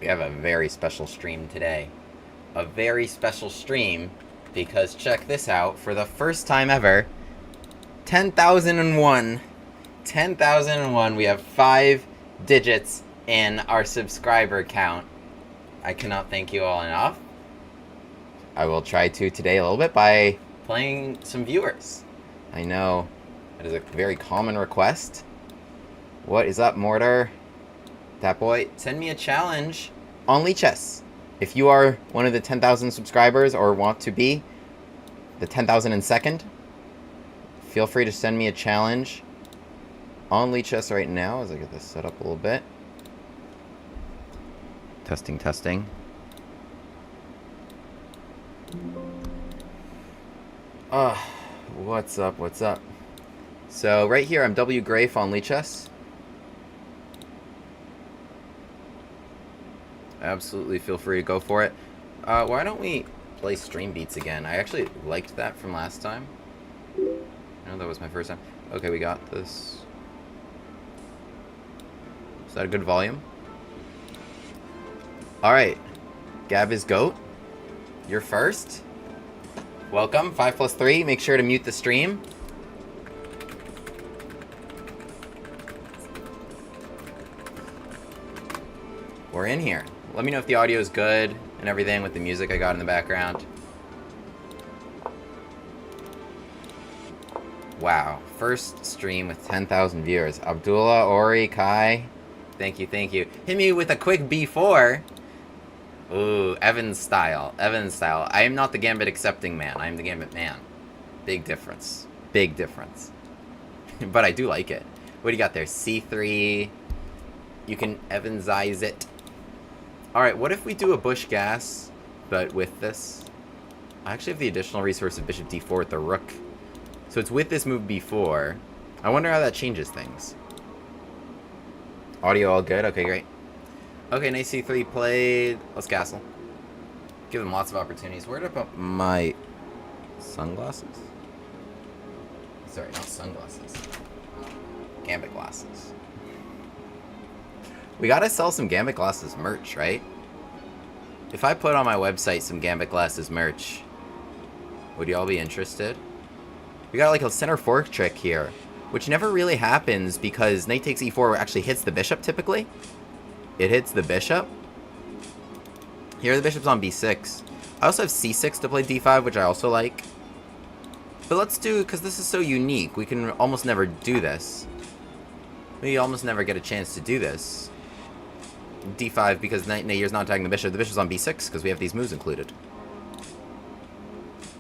We have a very special stream today. A very special stream because check this out. For the first time ever, 10,001. 10,001. We have 5 digits in our subscriber count. I cannot thank you all enough. I will try to today a little bit by playing some viewers. I know that is a very common request. What is up, Mortar? That boy, send me a challenge on Lichess. If you are one of the 10,000 subscribers or want to be the 10,002nd, feel free to send me a challenge on Lichess right now as I get this set up a little bit. Testing, testing. What's up, what's up? So right here, I'm W. Grafe on Lichess. Absolutely feel free to go for it. Why don't we play Stream Beats again? I actually liked that from last time. No, that was my first time. Okay, we got this. Is that a good volume? Alright. Gab is GOAT. You're first. Welcome. 5+3. Make sure to mute the stream. We're in here. Let me know if the audio is good and everything with the music I got in the background. Wow. First stream with 10,000 viewers. Abdullah, Ori, Kai. Thank you, thank you. Hit me with a quick B4. Ooh, Evan style. Evan style. I am not the Gambit accepting man. I am the Gambit man. Big difference. Big difference. But I do like it. What do you got there? C3. You can Evansize it. Alright, what if we do a Bush Gas, but with this? I actually have the additional resource of Bishop D4 with the Rook. So it's with this move B4. I wonder how that changes things. Audio all good? Okay, great. Okay, nice C3 played. Let's castle. Give them lots of opportunities. Where did I put my sunglasses? Sorry, not sunglasses. Gambit glasses. We gotta sell some Gambit Glasses merch, right? If I put on my website some Gambit Glasses merch, would y'all be interested? We got like a center fork trick here, which never really happens because knight takes e4 actually hits the bishop typically. It hits the bishop. Here the bishop's on b6. I also have c6 to play d5, which I also like. But let's do, because this is so unique, we can almost never do this. We almost never get a chance to do this. D5 because Nayir's not attacking the bishop. The bishop's on b6 because we have these moves included.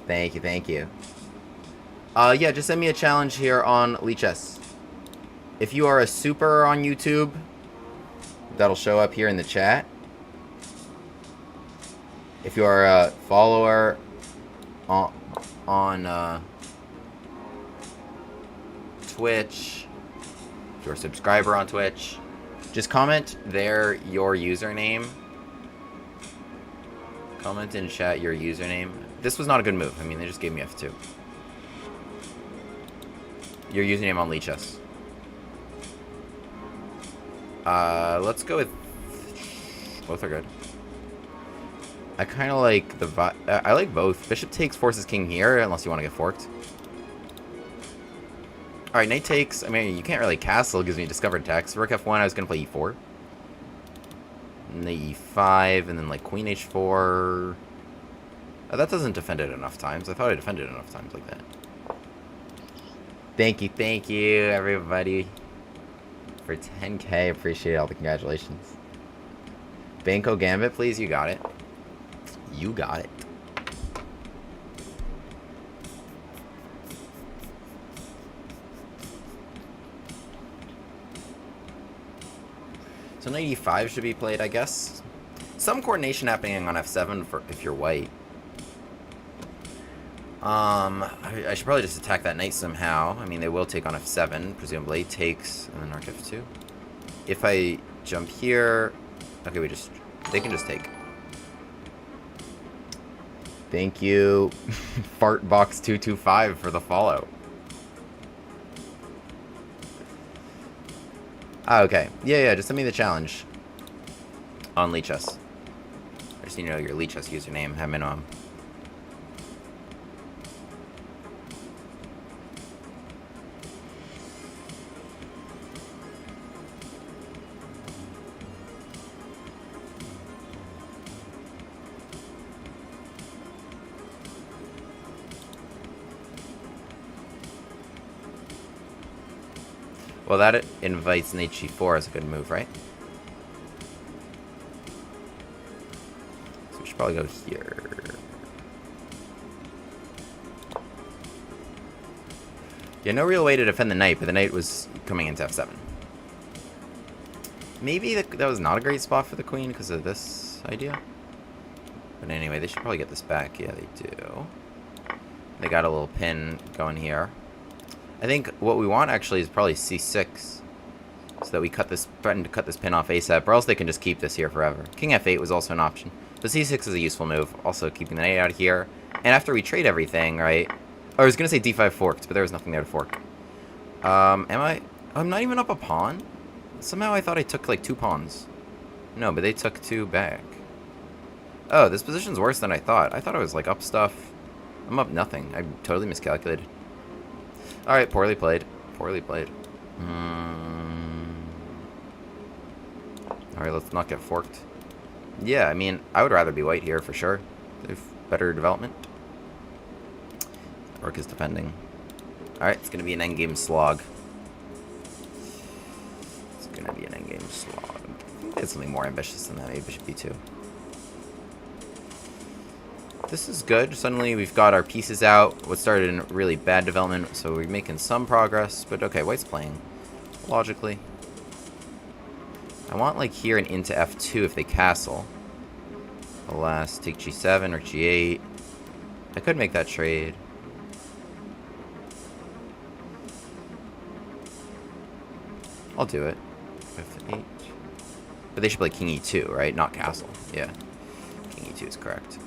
Thank you, thank you. Yeah, just send me a challenge here on Lichess. If you are a super on YouTube, that'll show up here in the chat. If you are a follower on Twitch, if you're a subscriber on Twitch, just comment there your username. Comment in chat your username. This was not a good move. I mean, they just gave me F2. Your username on Lichess. Let's go with... Both are good. I kind of like the... I like both. Bishop takes, forces king here, unless you want to get forked. Alright, knight takes. I mean, you can't really castle. It gives me discovered text. Rook F1, I was going to play E4. And the E5, and then like queen H4. Oh, that doesn't defend it enough times. I thought I defended it enough times like that. Thank you, everybody. For 10K, appreciate all the congratulations. Banco Gambit, please. You got it. You got it. So knight e5 should be played, I guess. Some coordination happening on f7 for if you're white. I should probably just attack that knight somehow. I mean, they will take on f7, presumably. Takes, and then rook f2. If I jump here... Okay, they can just take. Thank you, Fartbox225 for the follow. Ah, okay. Yeah, just send me the challenge. On Lichess. I just need to know your Lichess username at minimum. Well, that invites an HG4 as a good move, right? So we should probably go here. Yeah, no real way to defend the knight, but the knight was coming into f7. Maybe that was not a great spot for the queen because of this idea. But anyway, they should probably get this back. Yeah, they do. They got a little pin going here. I think what we want actually is probably c6, so that we threaten to cut this pin off ASAP, or else they can just keep this here forever. King f8 was also an option, but c6 is a useful move, also keeping the knight out of here. And after we trade everything, right? Oh, I was gonna say d5 forked, but there was nothing there to fork. I'm not even up a pawn. Somehow I thought I took like 2 pawns. No, but they took 2 back. Oh, this position's worse than I thought. I thought I was like up stuff. I'm up nothing. I totally miscalculated. Alright, poorly played. Poorly played. Alright, let's not get forked. Yeah, I mean, I would rather be white here for sure. They have better development. Rook is defending. Alright, it's going to be an endgame slog. It's going to be an endgame slog. I think it's something more ambitious than that. Maybe bishop b2. This is good. Suddenly we've got our pieces out. What started in really bad development, so we're making some progress. But okay, white's playing logically. I want like here and into f2 if they castle. Alas, take g7 or g8. I could make that trade. I'll do it. f8. But they should play king e2, right? Not castle. Yeah. King e2 is correct.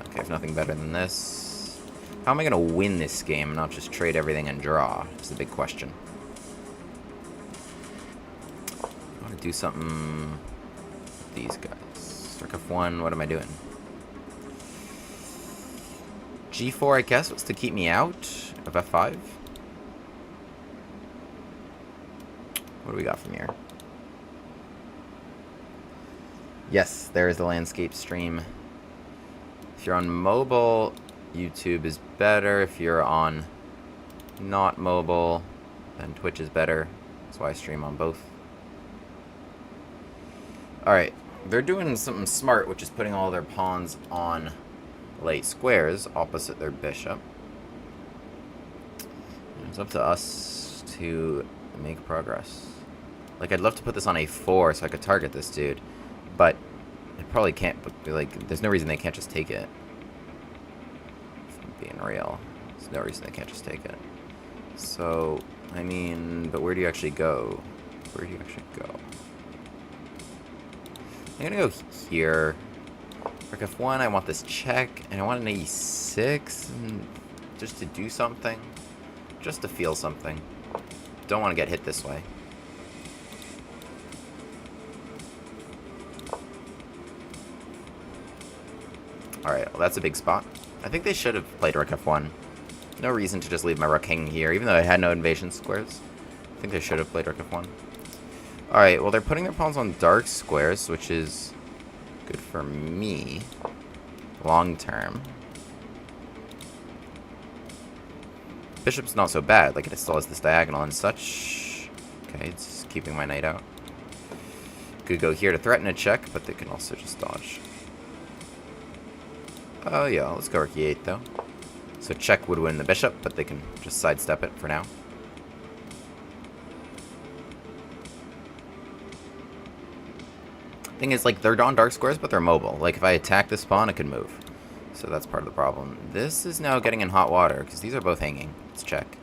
Okay, I have nothing better than this. How am I going to win this game and not just trade everything and draw? Is the big question. I want to do something with these guys. Rook f1, what am I doing? g4, I guess, was to keep me out of f5. What do we got from here? Yes, there is the landscape stream. If you're on mobile, YouTube is better. If you're on not mobile, then Twitch is better. That's why I stream on both. Alright, they're doing something smart, which is putting all their pawns on late squares opposite their bishop. It's up to us to make progress. Like, I'd love to put this on a4 so I could target this dude, but it probably can't, like, there's no reason they can't just take it. If I'm being real, there's no reason they can't just take it. So, I mean, but where do you actually go? Where do you actually go? I'm gonna go here. Rook f1, I want this check, and I want an e6, and just to do something. Just to feel something. Don't want to get hit this way. Alright, well that's a big spot. I think they should have played Rook f1. No reason to just leave my rook hanging here, even though I had no invasion squares. I think they should have played Rook f1. Alright, well they're putting their pawns on dark squares, which is good for me. Long term. Bishop's not so bad, like it still has this diagonal and such. Okay, it's keeping my knight out. Could go here to threaten a check, but they can also just dodge. Oh yeah, let's go rook e8 though. So check would win the bishop, but they can just sidestep it for now. Thing is, like, they're on dark squares, but they're mobile. Like, if I attack this pawn, it can move. So that's part of the problem. This is now getting in hot water, because these are both hanging. Let's check.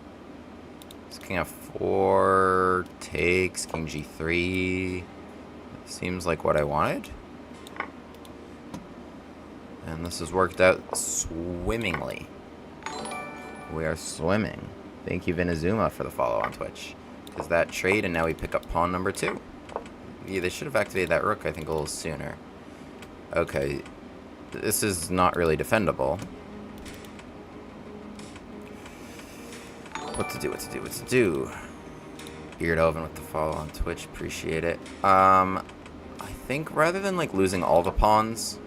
So king f4 takes, king g3. Seems like what I wanted. And this has worked out swimmingly. We are swimming. Thank you, Vinazuma, for the follow on Twitch. is that trade, and now we pick up pawn number 2. Yeah, they should have activated that rook, I think, a little sooner. Okay. This is not really defendable. What to do, what to do, what to do? Beard Elven with the follow on Twitch, appreciate it. I think rather than like losing all the pawns,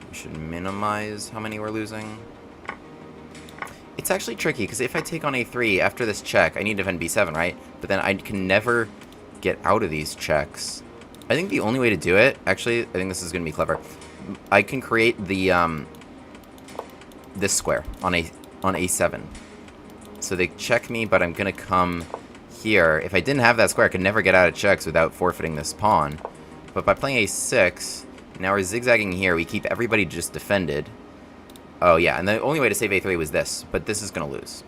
we should minimize how many we're losing. It's actually tricky, because if I take on a3 after this check, I need to defend b7, right? But then I can never get out of these checks. I think the only way to do it, actually, I think this is going to be clever. I can create the this square on a7. So they check me, but I'm going to come here. If I didn't have that square, I could never get out of checks without forfeiting this pawn. But by playing a6, now we're zigzagging here. We keep everybody just defended. Oh, yeah, and the only way to save a3 was this, but this is going to lose.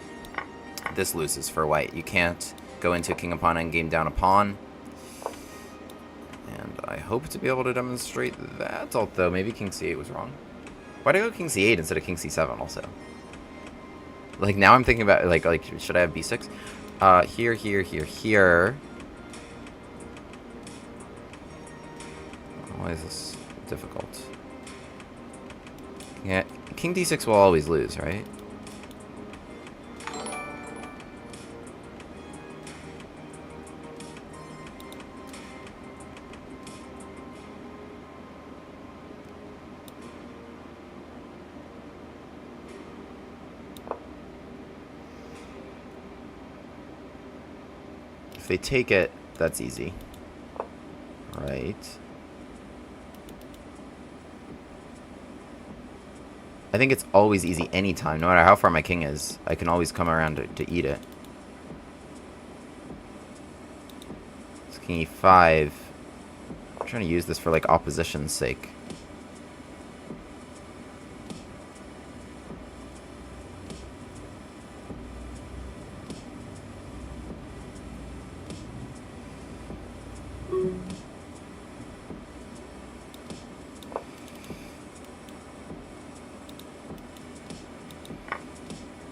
This loses for white. You can't go into king and pawn endgame down a pawn. And I hope to be able to demonstrate that, although maybe king c8 was wrong. Why'd I go king c8 instead of king c7 also? Like, now I'm thinking about, like should I have b6? Here, here, here, here. Why is this difficult? Yeah, king d6 will always lose, right? If they take it, that's easy. Right. I think it's always easy anytime, no matter how far my king is. I can always come around to eat it. It's king e5. I'm trying to use this for, like, opposition's sake.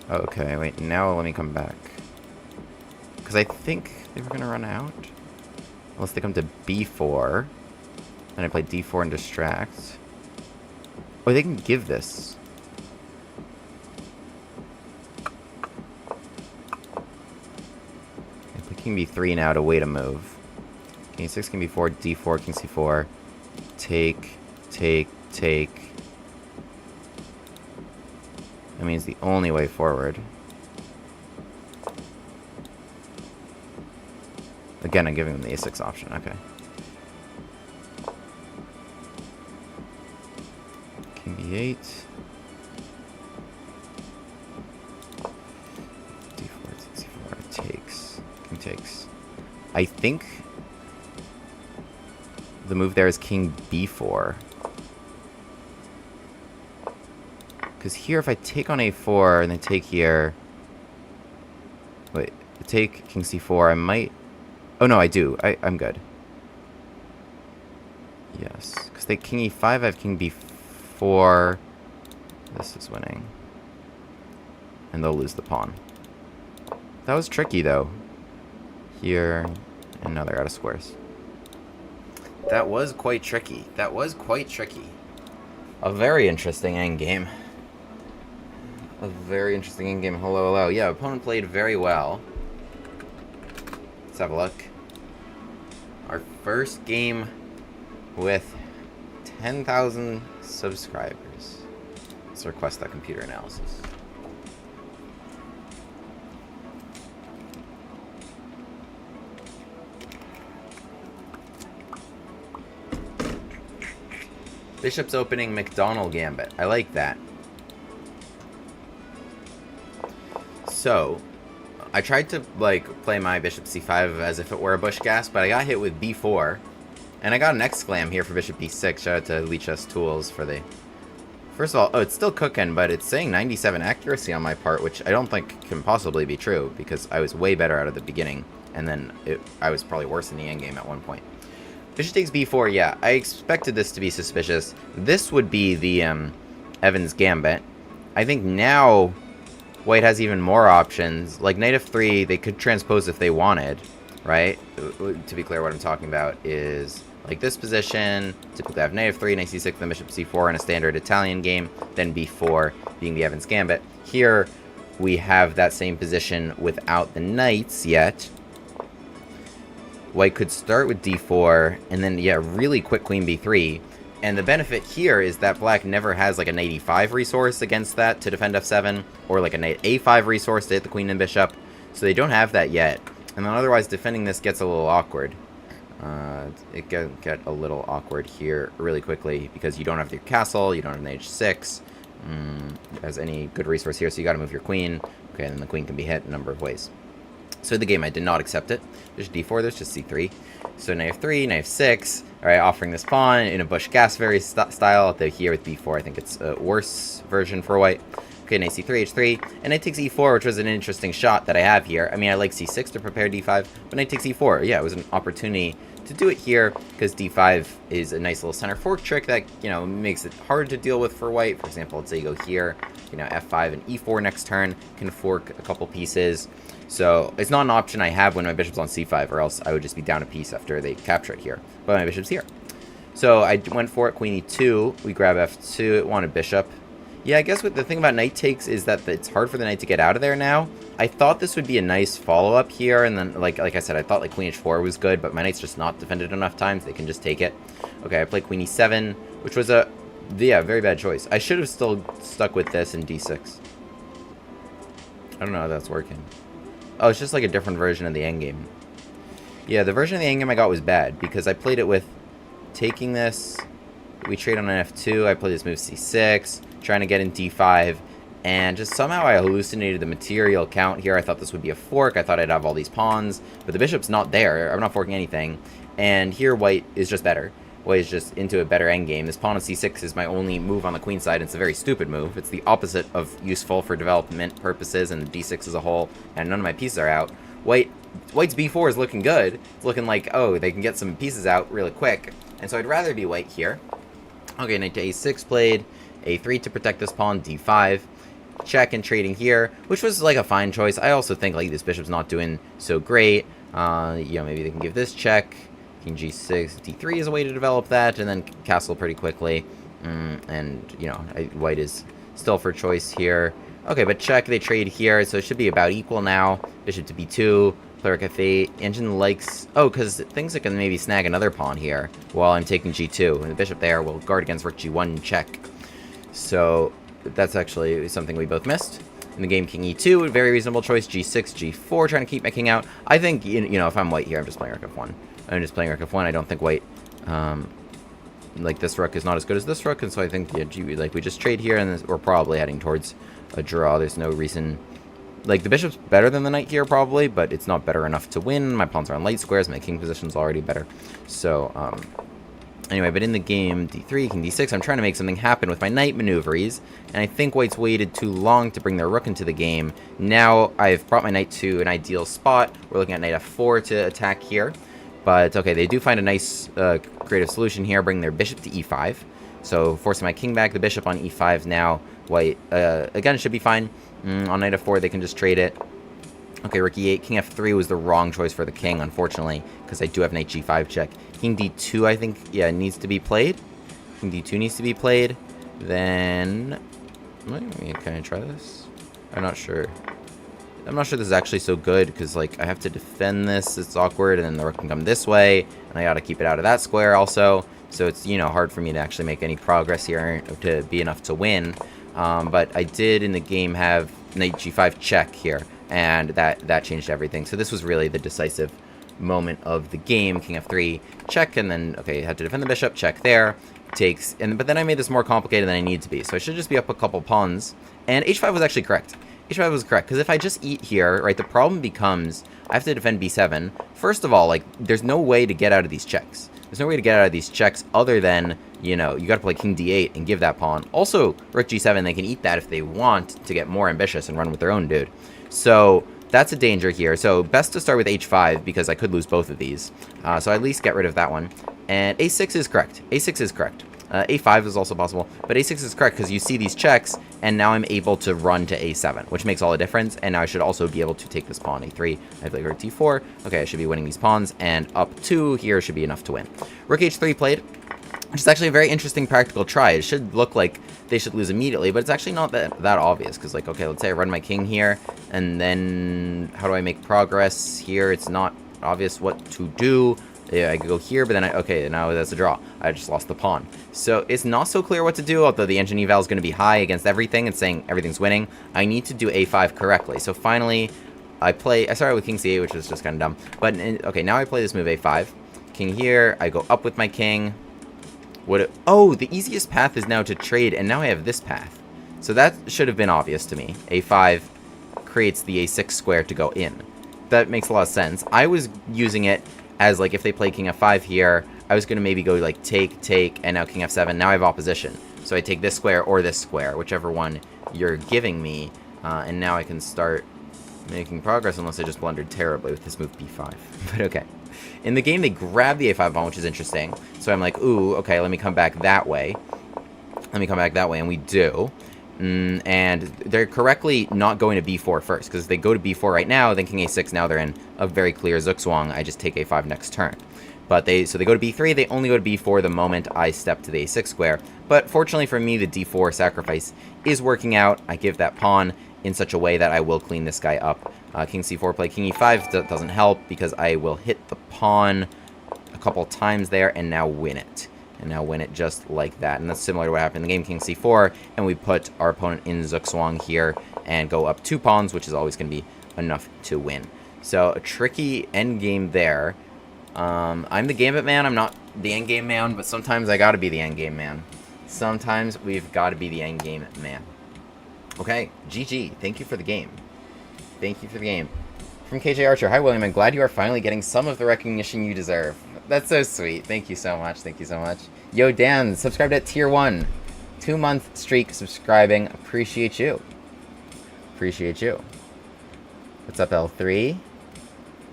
Okay, wait, now let me come back. Because I think they were going to run out. Unless they come to b4. Then I play d4 and distract. Oh, they can give this. I play king b3 now to wait a move. King e6, king b4, d4, king c4. Take, take, take. That means the only way forward. Again, I'm giving them the a6 option. Okay. King b8. d4, c4. Takes. King takes. I think the move there is king b4. Because here, if I take on a4 and then take here... Wait, take king c4, I might... Oh, no, I do. I'm good. Yes. Because they king e5, I have king b4. This is winning. And they'll lose the pawn. That was tricky, though. Here, and now they're out of squares. That was quite tricky. That was quite tricky. A very interesting endgame. A very interesting endgame. Hello, hello. Yeah, opponent played very well. Let's have a look. Our first game with 10,000 subscribers. Let's request that computer analysis. Bishop's opening McDonald Gambit. I like that. So, I tried to, like, play my bishop c5 as if it were a bush gas, but I got hit with b4. And I got an exclam here for bishop b6. Shout out to Lichess Tools for the... First of all, oh, it's still cooking, but it's saying 97 accuracy on my part, which I don't think can possibly be true, because I was way better out of the beginning, and then I was probably worse in the endgame at one point. Bishop takes b4, yeah. I expected this to be suspicious. This would be the Evans Gambit. I think now white has even more options. Like knight f3, they could transpose if they wanted, right? To be clear, what I'm talking about is like this position. Typically I have knight f3, knight c6, then bishop c4 in a standard Italian game, then b4 being the Evans Gambit. Here we have that same position without the knights yet. White could start with d4, and then, yeah, really quick queen b3. And the benefit here is that black never has, like, a knight e5 resource against that to defend f7, or, like, a knight a5 resource to hit the queen and bishop. So they don't have that yet. And then otherwise, defending this gets a little awkward. It can get a little awkward here really quickly, because you don't have your castle, you don't have knight h6 as any good resource here, so you gotta move your queen. Okay, and then the queen can be hit a number of ways. So in the game, I did not accept it. There's d4, there's just c3. So knight f3, knight f6. Alright, offering this pawn in a Bush-Gassery style. Though here with b4, I think it's a worse version for white. Okay, knight c3, h3. And knight takes e4, which was an interesting shot that I have here. I mean, I like c6 to prepare d5, but knight takes e4. Yeah, it was an opportunity to do it here, because d5 is a nice little center fork trick that, you know, makes it hard to deal with for white. For example, let's say you go here, you know, f5 and e4 next turn, can fork a couple pieces. So it's not an option I have when my bishop's on c5, or else I would just be down a piece after they capture it here. But my bishop's here. So I went for it, queen e2, we grab f2, it wanted bishop. Yeah, I guess what the thing about knight takes is that it's hard for the knight to get out of there now. I thought this would be a nice follow-up here, and then, like I said, I thought like queen h4 was good, but my knight's just not defended enough times. They can just take it. Okay, I played queen e7, which was a, yeah, very bad choice. I should have still stuck with this in d6. I don't know how that's working. Oh, it's just like a different version of the endgame. Yeah, the version of the endgame I got was bad, because I played it with taking this, we trade on an f2, I played this move c6, trying to get in d5, and just somehow I hallucinated the material count here. I thought this would be a fork, I thought I'd have all these pawns, but the bishop's not there, I'm not forking anything, and here white is just better. White is just into a better endgame. This pawn on c6 is my only move on the queen side. It's a very stupid move. It's the opposite of useful for development purposes and d6 as a whole, and none of my pieces are out. White's b4 is looking good. It's looking like, oh, they can get some pieces out really quick, and so I'd rather be white here. Okay, knight to a6 played, a3 to protect this pawn, d5, check and trading here, which was like a fine choice. I also think like this bishop's not doing so great. You know, maybe they can give this check. King g6, d3 is a way to develop that, and then castle pretty quickly. And, you know, white is still for choice here. Okay, but check, they trade here, so it should be about equal now. Bishop to b2, player rook f8. Engine likes... Oh, because it thinks it can maybe snag another pawn here while I'm taking g2. And the bishop there will guard against rook g1 check. So that's actually something we both missed. In the game, king e2, very reasonable choice. g6, g4, trying to keep my king out. I think, you know, if I'm white here, I'm just playing rook f1. I'm just playing rook f1. I don't think white, like, this rook is not as good as this rook, and so I think, yeah, like, we just trade here, and we're probably heading towards a draw. There's no reason... Like, the bishop's better than the knight here, probably, but it's not better enough to win. My pawns are on light squares. My king position's already better. So, anyway, but in the game, d3, king d6, I'm trying to make something happen with my knight maneuvers, and I think white's waited too long to bring their rook into the game. Now, I've brought my knight to an ideal spot. We're looking at knight f4 to attack here. But, okay, they do find a nice creative solution here, bring their bishop to e5. So, forcing my king back, the bishop on e5 now. White, again, should be fine. On knight f4, they can just trade it. Okay, rook e8, king f3 was the wrong choice for the king, unfortunately, because I do have knight g5 check. King d2, I think, yeah, needs to be played. King d2 needs to be played. Then, can I try this? I'm not sure. I'm not sure this is actually so good, because, like, I have to defend this, it's awkward, and then the rook can come this way, and I gotta keep it out of that square also, so it's, you know, hard for me to actually make any progress here to be enough to win, but I did in the game have knight g5 check here, and that changed everything, so this was really the decisive moment of the game. King f3, check, and then, okay, had to defend the bishop, check there, takes, but then I made this more complicated than I need to be, so I should just be up a couple pawns, and h5 was actually correct. h5 was correct, because if I just eat here, right, the problem becomes I have to defend b7. First of all, like, there's no way to get out of these checks. There's no way to get out of these checks other than, you know, you got to play king d8 and give that pawn. Also, rook g7, they can eat that if they want to get more ambitious and run with their own dude. So that's a danger here. So best to start with h5 because I could lose both of these. So I at least get rid of that one. And a6 is correct. a6 is correct. A5 is also possible, but A6 is correct because you see these checks, and now I'm able to run to A7, which makes all the difference, and now I should also be able to take this pawn A3. I play rook D4. Okay, I should be winning these pawns, and up 2 here should be enough to win. Rook H3 played, which is actually a very interesting practical try. It should look like they should lose immediately, but it's actually not that obvious, because, like, okay, let's say I run my king here, and then how do I make progress here? It's not obvious what to do. Yeah, I could go here, but then okay, now that's a draw. I just lost the pawn. So it's not so clear what to do, although the engine eval is going to be high against everything. It's saying everything's winning. I need to do A5 correctly. So finally, I started with king C8, which was just kind of dumb. But, okay, now I play this move A5. King here, I go up with my king. Oh, the easiest path is now to trade, and now I have this path. So that should have been obvious to me. A5 creates the A6 square to go in. That makes a lot of sense. I was using it as, like, if they play king f5 here, I was going to maybe go, like, take, and now king f7. Now I have opposition. So I take this square or this square, whichever one you're giving me, and now I can start making progress, unless I just blundered terribly with this move b5. But okay. In the game, they grab the a5 pawn, which is interesting. So I'm like, ooh, okay, let me come back that way. And we do. And they're correctly not going to b4 first, because if they go to b4 right now, then king a6, now they're in a very clear zugzwang. I just take a5 next turn. But so they go to b3, they only go to b4 the moment I step to the a6 square. But fortunately for me, the d4 sacrifice is working out. I give that pawn in such a way that I will clean this guy up. King c4 play king e5 doesn't help, because I will hit the pawn a couple times there and now win it. And now win it just like that. And that's similar to what happened in the game, king c4, and we put our opponent in zugzwang here and go up 2 pawns, which is always going to be enough to win. So a tricky endgame there. I'm the gambit man, I'm not the endgame man, but sometimes I gotta be the endgame man. Sometimes we've got to be the endgame man. Okay, GG, thank you for the game. Thank you for the game. From KJ Archer, hi William, I'm glad you are finally getting some of the recognition you deserve. That's so sweet. Thank you so much. Thank you so much. Yo, Dan, subscribed at tier 1. 2-month streak subscribing. Appreciate you. Appreciate you. What's up, L3?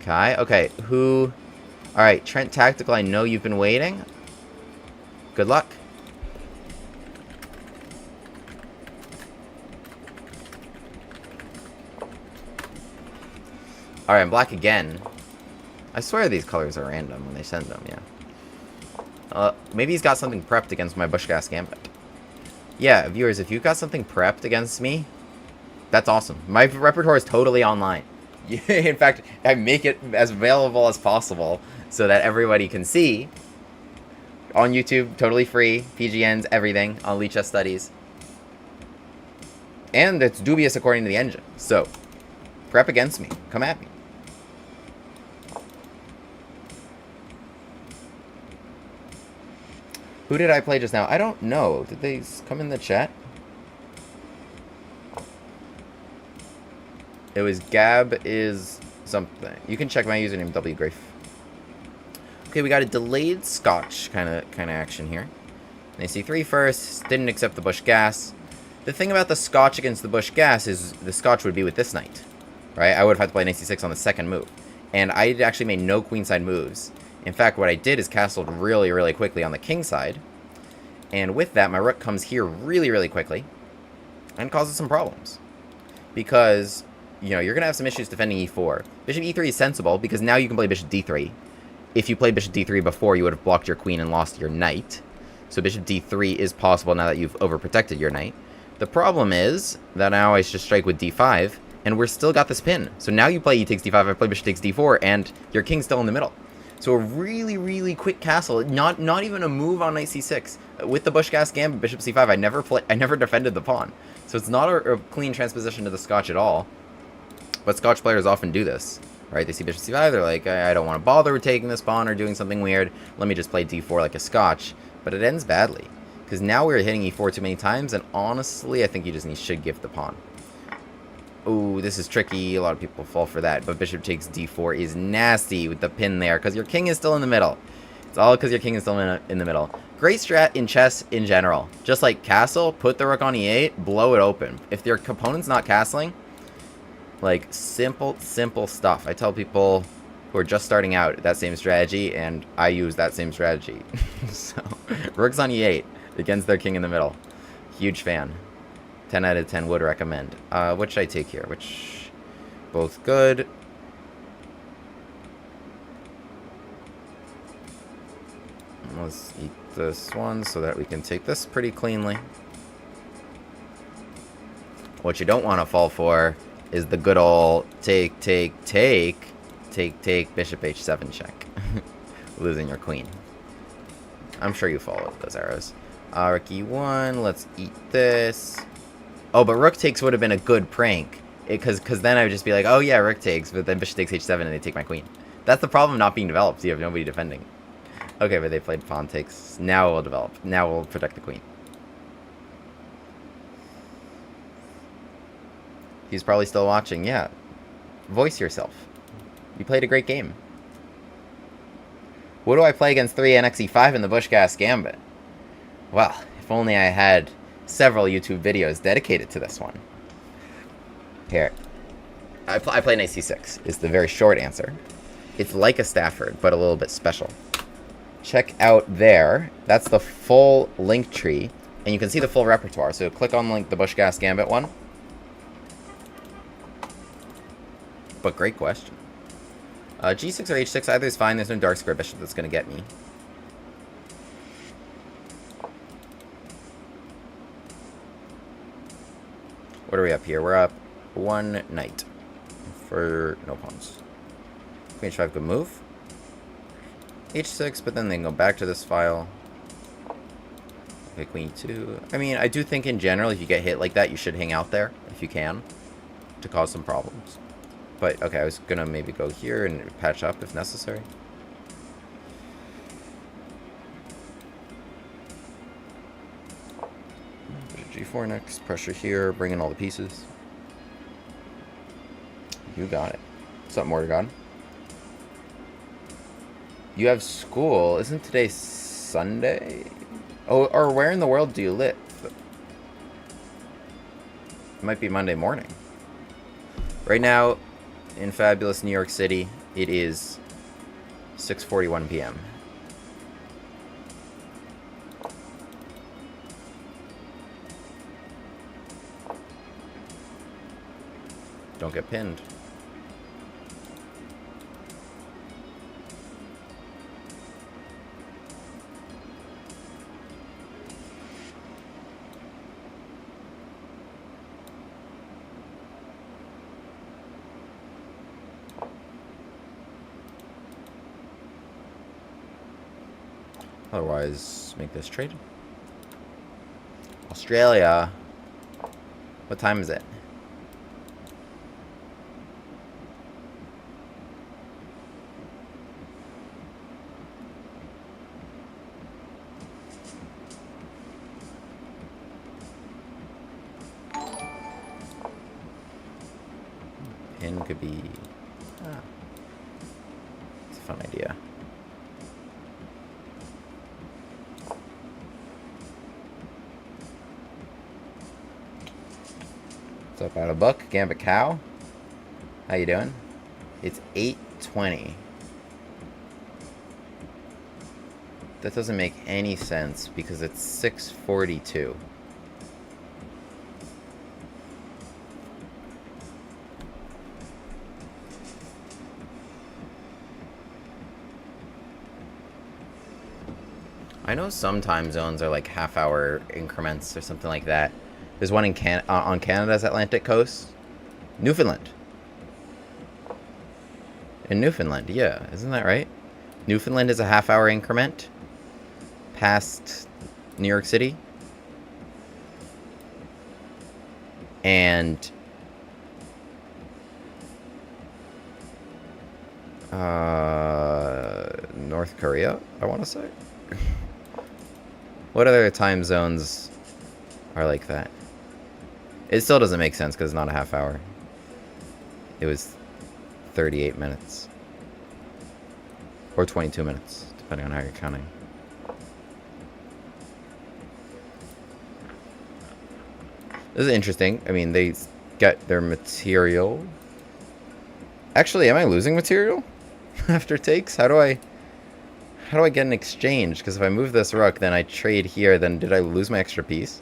Kai? Okay, who... Alright, Trent Tactical, I know you've been waiting. Good luck. Alright, I'm black again. I swear these colors are random when they send them, yeah. Maybe he's got something prepped against my Bushgas Gambit. Yeah, viewers, if you've got something prepped against me, that's awesome. My repertoire is totally online. In fact, I make it as available as possible so that everybody can see. On YouTube, totally free, PGNs, everything, on Lichess Studies. And it's dubious according to the engine. So, prep against me. Come at me. Who did I play just now? I don't know. Did they come in the chat? It was Gab is something. You can check my username, WGrafe. Okay, we got a delayed Scotch kind of action here. Knight c3 first. Didn't accept the Bushgas. The thing about the Scotch against the Bushgas is the Scotch would be with this knight, right? I would have had to play Knight c6 on the second move. And I actually made no queenside moves. In fact, what I did is castled really, really quickly on the king side. And with that, my rook comes here really, really quickly. And causes some problems. Because, you know, you're going to have some issues defending e4. Bishop e3 is sensible, because now you can play bishop d3. If you played bishop d3 before, you would have blocked your queen and lost your knight. So bishop d3 is possible now that you've overprotected your knight. The problem is that now I just strike with d5, and we're still got this pin. So now you play e takes d5, I play bishop takes d4, and your king's still in the middle. So a really, really quick castle. Not even a move on knight c6. With the Bushgas Gambit, bishop c5, I never defended the pawn. So it's not a clean transposition to the Scotch at all. But Scotch players often do this, right? They see bishop c5, they're like, I don't want to bother with taking this pawn or doing something weird. Let me just play d4 like a Scotch. But it ends badly, because now we're hitting e4 too many times, and honestly, I think you just should give the pawn. Ooh, this is tricky. A lot of people fall for that. But bishop takes d4 is nasty with the pin there, because your king is still in the middle. It's all because your king is still in the middle. Great strat in chess in general. Just like castle, put the rook on e8, blow it open. If your opponent's not castling, like, simple stuff. I tell people who are just starting out that same strategy, and I use that same strategy. So, rook's on e8. against their king in the middle. Huge fan. 10 out of 10 would recommend. What should I take here? Which... both good. Let's eat this one so that we can take this pretty cleanly. What you don't want to fall for is the good old take, bishop h7 check. Losing your queen. I'm sure you followed those arrows. Rook e1, let's eat this. Oh, but rook takes would have been a good prank. Because then I would just be like, oh yeah, rook takes, but then bishop takes h7 and they take my queen. That's the problem not being developed. You have nobody defending. Okay, but they played pawn takes. Now we'll develop. Now we'll protect the queen. He's probably still watching. Yeah. Voice yourself. You played a great game. What do I play against 3 NXE5 in the Bushcast Gambit? Well, if only I had several YouTube videos dedicated to this one. Here. I play knight c6 is the very short answer. It's like a Stafford, but a little bit special. Check out there. That's the full link tree. And you can see the full repertoire. So click on the Bushcast Gambit one. But great question. G6 or H6, either is fine. There's no dark square bishop that's going to get me. What are we up here? We're up 1 knight for no pawns. Queen h5 could move. H6, but then they can go back to this file. Okay, queen 2. I mean, I do think in general, if you get hit like that, you should hang out there, if you can, to cause some problems. But, okay, I was going to maybe go here and patch up if necessary. G4 next, pressure here, bring in all the pieces. You got it. What's up, Mortigod? You have school. Isn't today Sunday? Oh, or where in the world do you live? It might be Monday morning. Right now, in fabulous New York City, it is 6:41 p.m. Don't get pinned. Otherwise, make this trade. Australia. What time is it? Pin could be... It's a fun idea. What's up, out of book? Gambit Cow? How you doing? It's 8:20. That doesn't make any sense because it's 6:42. I know some time zones are like half-hour increments or something like that. There's one in on Canada's Atlantic coast. Newfoundland. In Newfoundland, yeah. Isn't that right? Newfoundland is a half-hour increment past New York City. And... North Korea, I want to say. What other time zones are like that? It still doesn't make sense because it's not a half hour. It was 38 minutes. Or 22 minutes, depending on how you're counting. This is interesting. I mean, they get their material. Actually, am I losing material after takes? How do How do I get an exchange? Because if I move this rook, then I trade here, then did I lose my extra piece?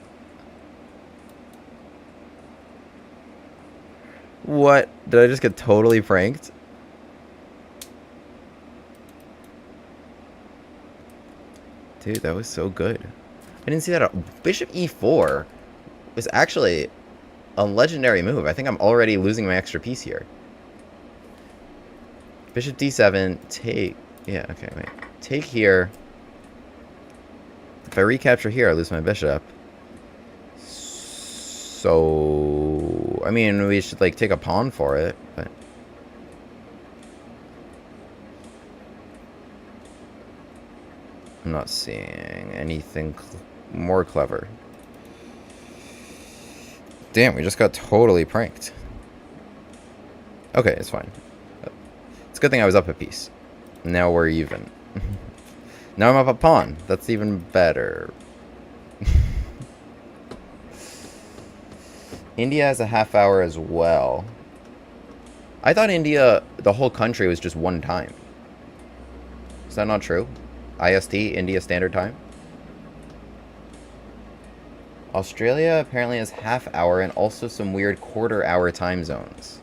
What? Did I just get totally pranked? Dude, that was so good. I didn't see that. Bishop e4 was actually a legendary move. I think I'm already losing my extra piece here. Bishop d7, take... Yeah, okay, wait. Take here. If I recapture here, I lose my bishop. So... I mean, we should, like, take a pawn for it, but... I'm not seeing anything more clever. Damn, we just got totally pranked. Okay, it's fine. It's a good thing I was up a piece. Now we're even. Now I'm up a pawn. That's even better. India has a half hour as well. I thought India, the whole country, was just one time. Is that not true? IST, India Standard Time. Australia apparently has half hour and also some weird quarter hour time zones.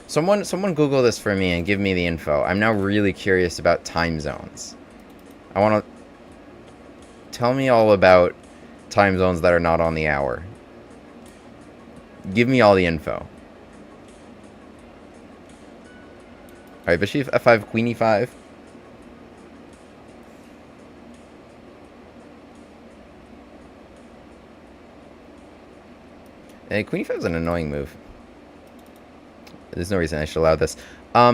Someone Google this for me and give me the info. I'm now really curious about time zones. I want to... Tell me all about time zones that are not on the hour. Give me all the info. Alright, bishop f5, queen e5. Hey, queen e5 is an annoying move. There's no reason I should allow this.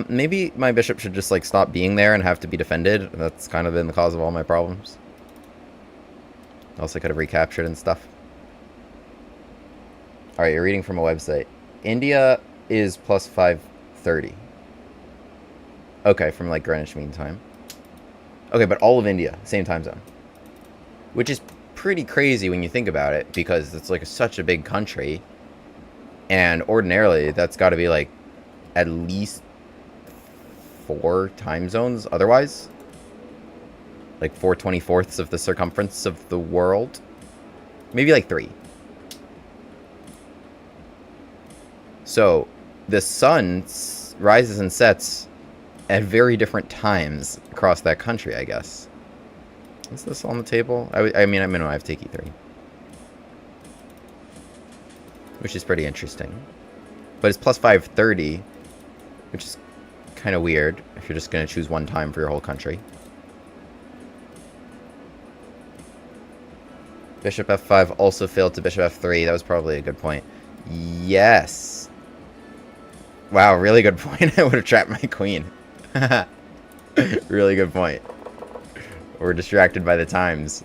Maybe my bishop should just, like, stop being there and have to be defended. That's kind of been the cause of all my problems. Also, I could have recaptured and stuff. Alright, you're reading from a website. India is plus 530. Okay, from, like, Greenwich Mean Time. Okay, but all of India, same time zone. Which is pretty crazy when you think about it, because it's, like, such a big country. And ordinarily, that's got to be, like, at least 4 time zones otherwise. Like 4/24ths of the circumference of the world. Maybe like 3. So, the sun rises and sets at very different times across that country, I guess. Is this on the table? I mean, I have take e3. Which is pretty interesting. But it's plus 530, which is kind of weird if you're just going to choose one time for your whole country. Bishop f5 also failed to bishop f3. That was probably a good point. Yes. Wow, really good point. I would have trapped my queen. Really good point. We're distracted by the times.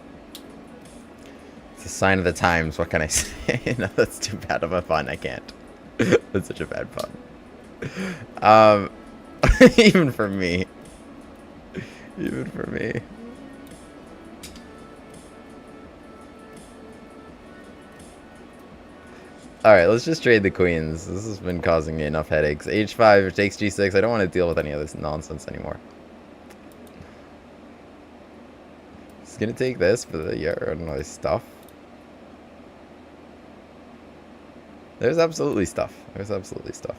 It's a sign of the times. What can I say? No, that's too bad of a pun. I can't. That's such a bad pun. Even for me. Even for me. Alright, let's just trade the queens. This has been causing me enough headaches. h5 takes g6. I don't want to deal with any of this nonsense anymore. It's gonna take this for the other stuff. There's absolutely stuff. There's absolutely stuff.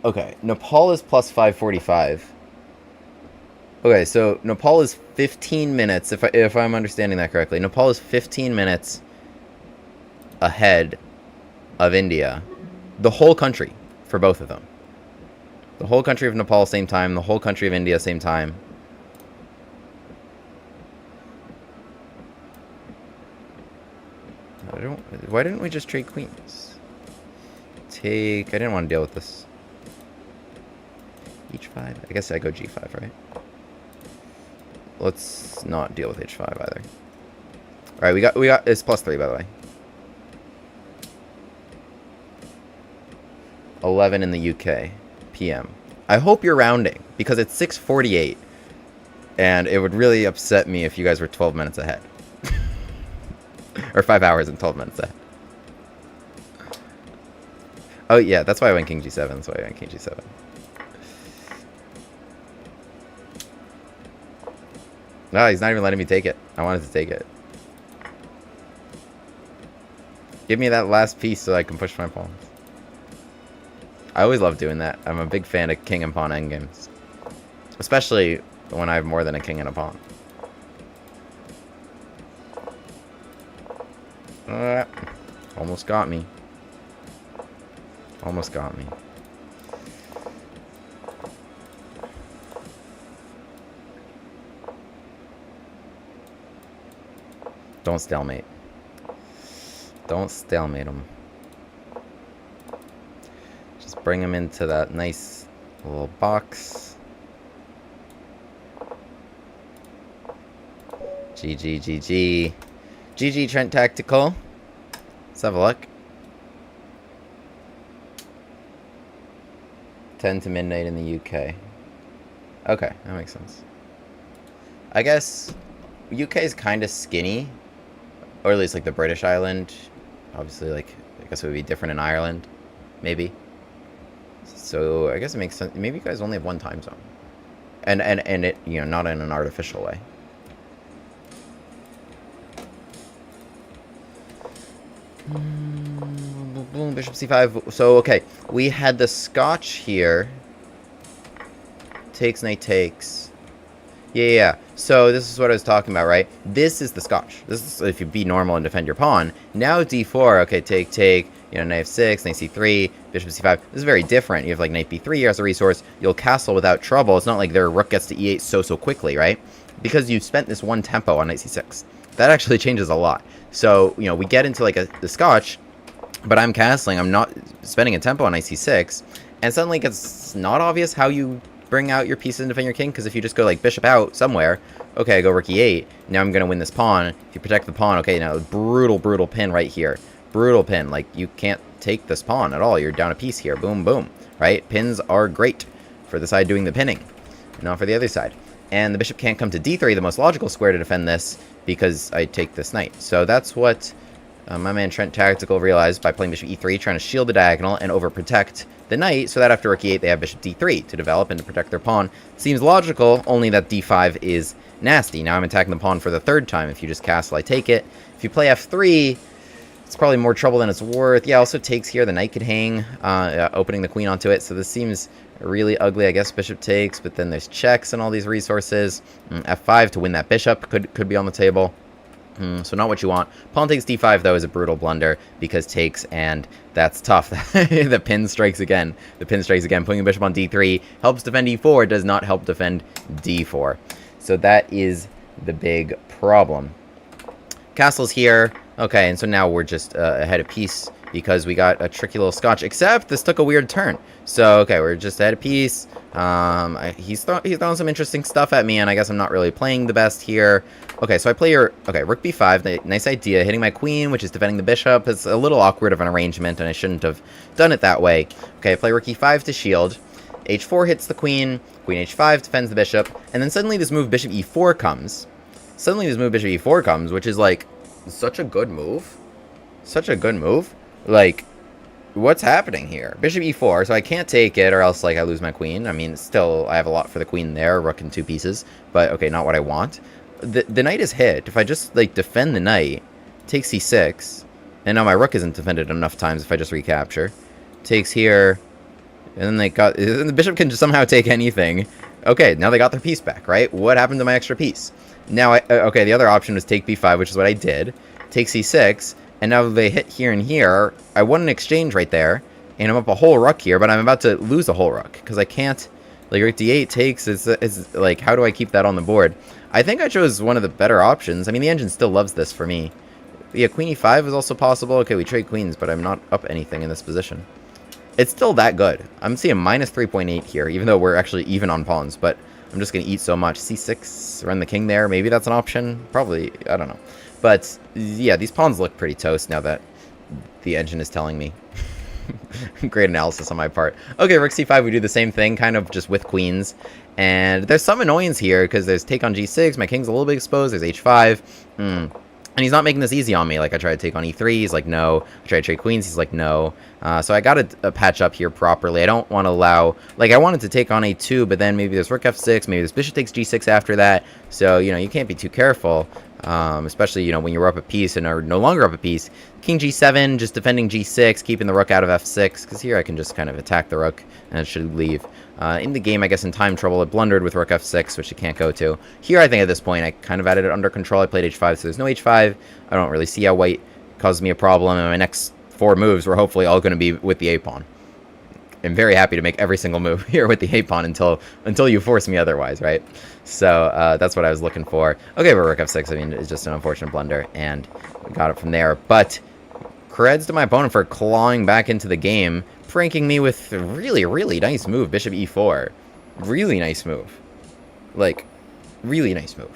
Okay, Nepal is plus 545. Okay, so Nepal is 15 minutes, if I'm understanding that correctly. Nepal is 15 minutes ahead of India. The whole country, for both of them. The whole country of Nepal, same time. The whole country of India, same time. Why didn't we just trade queens? I didn't want to deal with this. h5? I guess I go g5, right? Let's not deal with h5 either. Alright, we got it's plus 3, by the way. 11 in the UK PM. I hope you're rounding, because it's 6:48, and it would really upset me if you guys were 12 minutes ahead. Or 5 hours and 12 minutes ahead. Oh yeah, that's why I went king g7. That's why I went king g7. No, he's not even letting me take it. I wanted to take it. Give me that last piece so I can push my pawns. I always love doing that. I'm a big fan of king and pawn endgames. Especially when I have more than a king and a pawn. Almost got me. Almost got me. Don't stalemate. Don't stalemate him. Just bring him into that nice little box. GG, GG. GG, Trent Tactical. Let's have a look. 10 to midnight in the UK. Okay, that makes sense. I guess UK is kind of skinny. Or at least like the British island. Obviously, like, I guess it would be different in Ireland. Maybe. So, I guess it makes sense. Maybe you guys only have one time zone. And it, you know, not in an artificial way. Boom, bishop c5. So, okay. We had the Scotch here. Takes, knight takes. Yeah. So this is what I was talking about, right? This is the Scotch. This is if you be normal and defend your pawn. Now d4, okay, take, you know, knight f6, knight c3, bishop c5. This is very different. You have like knight b3 as a resource. You'll castle without trouble. It's not like their rook gets to e8 so quickly, right? Because you spent this one tempo on knight c6. That actually changes a lot. So, you know, we get into like the Scotch, but I'm castling. I'm not spending a tempo on knight c6. And suddenly it gets not obvious how you bring out your pieces and defend your king, because if you just go like bishop out somewhere, okay, I go rook e8, now I'm gonna win this pawn. If you protect the pawn, okay, now brutal pin right here, brutal pin, like you can't take this pawn at all, you're down a piece here, boom, right? Pins are great for the side doing the pinning, not for the other side. And the bishop can't come to d3, the most logical square to defend this, because I take this knight. So that's what my man Trent Tactical realized by playing bishop e3, trying to shield the diagonal and overprotect the knight, so that after rook e8 they have bishop d3 to develop and to protect their pawn. Seems logical, only that d5 is nasty. Now I'm attacking the pawn for the third time. If you just castle, I take it. If you play f3, it's probably more trouble than it's worth. Yeah, also takes here. The knight could hang, opening the queen onto it. So this seems really ugly. I guess bishop takes, but then there's checks and all these resources. F5 to win that bishop could be on the table. So not what you want. Pawn takes d5, though, is a brutal blunder, because takes, and that's tough. The pin strikes again. The pin strikes again. Putting the bishop on d3 helps defend e4, does not help defend d4. So that is the big problem. Castle's here. Okay, and so now we're just ahead of piece, because we got a tricky little Scotch, except this took a weird turn. So, okay, we're just ahead of piece. He's throwing some interesting stuff at me, and I guess I'm not really playing the best here. Okay, so I play rook b5, nice idea, hitting my queen, which is defending the bishop. It's a little awkward of an arrangement, and I shouldn't have done it that way. Okay, I play rook e5 to shield. h4 hits the queen h5 defends the bishop, and then suddenly this move bishop e4 comes. Which is like such a good move. Like, what's happening here? Bishop e4, so I can't take it, or else like I lose my queen. I mean, still I have a lot for the queen there, rook in 2 pieces, but okay, not what I want. The knight is hit. If I just like defend the knight, take c6, and now my rook isn't defended enough times if I just recapture. Takes here, and then and the bishop can just somehow take anything. Okay, now they got their piece back, right? What happened to my extra piece? Now, okay, the other option was take b5, which is what I did. Take c6, and now they hit here and here. I won an exchange right there, and I'm up a whole rook here, but I'm about to lose a whole rook, because I can't, like, rook d8 takes, is like, how do I keep that on the board? I think I chose one of the better options. I mean, the engine still loves this for me. Yeah, queen e5 is also possible. Okay, we trade queens, but I'm not up anything in this position. It's still that good. I'm seeing minus 3.8 here, even though we're actually even on pawns, but I'm just going to eat so much. c6, run the king there. Maybe that's an option. Probably, I don't know. But, yeah, these pawns look pretty toast now that the engine is telling me. Great analysis on my part. Okay, rook c5, we do the same thing, kind of just with queens. And there's some annoyance here, because there's take on g6, my king's a little bit exposed, there's h5. And he's not making this easy on me. Like, I try to take on e3, he's like, no. I try to trade queens, he's like, no. So I gotta patch up here properly. I don't want to allow... Like, I wanted to take on a2, but then maybe there's rook f6, maybe this bishop takes g6 after that. So, you know, you can't be too careful. Especially, you know, when you're up a piece and are no longer up a piece. King g7, just defending g6, keeping the rook out of f6, because here I can just kind of attack the rook, and it should leave. In the game, I guess in time trouble, it blundered with rook f6, which it can't go to. Here, I think at this point, I kind of had it under control. I played h5, so there's no h5. I don't really see how white causes me a problem, and my next 4 moves were hopefully all going to be with the a-pawn. I'm very happy to make every single move here with the a-pawn until you force me otherwise, right? So that's what I was looking for. Okay, but rook f6, I mean, it's just an unfortunate blunder, and we got it from there. But creds to my opponent for clawing back into the game, pranking me with a really, really nice move, bishop e4. Really nice move. Like, really nice move.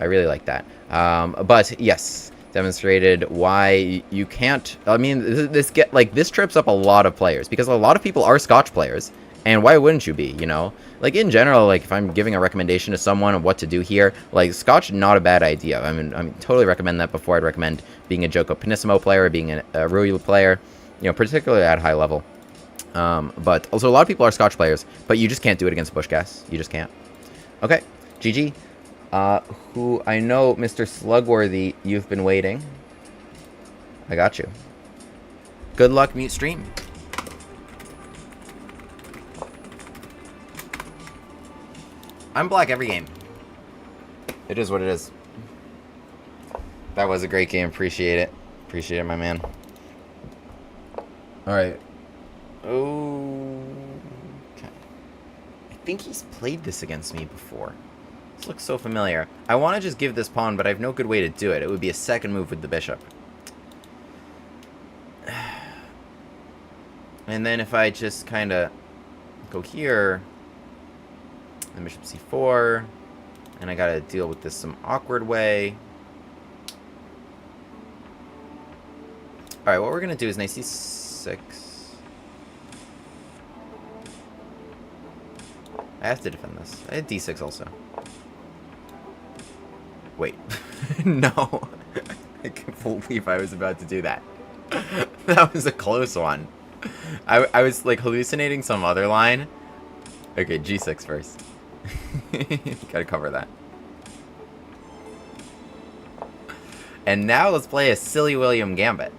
I really like that. But, yes, demonstrated why you can't... I mean, this trips up a lot of players, because a lot of people are Scotch players, and why wouldn't you be, you know? Like, in general, like, if I'm giving a recommendation to someone of what to do here, like, Scotch, not a bad idea. I mean, totally recommend that before I'd recommend being a Joko Pinissimo player, being a Rui player, you know, particularly at high level. But also, a lot of people are Scotch players, but you just can't do it against Bushgas. You just can't. Okay, GG. Who I know, Mr. Slugworthy, you've been waiting. I got you. Good luck, mute stream. I'm black every game. It is what it is. That was a great game. Appreciate it. Appreciate it, my man. Alright. Oh. Okay. I think he's played this against me before. This looks so familiar. I want to just give this pawn, but I have no good way to do it. It would be a second move with the bishop. And then if I just kind of go here, then bishop c4, and I got to deal with this some awkward way. Alright, what we're going to do is knight c6. I have to defend this. I had d6 also. Wait. No. I can't believe I was about to do that. That was a close one. I was like hallucinating some other line. Okay, g6 first. Gotta cover that. And now let's play a silly William Gambit.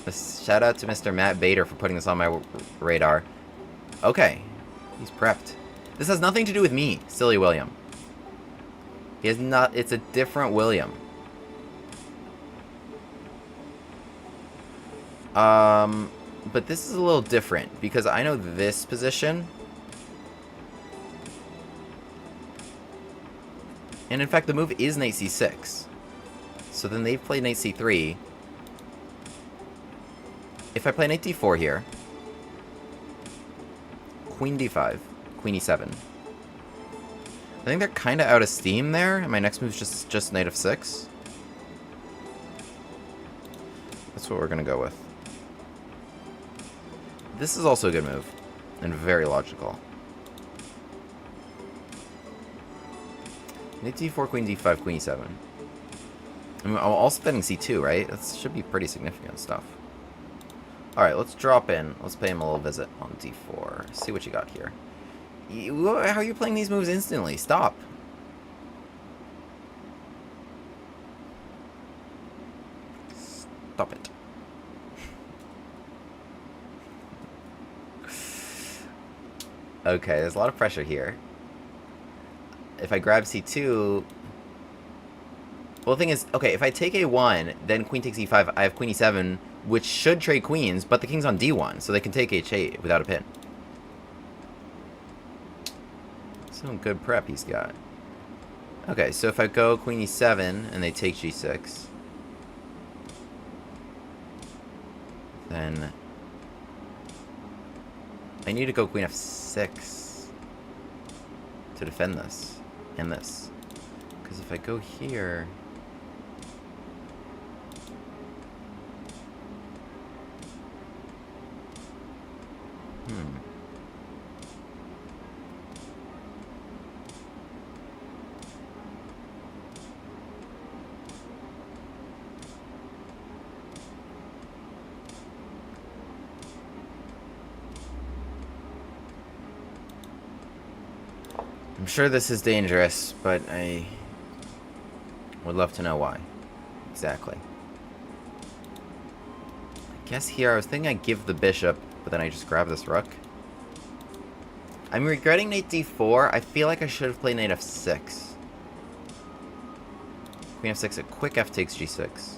Shout out to Mr. Matt Bader for putting this on my radar. Okay. He's prepped. This has nothing to do with me, silly William. He is not... It's a different William. But this is a little different, because I know this position. And in fact, the move is knight c6. So then they've played knight c3. If I play knight d4 here, queen d5, queen e7. I think they're kind of out of steam there, and my next move is just knight f6. That's what we're going to go with. This is also a good move, and very logical. Knight d4, queen d5, queen e7. I mean, I'm also betting c2, right? That should be pretty significant stuff. Alright, let's drop in. Let's pay him a little visit on d4. See what you got here. How are you playing these moves instantly? Stop. Stop it. Okay, there's a lot of pressure here. If I grab c2... Well, the thing is, okay, if I take a1, then queen takes e5, I have queen e7, which should trade queens, but the king's on d1, so they can take h8 without a pin. Some good prep he's got. Okay, so if I go queen e7, and they take g6, then I need to go queen f6 to defend this, and this. Because if I go here... I'm sure this is dangerous, but I would love to know why. Exactly. I guess here, I was thinking I'd give the bishop, but then I just grab this rook. I'm regretting knight d4. I feel like I should have played knight f6. Queen f6, a quick f takes g6.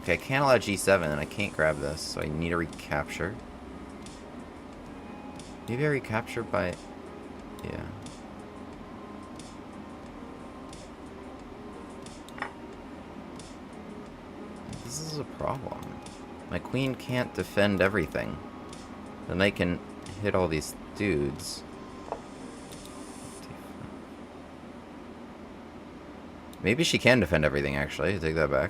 Okay, I can't allow g7, and I can't grab this, so I need a recapture. Maybe I recapture by... yeah. This is a problem. My queen can't defend everything. The knight can hit all these dudes. Maybe she can defend everything, actually. Take that back.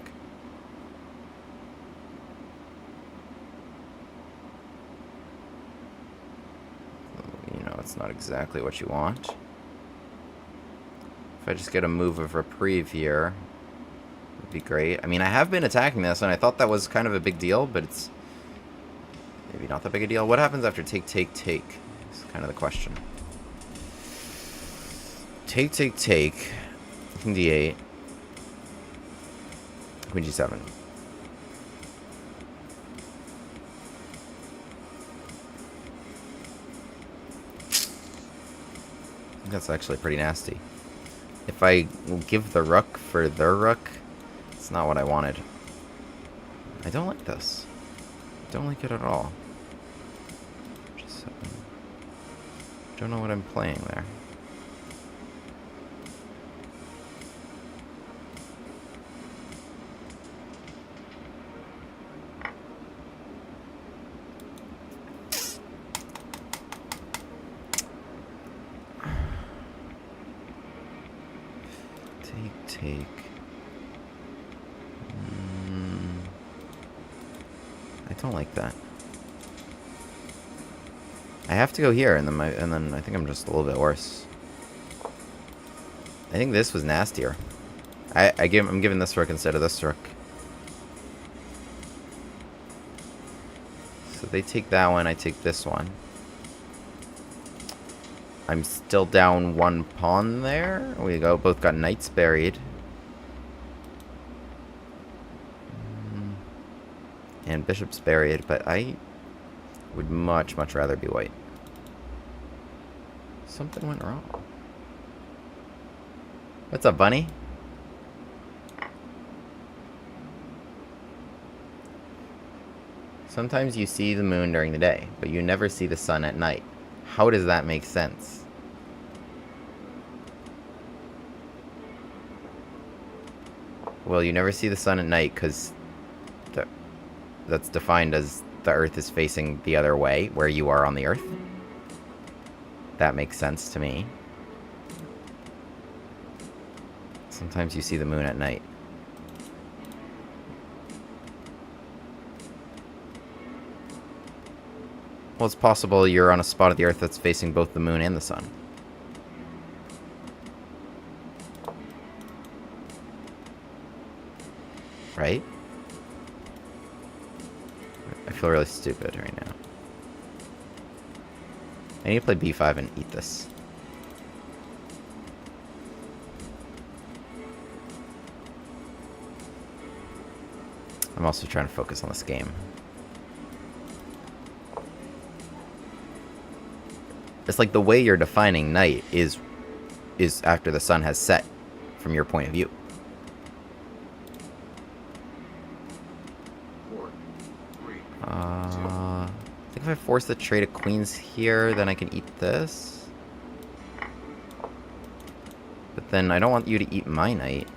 You know, it's not exactly what you want. If I just get a move of reprieve here, would be great. I mean, I have been attacking this, and I thought that was kind of a big deal, but it's maybe not that big a deal. What happens after take, take, take? Is kind of the question. Take, take, take. King d8. Queen g7. I think that's actually pretty nasty. If I give the rook for their rook, it's not what I wanted. I don't like this. I don't like it at all. Just, don't know what I'm playing there. Take. I don't like that. I have to go here, and then I think I'm just a little bit worse. I think this was nastier. I'm giving this rook instead of this rook. So they take that one, I take this one. I'm still down one pawn there. We go. Both got knights buried. And bishops buried, but I would much, much rather be white. Something went wrong. What's up, bunny? Sometimes you see the moon during the day, but you never see the sun at night. How does that make sense? Well, you never see the sun at night because that's defined as the Earth is facing the other way, where you are on the Earth. That makes sense to me. Sometimes you see the moon at night. Well, it's possible you're on a spot of the Earth that's facing both the moon and the sun. Right? I feel really stupid right now. I need to play b5 and eat this. I'm also trying to focus on this game. It's like the way you're defining night is after the sun has set from your point of view. I think if I force the trade of queens here, then I can eat this. But then I don't want you to eat my knight.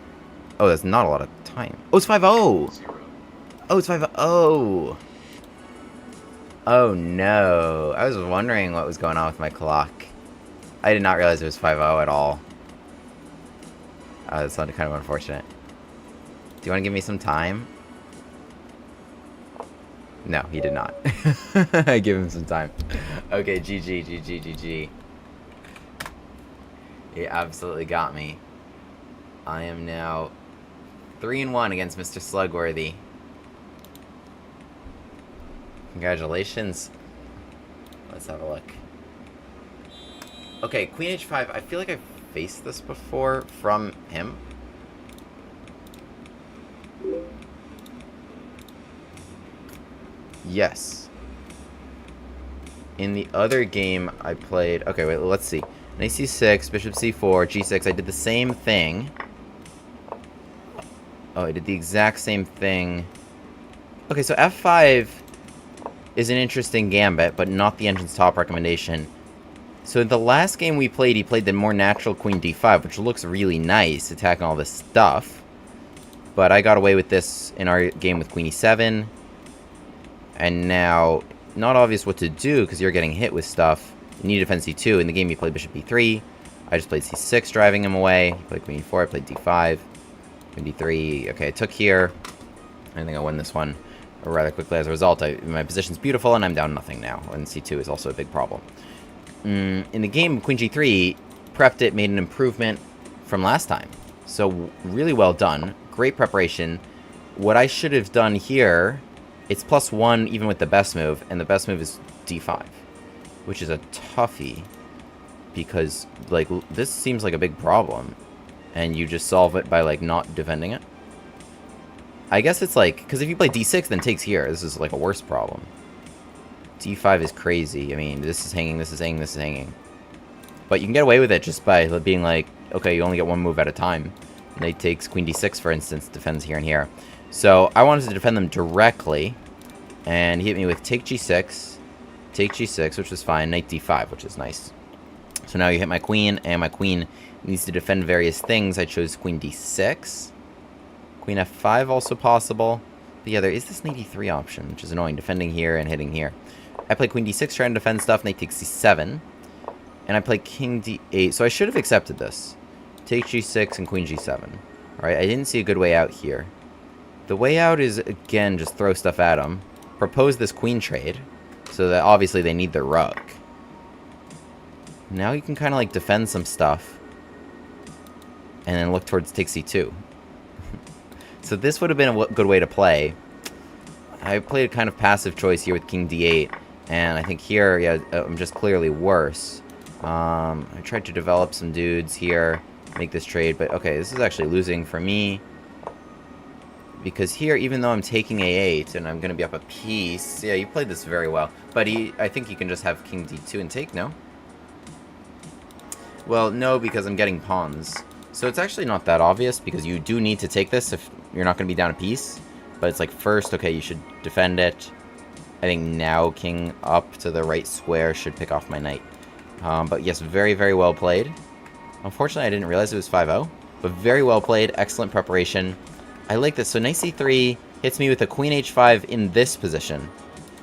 Oh, that's not a lot of time. Oh, it's 5-0! Oh, it's 5-0! Oh no. I was wondering what was going on with my clock. I did not realize it was 5-0 at all. That sounded kind of unfortunate. Do you want to give me some time? No, he did not. I give him some time. Okay, GG, GG, GG. He absolutely got me. I am now 3-1 against Mr. Slugworthy. Congratulations. Let's have a look. Okay, Queen H5. I feel like I've faced this before from him. Yes. In the other game I played... Okay, wait, let's see. Knight c6, bishop c4, g6. I did the same thing. Oh, I did the exact same thing. Okay, so f5 is an interesting gambit, but not the engine's top recommendation. So in the last game we played, he played the more natural queen d5, which looks really nice, attacking all this stuff. But I got away with this in our game with queen e7. And now, not obvious what to do, because you're getting hit with stuff. You need to defend c2. In the game, you played bishop b3. I just played c6, driving him away. He played queen e4, I played d5. Queen d3. Okay, I took here. I think I won this one rather quickly as a result. My position's beautiful, and I'm down nothing now. And c2 is also a big problem. In the game, queen g3, prepped it, made an improvement from last time. So, really well done. Great preparation. What I should have done here, it's +1 even with the best move, and the best move is d5, which is a toughie, because, like, this seems like a big problem, and you just solve it by, like, not defending it. I guess it's like, because if you play d6, then takes here. This is, like, a worse problem. d5 is crazy. I mean, this is hanging, this is hanging, this is hanging. But you can get away with it just by being like, okay, you only get one move at a time. Knight takes queen d6, for instance, defends here and here. So I wanted to defend them directly, and he hit me with take g6, which is fine, knight d5, which is nice. So now you hit my queen, and my queen needs to defend various things. I chose queen d6. Queen f5 also possible. But yeah, there is this knight e3 option, which is annoying, defending here and hitting here. I play queen d6, trying to defend stuff, knight takes c7. And I play king d8, so I should have accepted this. Take g6 and queen g7. Alright, I didn't see a good way out here. The way out is, again, just throw stuff at them. Propose this queen trade, so that obviously they need their rook. Now you can kind of, like, defend some stuff. And then look towards take c2. So this would have been a good way to play. I played a kind of passive choice here with king d8. And I think here, yeah, I'm just clearly worse. I tried to develop some dudes here, make this trade, but okay, this is actually losing for me. Because here, even though I'm taking a8 and I'm going to be up a piece, yeah, you played this very well. But I think you can just have king d2 and take, no? Well, no, because I'm getting pawns. So it's actually not that obvious, because you do need to take this if you're not going to be down a piece. But it's like, first, okay, you should defend it. I think now king up to the right square should pick off my knight. But yes, very, very well played. Unfortunately, I didn't realize it was 5-0. But very well played, excellent preparation. I like this. So knight c3 hits me with a queen h5 in this position.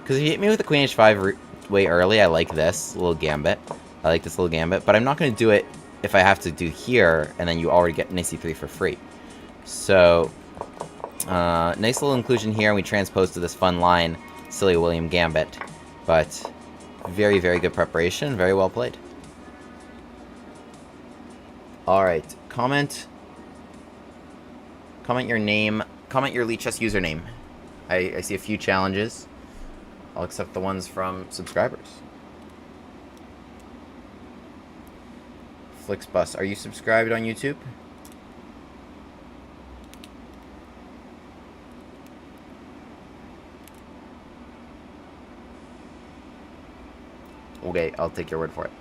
Because if you hit me with a queen h5 way early, I like this little gambit. I like this little gambit. But I'm not going to do it if I have to do here, and then you already get knight c3 for free. So, nice little inclusion here, and we transpose to this fun line, Silly William Gambit. But very, very good preparation. Very well played. Alright, comment your name, comment your Lichess username. I see a few challenges. I'll accept the ones from subscribers. Flixbus, are you subscribed on YouTube? Okay, I'll take your word for it.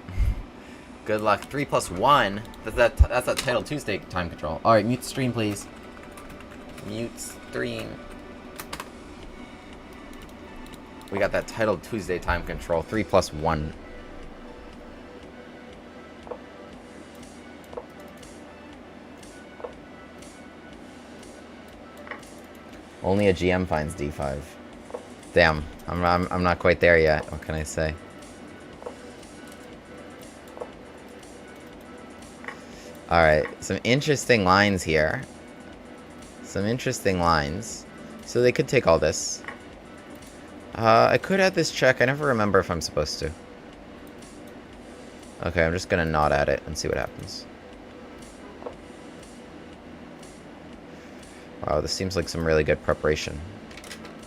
Good luck. 3+1. That's that Title Tuesday time control. Alright, mute stream, please. Mute stream. We got that Title Tuesday time control. 3+1. Only a GM finds d5. Damn, I'm not quite there yet. What can I say? Alright, some interesting lines here. Some interesting lines. So they could take all this. I could add this check. I never remember if I'm supposed to. Okay, I'm just gonna nod at it and see what happens. Wow, this seems like some really good preparation.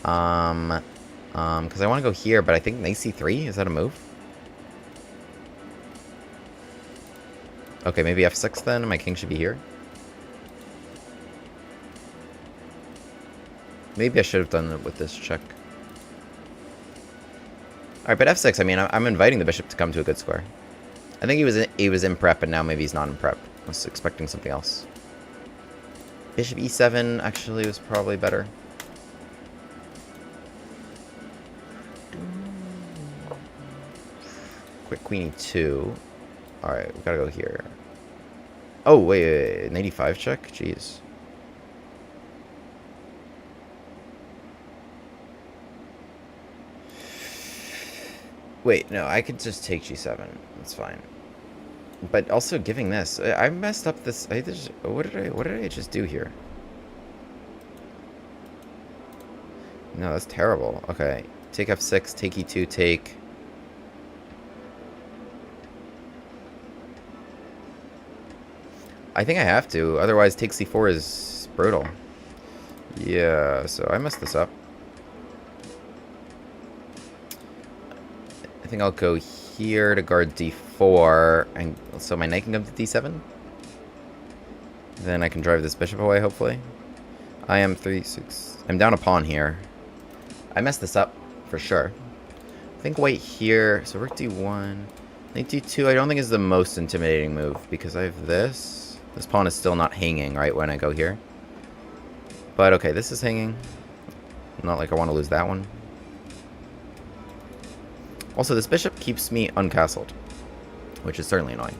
Because I want to go here, but I think knight c3, is that a move? Okay, maybe f6 then. My king should be here. Maybe I should have done it with this check. Alright, but f6, I mean, I'm inviting the bishop to come to a good square. I think he was in prep, and now maybe he's not in prep. I was expecting something else. Bishop e7 actually was probably better. Quick queen e2. Alright, we gotta go here. Oh, wait, an 85 check? Jeez. Wait, no, I could just take g7. That's fine. But also giving this, I messed up this. What did I just do here? No, that's terrible. Okay, take f6, take e2, take. I think I have to. Otherwise, take c4 is brutal. Yeah, so I messed this up. I think I'll go here to guard d4, and so my knight can come to d7. Then I can drive this bishop away, hopefully. I am 3-6. I'm down a pawn here. I messed this up, for sure. I think white here, so rook d1. Knight d2, I don't think is the most intimidating move, because I have this. This pawn is still not hanging, right, when I go here. But, okay, this is hanging. Not like I want to lose that one. Also, this bishop keeps me uncastled, which is certainly annoying.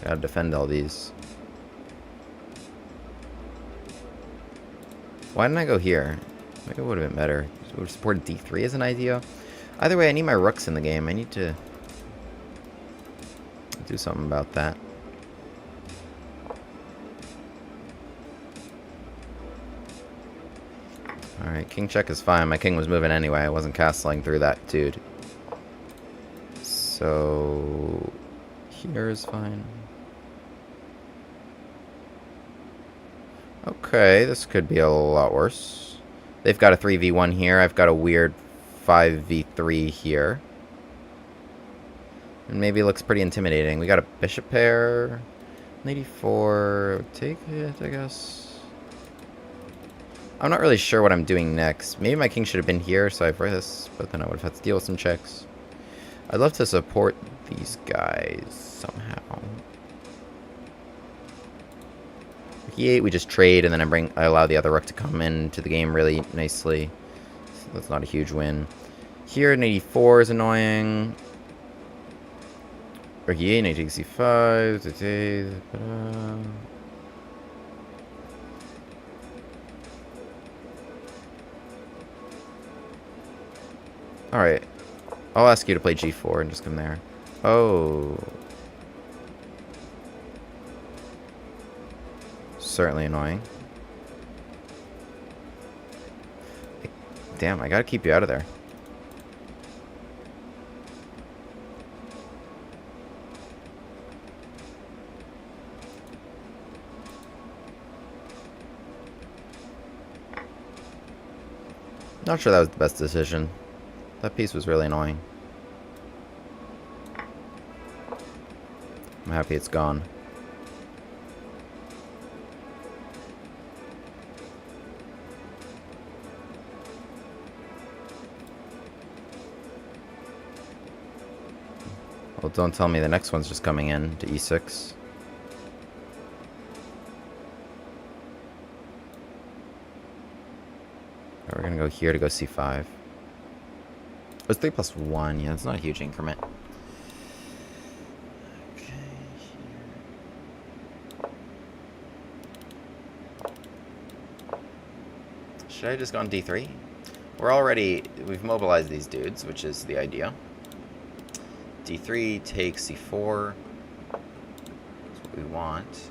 Gotta defend all these. Why didn't I go here? Maybe it would have been better. Would have supported d3 as an idea. Either way, I need my rooks in the game. I need to do something about that. Alright, king check is fine. My king was moving anyway. I wasn't castling through that dude. So here is fine. Okay, this could be a lot worse. They've got a 3v1 here. I've got a weird 5v3 here. And maybe it looks pretty intimidating. We got a bishop pair. 84. Take it, I guess. I'm not really sure what I'm doing next. Maybe my king should have been here, so I've this, but then I would have had to deal with some checks. I'd love to support these guys somehow. E8, we just trade, and then I allow the other rook to come into the game really nicely. So that's not a huge win. Here, an 84 is annoying. Rook E8, knight takes c5. Alright. I'll ask you to play g4 and just come there. Oh. Certainly annoying. Damn, I gotta keep you out of there. Not sure that was the best decision. That piece was really annoying. I'm happy it's gone. Well, don't tell me the next one's just coming in to e6. We're gonna go here to go c5. It was 3+1. Yeah, it's not a huge increment. Okay. Should I have just gone d3? We've mobilized these dudes, which is the idea. d3 takes c4. That's what we want.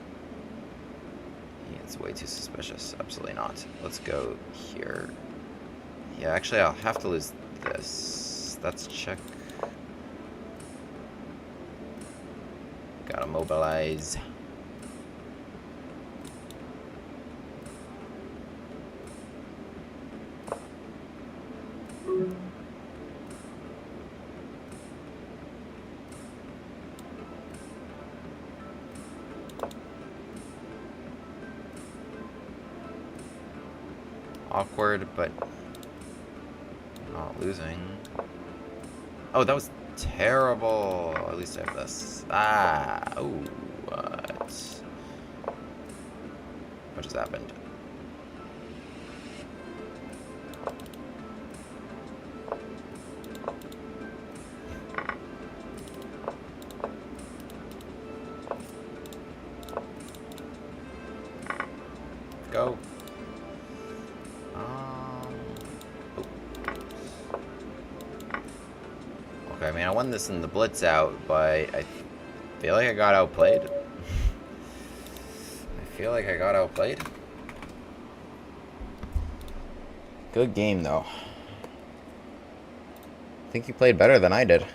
Yeah, it's way too suspicious. Absolutely not. Let's go here. Yeah, actually, I'll have to lose this. That's check. Immobilize. Awkward, but not losing. Oh, that was terrible. At least I have this. Ah, oh, what? What just happened? Go. Okay, I mean, I won this in the blitz out, but I feel like I got outplayed. Good game, though. I think you played better than I did.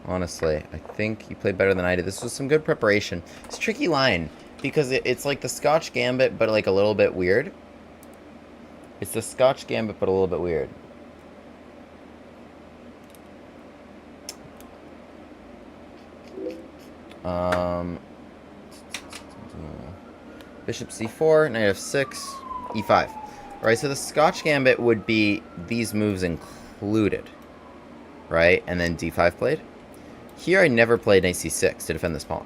Honestly, I think you played better than I did. This was some good preparation. It's a tricky line, because it's like the Scotch Gambit, but like a little bit weird. It's the Scotch Gambit, but a little bit weird. Bishop c4, knight f6, e5. Alright, so the Scotch Gambit would be these moves included. Right? And then d5 played. Here I never played knight c6 to defend this pawn.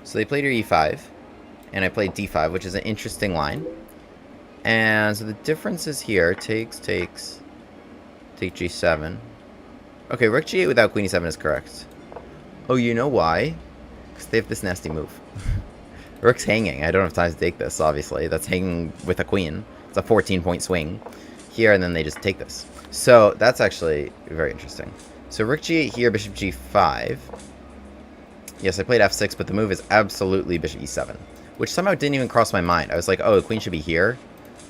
So they played your e5, and I played d5, which is an interesting line. And so the difference is here, take g7. Okay, rook g8 without queen e7 is correct. Oh, you know why? Because they have this nasty move. Rook's hanging. I don't have time to take this, obviously. That's hanging with a queen. It's a 14-point swing here, and then they just take this. So that's actually very interesting. So rook g8 here, bishop g5. Yes, I played f6, but the move is absolutely bishop e7, which somehow didn't even cross my mind. I was like, oh, the queen should be here.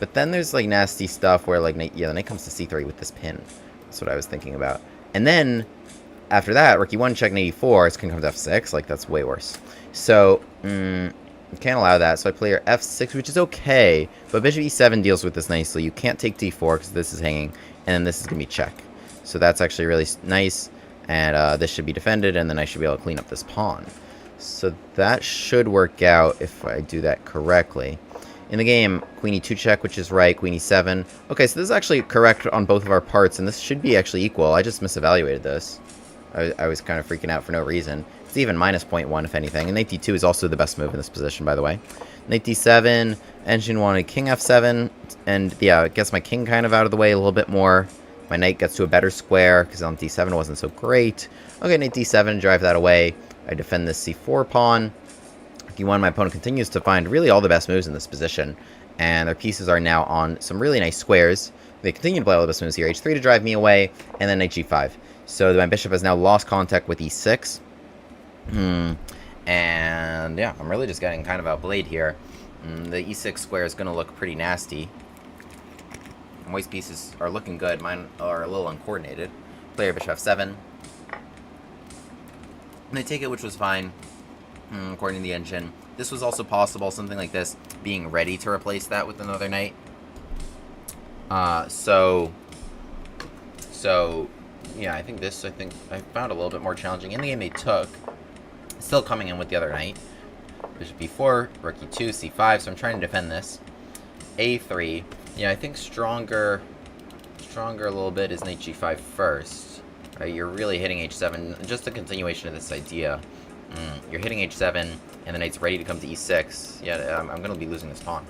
But then there's like nasty stuff where like, yeah, the knight comes to c3 with this pin. That's what I was thinking about. And then after that, rook e1, check knight e4, it's going to come to f6. Like, that's way worse. So, can't allow that. So I play your f6, which is okay. But bishop e7 deals with this nicely. You can't take d4 because this is hanging. And then this is going to be check. So that's actually really nice. And this should be defended. And then I should be able to clean up this pawn. So that should work out if I do that correctly. In the game, queen e2 check, which is right, queen e7. Okay, so this is actually correct on both of our parts, and this should be actually equal. I just misevaluated this. I was kind of freaking out for no reason. It's even minus 0.1, if anything. And knight d2 is also the best move in this position, by the way. Knight d7, engine wanted king f7, and yeah, it gets my king kind of out of the way a little bit more. My knight gets to a better square, because on d7 wasn't so great. Okay, knight d7, drive that away. I defend this c4 pawn. d1, my opponent continues to find really all the best moves in this position, and their pieces are now on some really nice squares. They continue to play all the best moves here. h3 to drive me away, and then knight g5. So my bishop has now lost contact with e6. And yeah, I'm really just getting kind of outplayed here. The e6 square is going to look pretty nasty. White's pieces are looking good. Mine are a little uncoordinated. Player bishop f7. And they take it, which was fine. According to the engine. This was also possible, something like this, being ready to replace that with another knight. So yeah, I think I found a little bit more challenging. In the game they took, still coming in with the other knight. Bishop b4, rook e2, c5, so I'm trying to defend this. a3, yeah, I think stronger a little bit is knight g5 first. Right, you're really hitting h7, just a continuation of this idea. You're hitting h7, and the knight's ready to come to e6. Yeah, I'm going to be losing this pawn.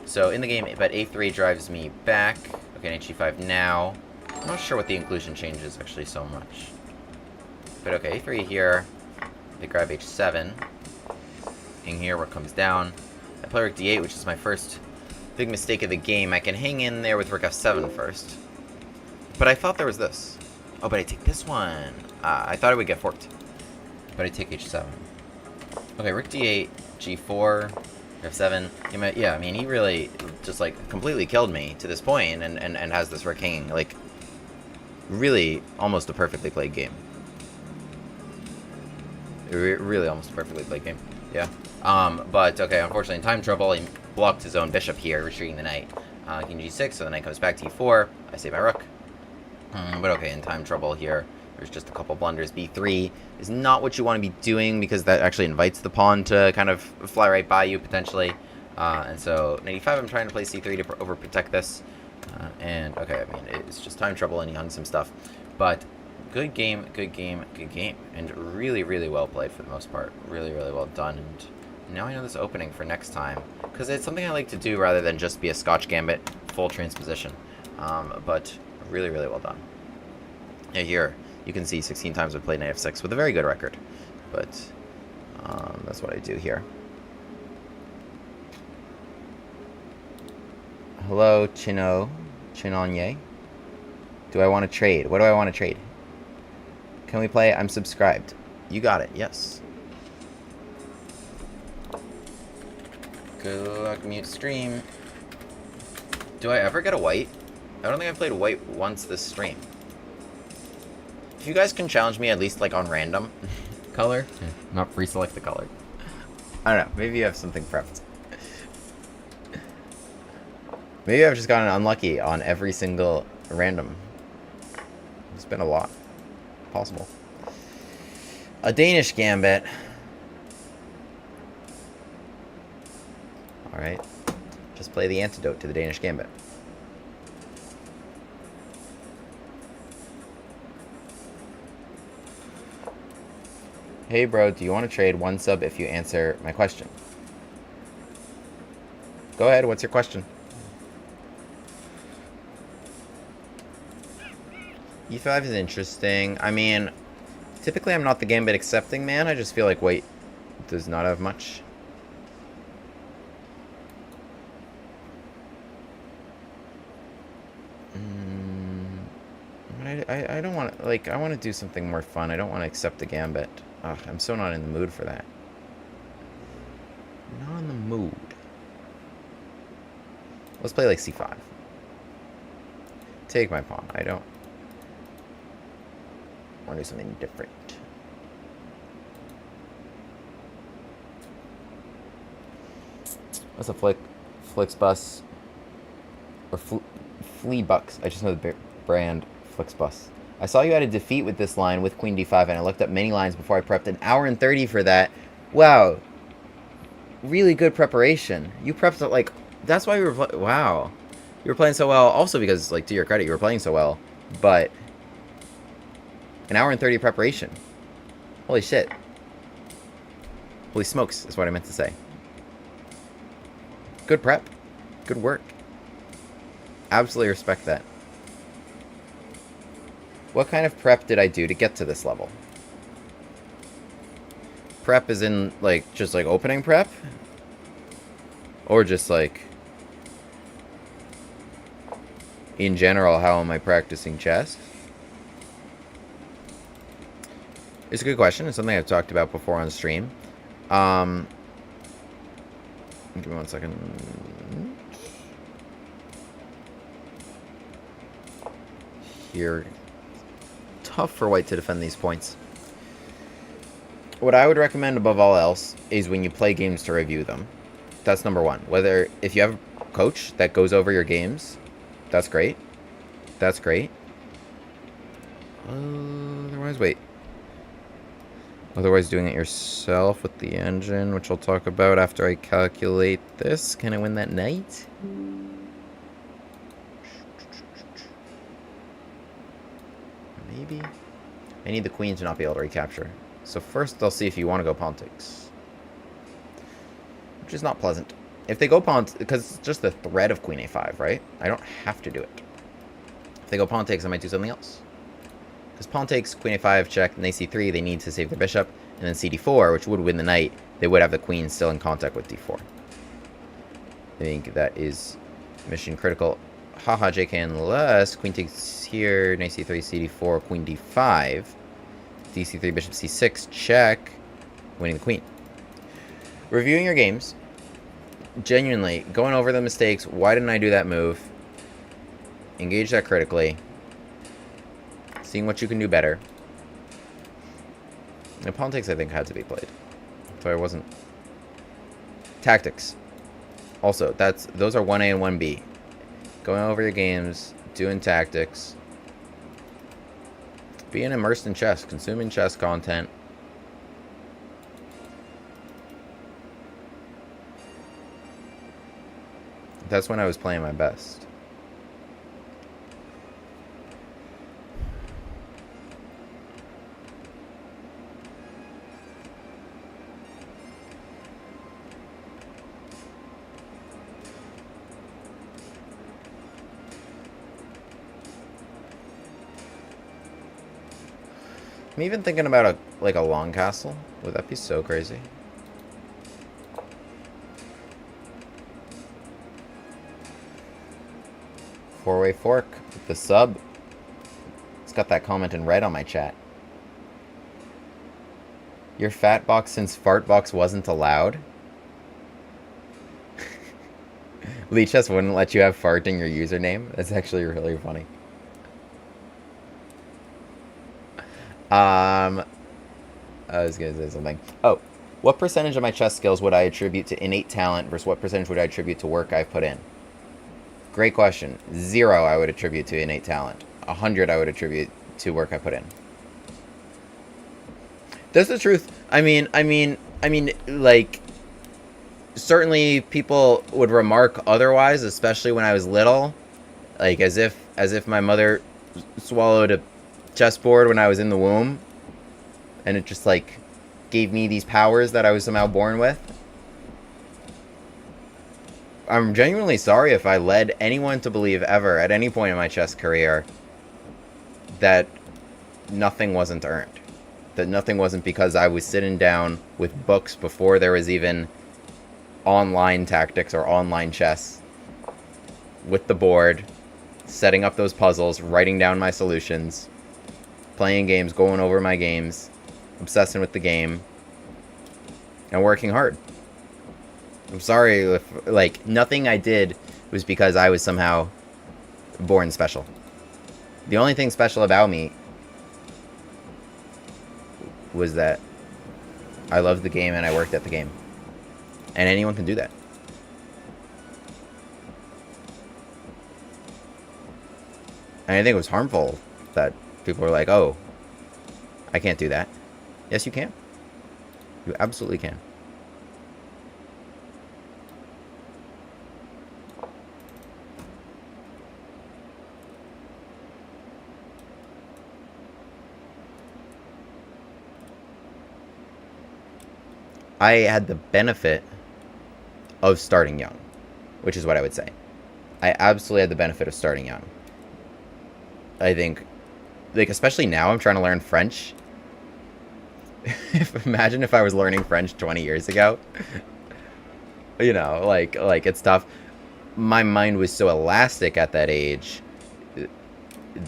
So in the game, but a3 drives me back. Okay, knight g5 now. I'm not sure what the inclusion changes actually so much. But okay, a3 here. They grab h7. King here, rook comes down. I play rook d8, which is my first big mistake of the game. I can hang in there with rook f7 first. But I thought there was this. Oh, but I take this one. I thought it would get forked. But I take h7. Okay, rook d8, g4, f7. Yeah, I mean, he really just, like, completely killed me to this point and has this rook hanging. Like, really almost a perfectly played game. Really almost perfectly played game. Yeah. But, okay, unfortunately, in time trouble, he blocked his own bishop here, retreating the knight. King g6, so the knight comes back to e4. I save my rook. But, okay, in time trouble here, there's just a couple blunders. b3 is not what you want to be doing, because that actually invites the pawn to kind of fly right by you, potentially. And so, knight e5, I'm trying to play c3 to overprotect this. And, okay, I mean, it's just time trouble, and he hung some stuff. But good game, good game, good game. And really, really well played for the most part. Really, really well done. And now I know this opening for next time, because it's something I like to do rather than just be a Scotch Gambit full transposition. But really, really well done. Yeah, here you can see 16 times I've played knight f6 with a very good record. But that's what I do here. Hello, Chinonye. Do I want to trade? What do I want to trade? Can we play? I'm subscribed. You got it. Yes. Good luck, mute stream. Do I ever get a white? I don't think I've played white once this stream. If you guys can challenge me at least like on random color, not pre-select the color. I don't know. Maybe you have something prepped. Maybe I've just gotten unlucky on every single random. It's been a lot. Possible. A Danish Gambit. Alright. Just play the antidote to the Danish Gambit. Hey bro, do you want to trade one sub if you answer my question? Go ahead, what's your question? E5 is interesting. I mean, typically I'm not the Gambit accepting man. I just feel like white does not have much. I don't want to, like, I want to do something more fun. I don't want to accept the Gambit. Ugh, I'm so not in the mood for that. Not in the mood. Let's play like c5. Take my pawn. I don't want to do something different. What's a Flixbus? Or Fleabucks. I just know the brand Flixbus. I saw you had a defeat with this line with Queen d5, and I looked up many lines before I prepped an hour and 30 for that. Wow. Really good preparation. You prepped it like... That's why you were... Wow. You were playing so well. Also because, like, to your credit, you were playing so well. But... An hour and 30 preparation. Holy shit. Holy smokes, is what I meant to say. Good prep. Good work. Absolutely respect that. What kind of prep did I do to get to this level? Prep is in, like, just, like, opening prep? Or just, like... In general, how am I practicing chess? It's a good question. It's something I've talked about before on stream. Give me 1 second. Here. Tough for white to defend these points. What I would recommend above all else is when you play games to review them. That's number one. Whether, if you have a coach that goes over your games, that's great. That's great. Otherwise, wait. Otherwise, doing it yourself with the engine, which I'll talk about after I calculate this. Can I win that knight? Maybe. I need the queen to not be able to recapture. So first, I'll see if you want to go pawn takes. Which is not pleasant. If they go pawn... Because it's just the threat of queen a5, right? I don't have to do it. If they go pawn takes, I might do something else. Because pawn takes, queen a5, check, knight c3, they need to save their bishop. And then cd4, which would win the knight, they would have the queen still in contact with d4. I think that is mission critical. Haha, JK, unless queen takes here, knight c3, cd4, queen d5, dc3, bishop c6, check, winning the queen. Reviewing your games, genuinely, going over the mistakes, why didn't I do that move, engage that critically, seeing what you can do better. And politics, I think, had to be played. So I wasn't... Tactics. Also, those are 1A and 1B. Going over your games, doing tactics. Being immersed in chess, consuming chess content. That's when I was playing my best. I'm even thinking about a long castle. Would that be so crazy? Four-way fork with the sub. It's got that comment in red on my chat. Your fat box since fart box wasn't allowed? Leechess wouldn't let you have fart in your username? That's actually really funny. I was gonna say something. Oh, what percentage of my chess skills would I attribute to innate talent versus what percentage would I attribute to work I've put in? Great question. 0 I would attribute to innate talent. 100 I would attribute to work I put in. That's the truth. I mean, like, certainly people would remark otherwise, especially when I was little, like as if my mother swallowed a chessboard when I was in the womb, and it just like gave me these powers that I was somehow born with. I'm genuinely sorry if I led anyone to believe ever at any point in my chess career that nothing wasn't earned. That nothing wasn't because I was sitting down with books before there was even online tactics or online chess, with the board, setting up those puzzles, writing down my solutions, playing games, going over my games, obsessing with the game, and working hard. I'm sorry if, like, nothing I did was because I was somehow born special. The only thing special about me was that I loved the game and I worked at the game. And anyone can do that. And I think it was harmful that people were like, oh, I can't do that. Yes, you can. You absolutely can. I had the benefit of starting young, which is what I would say. I absolutely had the benefit of starting young. I think, like, especially now I'm trying to learn French. Imagine if I was learning French 20 years ago. You know, like it's tough. My mind was so elastic at that age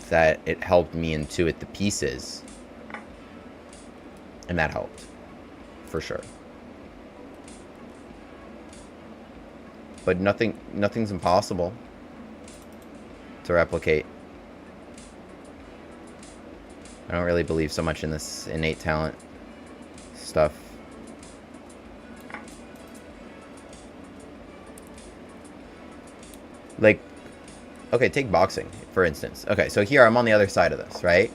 that it helped me intuit the pieces. And that helped, for sure. But nothing's impossible to replicate. I don't really believe so much in this innate talent stuff. Like, okay, take boxing, for instance. Okay, so here I'm on the other side of this, right?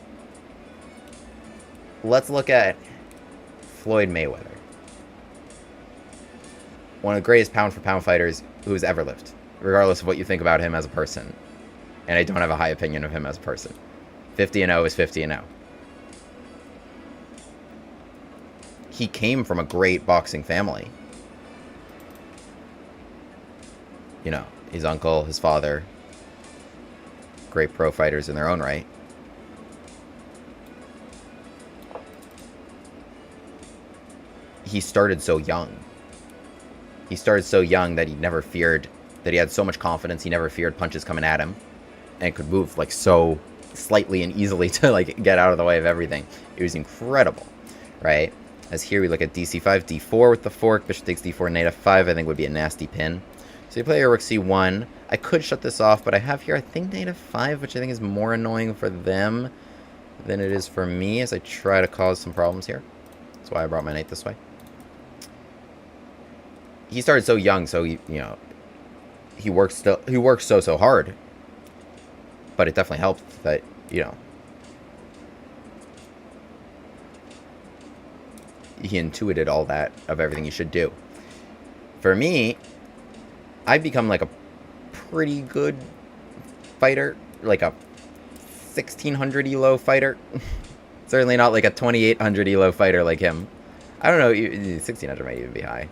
Let's look at Floyd Mayweather. One of the greatest pound-for-pound fighters who has ever lived, regardless of what you think about him as a person. And I don't have a high opinion of him as a person. 50-0 is 50-0. He came from a great boxing family. You know, his uncle, his father, great pro fighters in their own right. He started so young. He started so young that he never feared, that he had so much confidence, he never feared punches coming at him, and could move like so slightly and easily to like get out of the way of everything. It was incredible, right? As here we look at dc5, d4 with the fork, bishop takes d4, knight f5, I think would be a nasty pin. So you play your rook c1. I could shut this off, but I have here, I think, knight f5, which I think is more annoying for them than it is for me, as I try to cause some problems here. That's why I brought my knight this way. He started so young, so he, you know, he works so hard. But it definitely helped that, you know, he intuited all that of everything you should do. For me, I've become like a pretty good fighter, like a 1600 elo fighter. Certainly not like a 2800 elo fighter like him. I don't know, 1600 might even be high.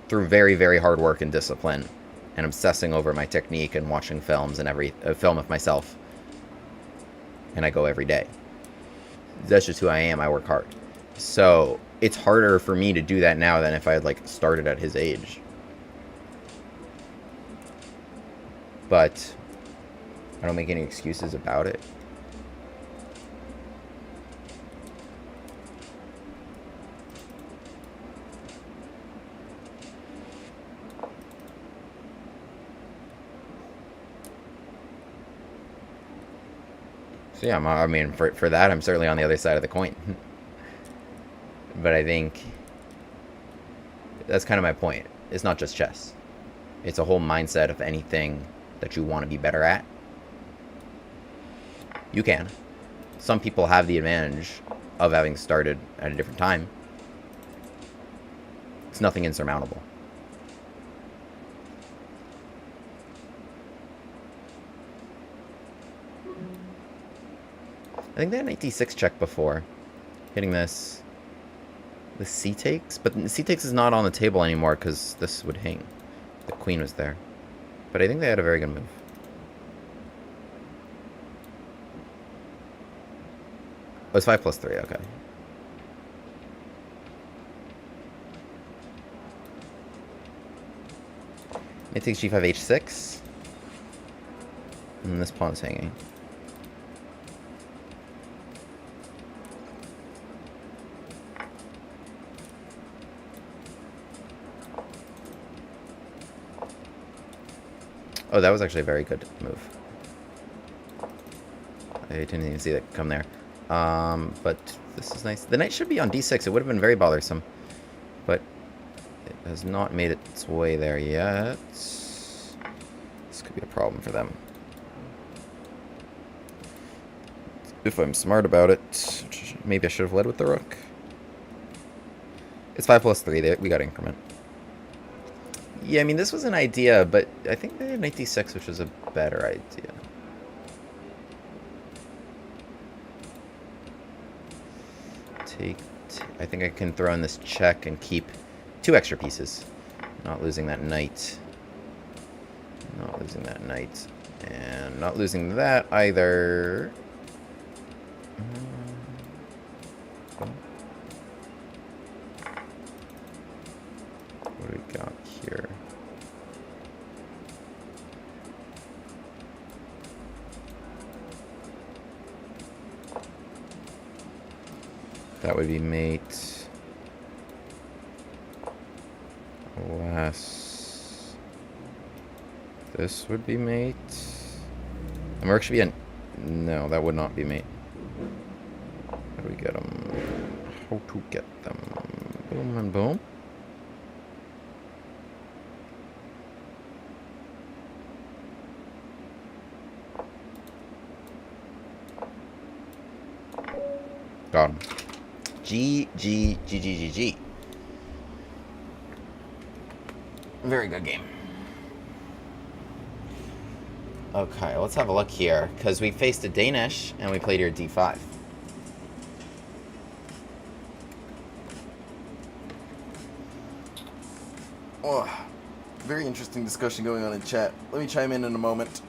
Through very, very hard work and discipline, and obsessing over my technique and watching films and every film of myself. And I go every day. That's just who I am. I work hard. So it's harder for me to do that now than if I had like started at his age. But I don't make any excuses about it. So yeah, I mean, for that, I'm certainly on the other side of the coin. But I think that's kind of my point. It's not just chess. It's a whole mindset of anything that you want to be better at. You can. Some people have the advantage of having started at a different time. It's nothing insurmountable. I think they had an d6 check before. Hitting this. The c takes? But the c takes is not on the table anymore because this would hang. The queen was there. But I think they had a very good move. Oh, it's 5 plus 3, okay. It takes g5, h6. And this pawn's hanging. Oh, that was actually a very good move. I didn't even see that come there. But this is nice. The knight should be on d6. It would have been very bothersome. But it has not made its way there yet. This could be a problem for them. If I'm smart about it, maybe I should have led with the rook. It's 5 plus 3. We got increment. Yeah, I mean, this was an idea, but I think they had knight d6, which was a better idea. I think I can throw in this check and keep 2 extra pieces. Not losing that knight. Not losing that knight. And not losing that either. What do we got here? That would be mate. Less. This would be mate. And Merc should be in. No, that would not be mate. How do we get them? How to get them? Boom and boom. Got him. G, G, G, G, G, G. Very good game. Okay, let's have a look here, because we faced a Danish, and we played here d5. Oh, very interesting discussion going on in chat. Let me chime in a moment.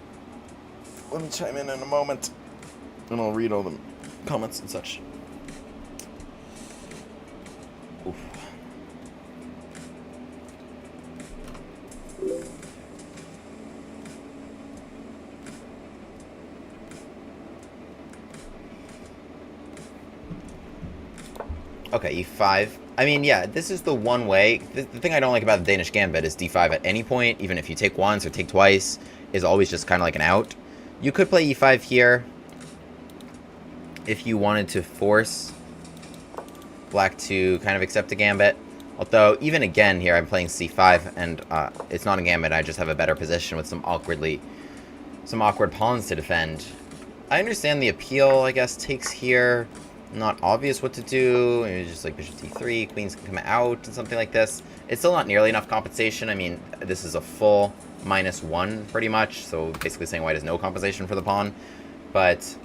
And I'll read all the comments and such. Oof. Okay, e5. I mean, yeah, this is the one way. The thing I don't like about the Danish Gambit is d5 at any point, even if you take once or take twice, is always just kind of like an out. You could play e5 here. if you wanted to force black to kind of accept a gambit. Although, even again here, I'm playing c5, and it's not a gambit, I just have a better position with some awkward pawns to defend. I understand the appeal, I guess, takes here. Not obvious what to do. Maybe just like bishop d3, queens can come out, and something like this. It's still not nearly enough compensation. I mean, this is a full -1, pretty much, so basically saying white has no compensation for the pawn. But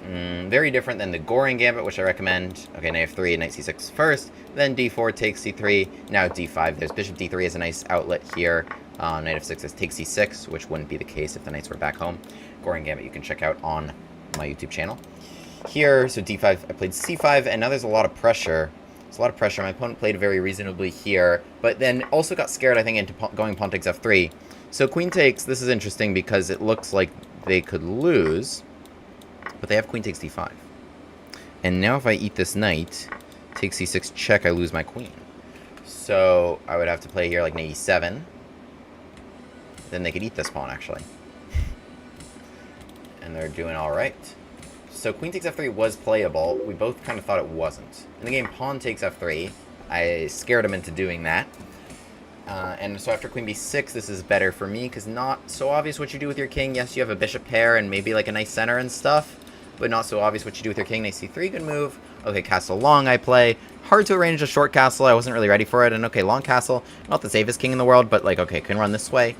very different than the Goring Gambit, which I recommend. Okay, knight f3, knight c6 first, then d4 takes c3, now d5. There's bishop d3 as a nice outlet here. Knight f6 is takes c6, which wouldn't be the case if the knights were back home. Goring Gambit you can check out on my YouTube channel. Here, so d5, I played c5, and now there's a lot of pressure. There's a lot of pressure. My opponent played very reasonably here, but then also got scared, I think, into going pawn takes f3. So queen takes, this is interesting because it looks like they could lose, but they have queen takes d5. And now if I eat this knight, takes c6 check, I lose my queen. So I would have to play here like knight e7. Then they could eat this pawn, actually. And they're doing all right. So queen takes f3 was playable. We both kind of thought it wasn't. In the game, pawn takes f3. I scared him into doing that. And so after queen b6, this is better for me, because not so obvious what you do with your king. Yes, you have a bishop pair and maybe like a nice center and stuff, but not so obvious what you do with your king. Knight c3, good move. Okay, castle long I play. Hard to arrange a short castle. I wasn't really ready for it. And okay, long castle, not the safest king in the world, but like, okay, can run this way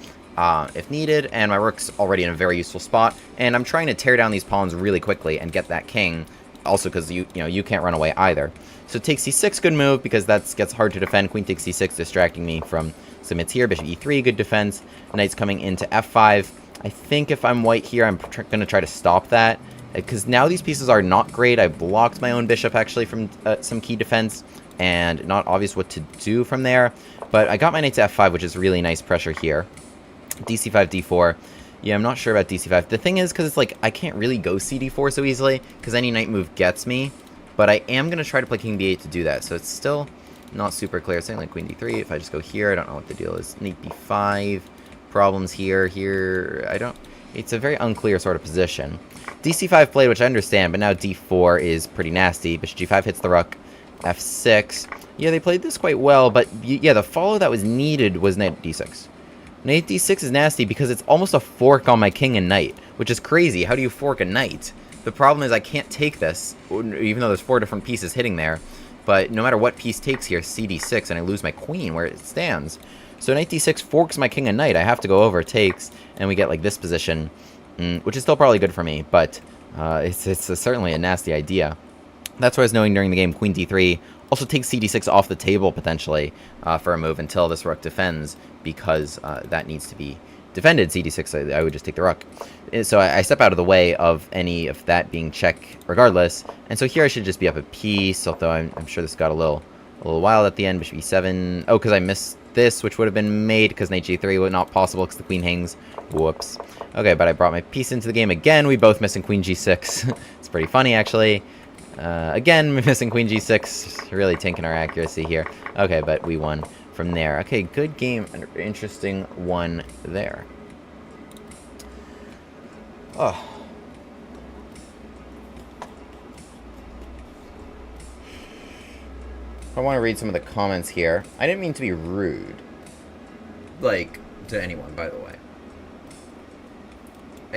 if needed. And my rook's already in a very useful spot. And I'm trying to tear down these pawns really quickly and get that king. Also, because you can't run away either. So take c6, good move, because that gets hard to defend. Queen takes c6, distracting me from some hits here. Bishop e3, good defense. Knight's coming into f5. I think if I'm white here, I'm going to try to stop that, because now these pieces are not great. I blocked my own bishop, actually, from some key defense, and not obvious what to do from there. But I got my knight to f5, which is really nice pressure here. dc5, d4. Yeah, I'm not sure about dc5. The thing is, because it's like, I can't really go cd4 so easily, because any knight move gets me. But I am going to try to play king b8 to do that, so it's still not super clear. Something like queen d3, if I just go here, I don't know what the deal is. Knight b5, problems here, I don't... It's a very unclear sort of position. dc5 played, which I understand, but now d4 is pretty nasty. Bishop g5 hits the rook, f6. Yeah, they played this quite well, but yeah, the follow that was needed was knight d6. Knight d6 is nasty because it's almost a fork on my king and knight, which is crazy. How do you fork a knight? The problem is I can't take this, even though there's 4 different pieces hitting there. But no matter what piece takes here, cd6, and I lose my queen where it stands. So knight d6 forks my king and knight. I have to go over, takes, and we get like this position, which is still probably good for me, but it's certainly a nasty idea. That's what I was knowing during the game. Queen d3 also takes cd6 off the table, potentially, for a move until this rook defends, because that needs to be defended. cd6, I would just take the rook. So I step out of the way of any of that being check regardless. And so here I should just be up a piece, although I'm sure this got a little wild at the end. Bishop e7. Oh, because I missed this, which would have been made because knight g3 was not possible because the queen hangs. Whoops. Okay, but I brought my piece into the game again. We both missing queen g6. It's pretty funny, actually. Again, missing queen g6. Really tanking our accuracy here. Okay, but we won from there. Okay, good game. Interesting one there. Oh. I want to read some of the comments here. I didn't mean to be rude. Like, to anyone, by the way.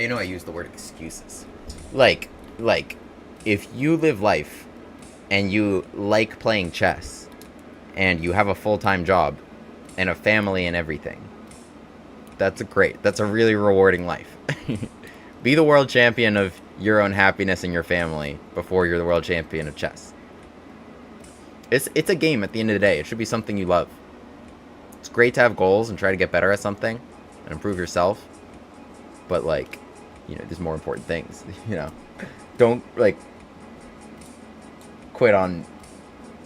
You know I use the word excuses. Like, if you live life and you like playing chess and you have a full-time job and a family and everything, that's a really rewarding life. Be the world champion of your own happiness and your family before you're the world champion of chess. It's a game at the end of the day. It should be something you love. It's great to have goals and try to get better at something and improve yourself. But, like, there's more important things, Don't, like, quit on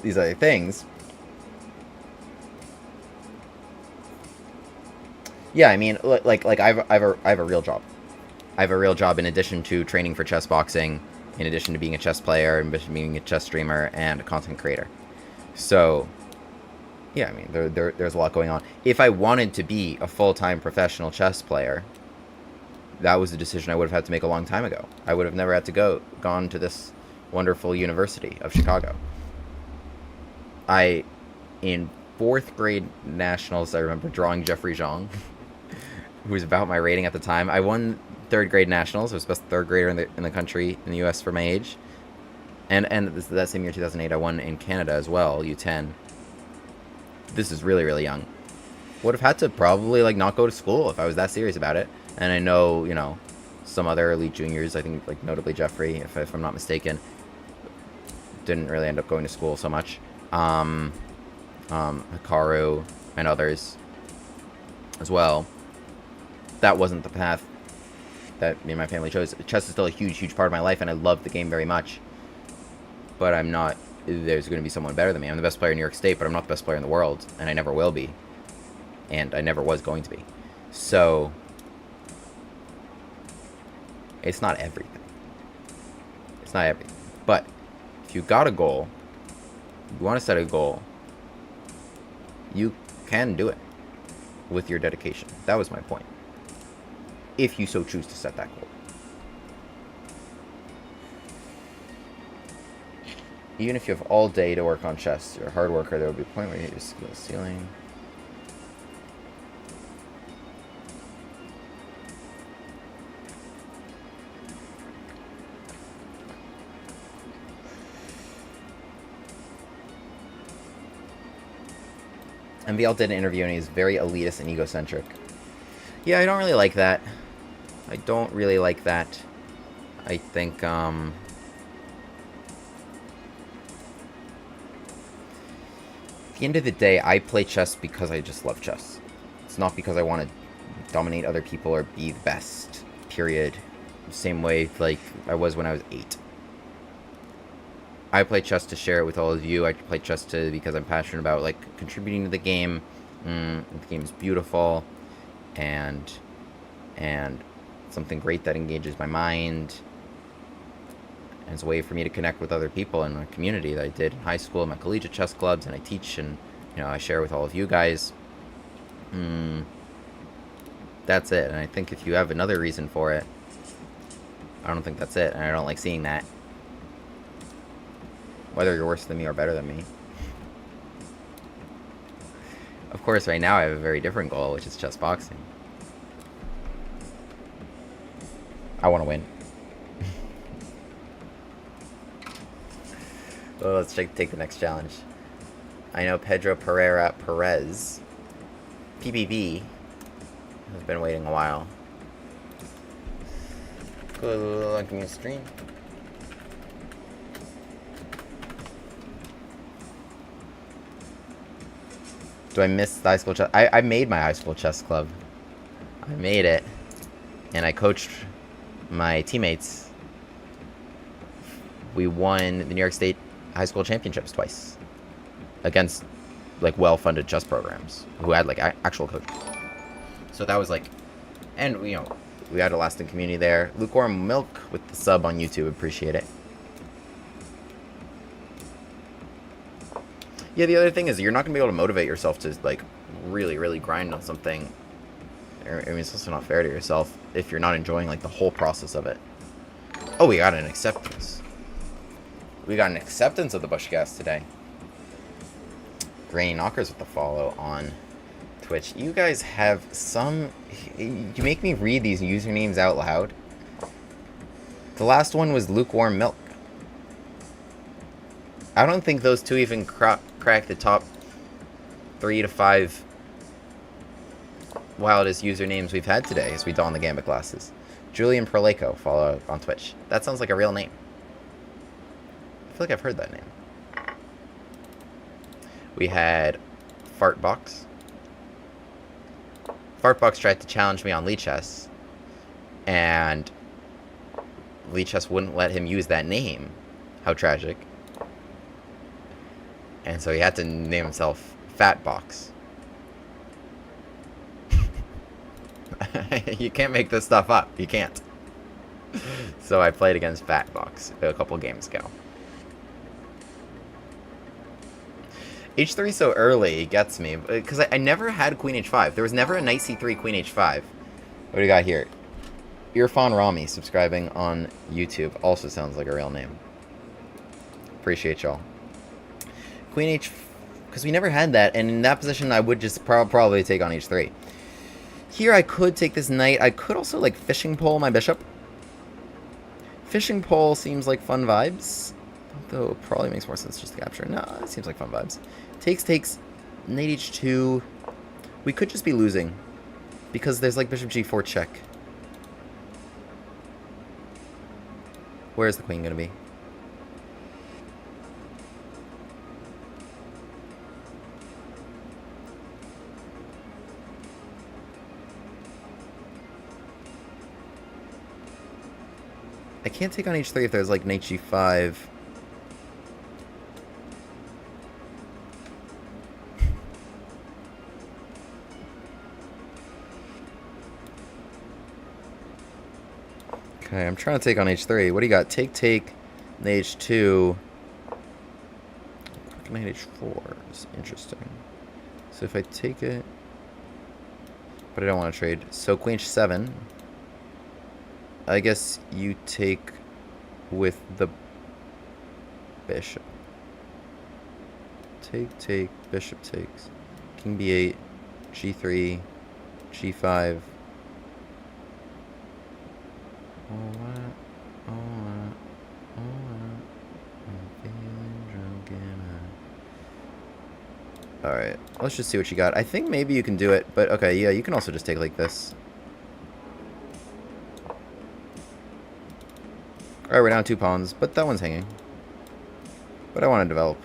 these other things. Yeah, I mean, like I have a real job. I have a real job in addition to training for chess boxing, in addition to being a chess player, in addition to being a chess streamer, and a content creator. So, yeah, I mean, there's a lot going on. If I wanted to be a full-time professional chess player, that was a decision I would have had to make a long time ago. I would have never had to gone to this wonderful University of Chicago. In 4th grade nationals, I remember drawing Jeffrey Zhang, who was about my rating at the time. I won 3rd grade nationals. I was best 3rd grader in the country, in the U.S. for my age. And that same year, 2008, I won in Canada as well, U10. This is really, really young. Would have had to probably, like, not go to school if I was that serious about it. And I know, you know, some other elite juniors, I think, like, notably Jeffrey, if I'm not mistaken, didn't really end up going to school so much. Hikaru and others as well. That wasn't the path that me and my family chose. Chess is still a huge, huge part of my life, and I love the game very much. But I'm not... There's going to be someone better than me. I'm the best player in New York State, but I'm not the best player in the world, and I never will be. And I never was going to be. So... It's not everything. It's not everything. But, if you got a goal, you want to set a goal, you can do it with your dedication. That was my point. If you so choose to set that goal. Even if you have all day to work on chess, you're a hard worker, there will be a point where you hit your skill ceiling. MBL did an interview and he's very elitist and egocentric. Yeah, I don't really like that. I don't really like that. I think, at the end of the day, I play chess because I just love chess. It's not because I want to dominate other people or be the best, period. Same way, like, I was when I was 8. I play chess to share it with all of you. I play chess because I'm passionate about, like, contributing to the game. The game is beautiful, and something great that engages my mind. And it's a way for me to connect with other people in a community that I did in high school, in my collegiate chess clubs, and I teach, and, you know, I share with all of you guys. That's it. And I think if you have another reason for it, I don't think that's it, and I don't like seeing that. Whether you're worse than me or better than me. Of course, right now I have a very different goal, which is chess boxing. I want to win. Well, let's take the next challenge. I know Pedro Pereira Perez, PBB, has been waiting a while. Good, give me a stream. Do I miss the high school chess? I made my high school chess club. I made it. And I coached my teammates. We won the New York State high school championships twice. Against, like, well-funded chess programs. Who had, like, actual coaches. So that was, like... And, you know, we had a lasting community there. Lukewarm Milk with the sub on YouTube. Appreciate it. Yeah, the other thing is you're not going to be able to motivate yourself to, like, really, really grind on something. I mean, it's also not fair to yourself if you're not enjoying, like, the whole process of it. Oh, we got an acceptance. We got an acceptance of the Bushcast today. Granny Knockers with the follow on Twitch. You guys have some... You make me read these usernames out loud. The last one was Lukewarm Milk. I don't think those two even crack the top 3 to 5 wildest usernames we've had today as we don the Gambit glasses. Julian Perleco, follow on Twitch. That sounds like a real name. I feel like I've heard that name. We had Fartbox. Fartbox tried to challenge me on Lichess, and Lichess wouldn't let him use that name. How tragic. And so he had to name himself Fatbox. You can't make this stuff up. You can't. So I played against Fatbox a couple games ago. H3 so early gets me, because I never had Queen H5. There was never a Knight C3, Queen H5. What do we got here? Irfan Rami subscribing on YouTube. Also sounds like a real name. Appreciate y'all. Queen h... Because we never had that, and in that position I would just probably take on h3. Here I could take this knight. I could also, like, fishing pole my bishop. Fishing pole seems like fun vibes. Though it probably makes more sense just to capture. No, it seems like fun vibes. Takes, knight h2. We could just be losing. Because there's, like, bishop g4 check. Where's the queen gonna be? I can't take on h3 if there's, like, knight g5. Okay, I'm trying to take on h3. What do you got? Take, knight h2. Knight h4 is interesting. So if I take it... But I don't want to trade. So queen h7... I guess you take with the bishop. Take, bishop takes. King b8, g3, g5. Alright, let's just see what you got. I think maybe you can do it, but okay, yeah, you can also just take like this. Alright, we're down 2 pawns, but that one's hanging. But I want to develop.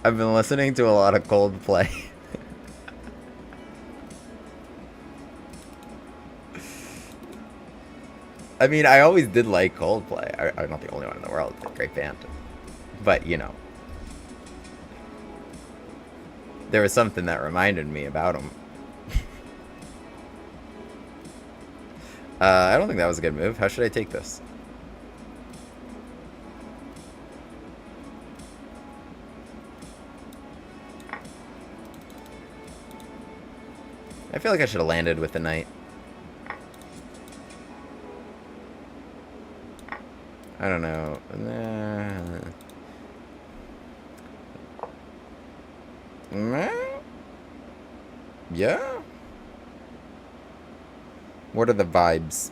I've been listening to a lot of Coldplay. I mean, I always did like Coldplay. I'm not the only one in the world. It's a great band. But, you know. There was something that reminded me about them. I don't think that was a good move. How should I take this? I feel like I should have landed with the knight. I don't know. Yeah? What are the vibes?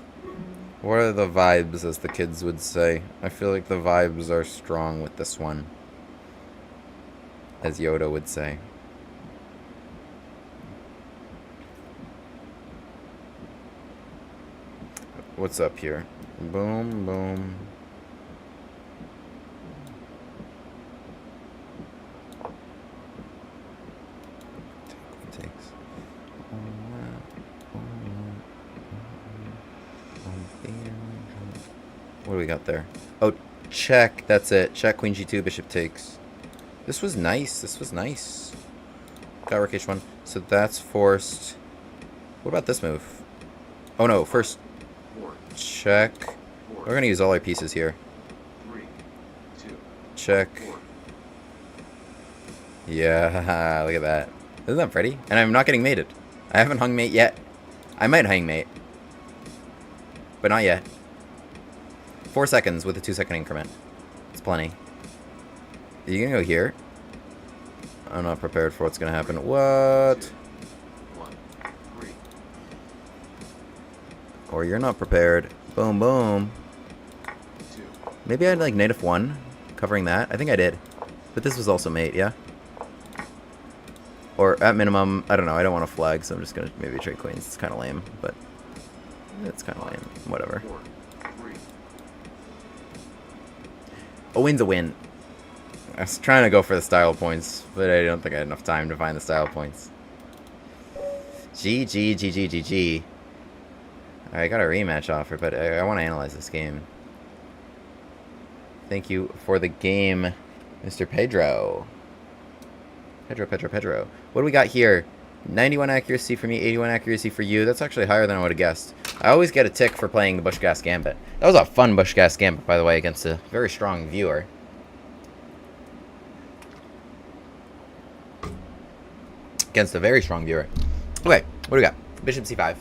What are the vibes, as the kids would say? I feel like the vibes are strong with this one. As Yoda would say. What's up here? Boom, boom. Takes. What do we got there? Oh, check. That's it. Check, queen g2, bishop takes. This was nice. This was nice. Got rook h1. So that's forced. What about this move? Oh no, first check. We're gonna use all our pieces here. Check. Yeah, look at that. Isn't that pretty? And I'm not getting mated. I haven't hung mate yet. I might hang mate. But not yet. 4 seconds with a 2-second increment. It's plenty. Are you gonna go here? I'm not prepared for what's gonna happen. What? Or you're not prepared. Boom, boom. Maybe I had like knight f1 covering that. I think I did. But this was also mate, yeah? Or at minimum, I don't know. I don't want to flag, so I'm just gonna maybe trade queens. It's kind of lame, but it's kind of lame. Whatever. A win's a win. I was trying to go for the style points, but I don't think I had enough time to find the style points. GG, GG, GG. I got a rematch offer, but I want to analyze this game. Thank you for the game, Mr. Pedro. Pedro. What do we got here? 91 accuracy for me, 81 accuracy for you. That's actually higher than I would have guessed. I always get a tick for playing the Bushcast Gambit. That was a fun Bushcast Gambit, by the way, against a very strong viewer. Against a very strong viewer. Okay, what do we got? Bishop c5.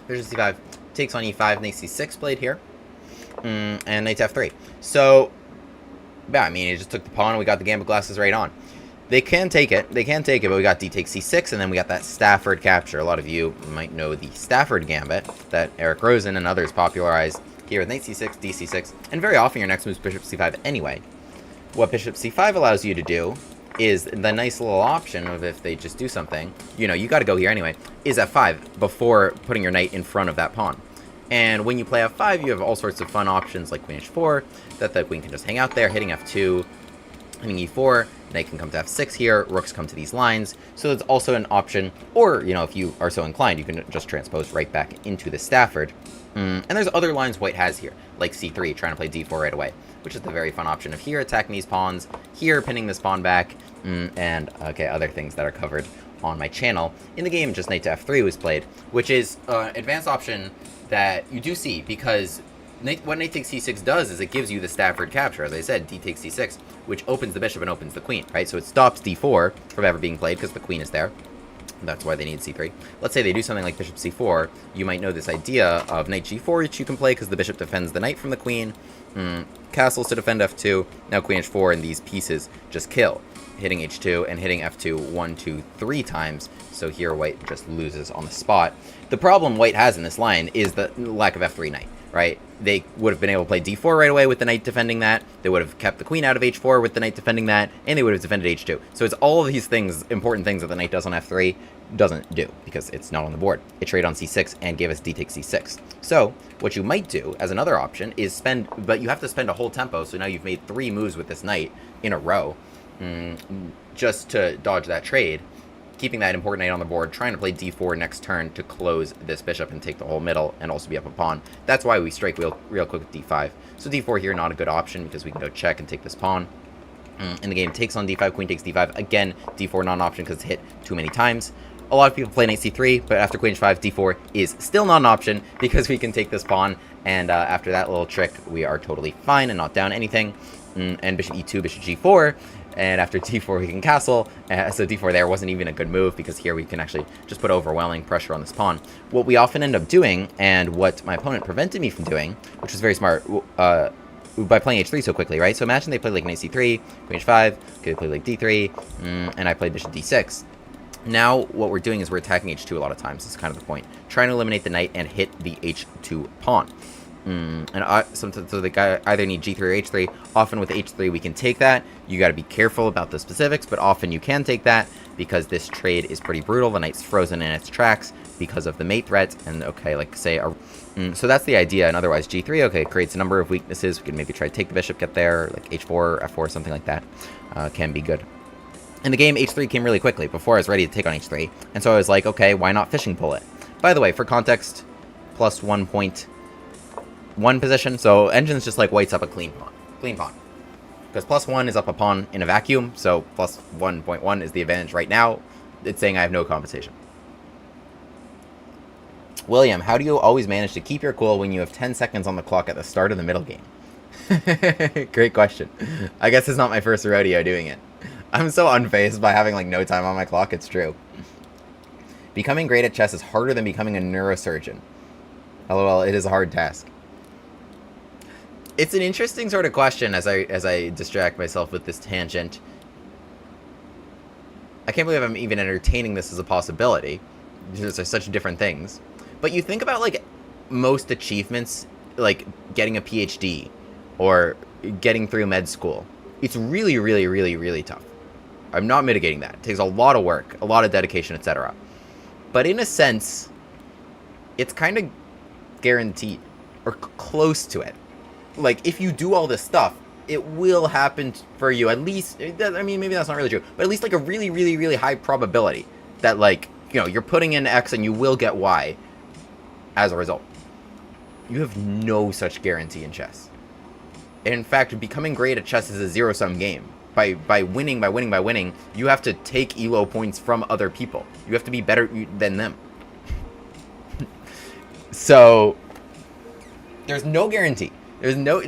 Bishop c5 takes on e5, knight c6 played here. And knight to f3. So, yeah, I mean, he just took the pawn and we got the Gambit glasses right on. They can take it, but we got d takes c6, and then we got that Stafford capture. A lot of you might know the Stafford Gambit that Eric Rosen and others popularized here with knight c6, d c6, and very often your next move is bishop c5 anyway. What bishop c5 allows you to do is the nice little option of if they just do something, you know, you got to go here anyway, is f5 before putting your knight in front of that pawn. And when you play f5, you have all sorts of fun options like queen h4, that the queen can just hang out there, hitting f2, hitting e4, knight can come to f6 here, rooks come to these lines, so it's also an option, or, you know, if you are so inclined, you can just transpose right back into the Stafford. And there's other lines white has here, like c3, trying to play d4 right away, which is the very fun option of here attacking these pawns, here pinning this pawn back, and, okay, other things that are covered on my channel. In the game, just knight to f3 was played, which is an advanced option that you do see, because what knight takes c6 does is it gives you the Stafford capture, as I said, d takes c6, which opens the bishop and opens the queen, right? So it stops d4 from ever being played because the queen is there. That's why they need c3. Let's say they do something like bishop c4. You might know this idea of knight g4, which you can play because the bishop defends the knight from the queen. Castles to defend f2. Now queen h4, and these pieces just kill, hitting h2 and hitting f2 1, 2, 3 times. So here white just loses on the spot. The problem white has in this line is the lack of f3 knight, right? They would have been able to play d4 right away with the knight defending that. They would have kept the queen out of h4 with the knight defending that, and they would have defended h2. So it's all of these things, important things that the knight does on f3 doesn't do because it's not on the board. It traded on c6 and gave us d takes c6. So what you might do as another option is spend, but you have to spend a whole tempo. So now you've made 3 moves with this knight in a row, just to dodge that trade. Keeping that important knight on the board, trying to play d4 next turn to close this bishop and take the whole middle and also be up a pawn. That's why we strike real quick with d5. So d4 here, not a good option because we can go check and take this pawn. In the game, takes on d5, queen takes d5. Again, d4 not an option because it's hit too many times. A lot of people play knight c3, but after queen h5, d4 is still not an option because we can take this pawn. And after that little trick, we are totally fine and not down anything. And bishop e2, bishop g4. And after d4, we can castle. So d4 there wasn't even a good move because here we can actually just put overwhelming pressure on this pawn. What we often end up doing, and what my opponent prevented me from doing, which was very smart, by playing h3 so quickly, right? So imagine they played like knight c3, queen h5, okay, they played like d3, and I played bishop d6. Now what we're doing is we're attacking h2 a lot of times. That's kind of the point. Trying to eliminate the knight and hit the h2 pawn. Sometimes so they either need g3 or h3. Often with h3 we can take that. You got to be careful about the specifics, but often you can take that because this trade is pretty brutal. The knight's frozen in its tracks because of the mate threat. And okay, like say, so that's the idea. And otherwise g3, okay, creates a number of weaknesses. We can maybe try to take the bishop, get there, like h4, f4, something like that. Can be good. In the game, h3 came really quickly before I was ready to take on h3. And so I was like, okay, why not fishing pull it? By the way, for context, plus 1.1 position. So engine's just like white's up a clean pawn. Clean pawn. Because plus 1 is up a pawn in a vacuum. So plus 1.1 is the advantage right now. It's saying I have no compensation. William, how do you always manage to keep your cool when you have 10 seconds on the clock at the start of the middle game? Great question. I guess it's not my first rodeo doing it. I'm so unfazed by having like no time on my clock, it's true. Becoming great at chess is harder than becoming a neurosurgeon. LOL, it is a hard task. It's an interesting sort of question as I distract myself with this tangent. I can't believe I'm even entertaining this as a possibility. These are such different things. But you think about like most achievements, like getting a PhD or getting through med school. It's really, really, really, really tough. I'm not mitigating that. It takes a lot of work, a lot of dedication, etc. But in a sense, it's kind of guaranteed, or close to it. Like, if you do all this stuff, it will happen for you. At least, I mean, maybe that's not really true, but at least like a really, really, really high probability that, like, you know, you're putting in X and you will get Y as a result. You have no such guarantee in chess. In fact, becoming great at chess is a zero-sum game, by winning, you have to take elo points from other people. You have to be better than them. So there's no guarantee. There's no,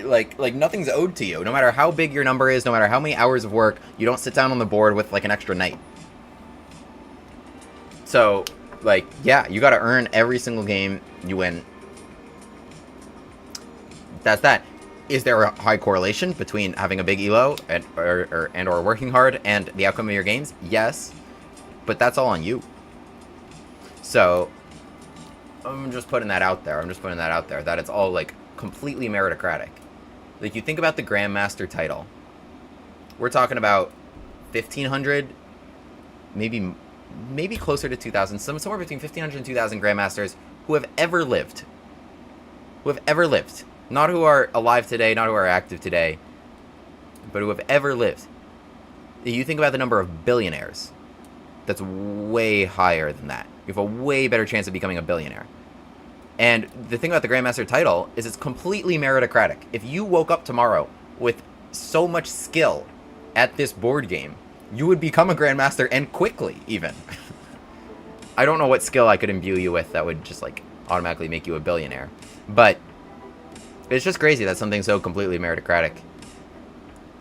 like nothing's owed to you. No matter how big your number is, no matter how many hours of work, you don't sit down on the board with like an extra night. So, like, yeah, you gotta earn every single game you win. That's that. Is there a high correlation between having a big elo and or working hard and the outcome of your games? Yes, but that's all on you. So, I'm just putting that out there. That it's all like completely meritocratic. Like, you think about the Grandmaster title. We're talking about 1,500, maybe closer to 2,000, somewhere between 1,500 and 2,000 Grandmasters who have ever lived. Not who are alive today, not who are active today, but who have ever lived. You think about the number of billionaires. That's way higher than that. You have a way better chance of becoming a billionaire. And the thing about the Grandmaster title is it's completely meritocratic. If you woke up tomorrow with so much skill at this board game, you would become a Grandmaster, and quickly, even. I don't know what skill I could imbue you with that would just, like, automatically make you a billionaire. But it's just crazy that something so completely meritocratic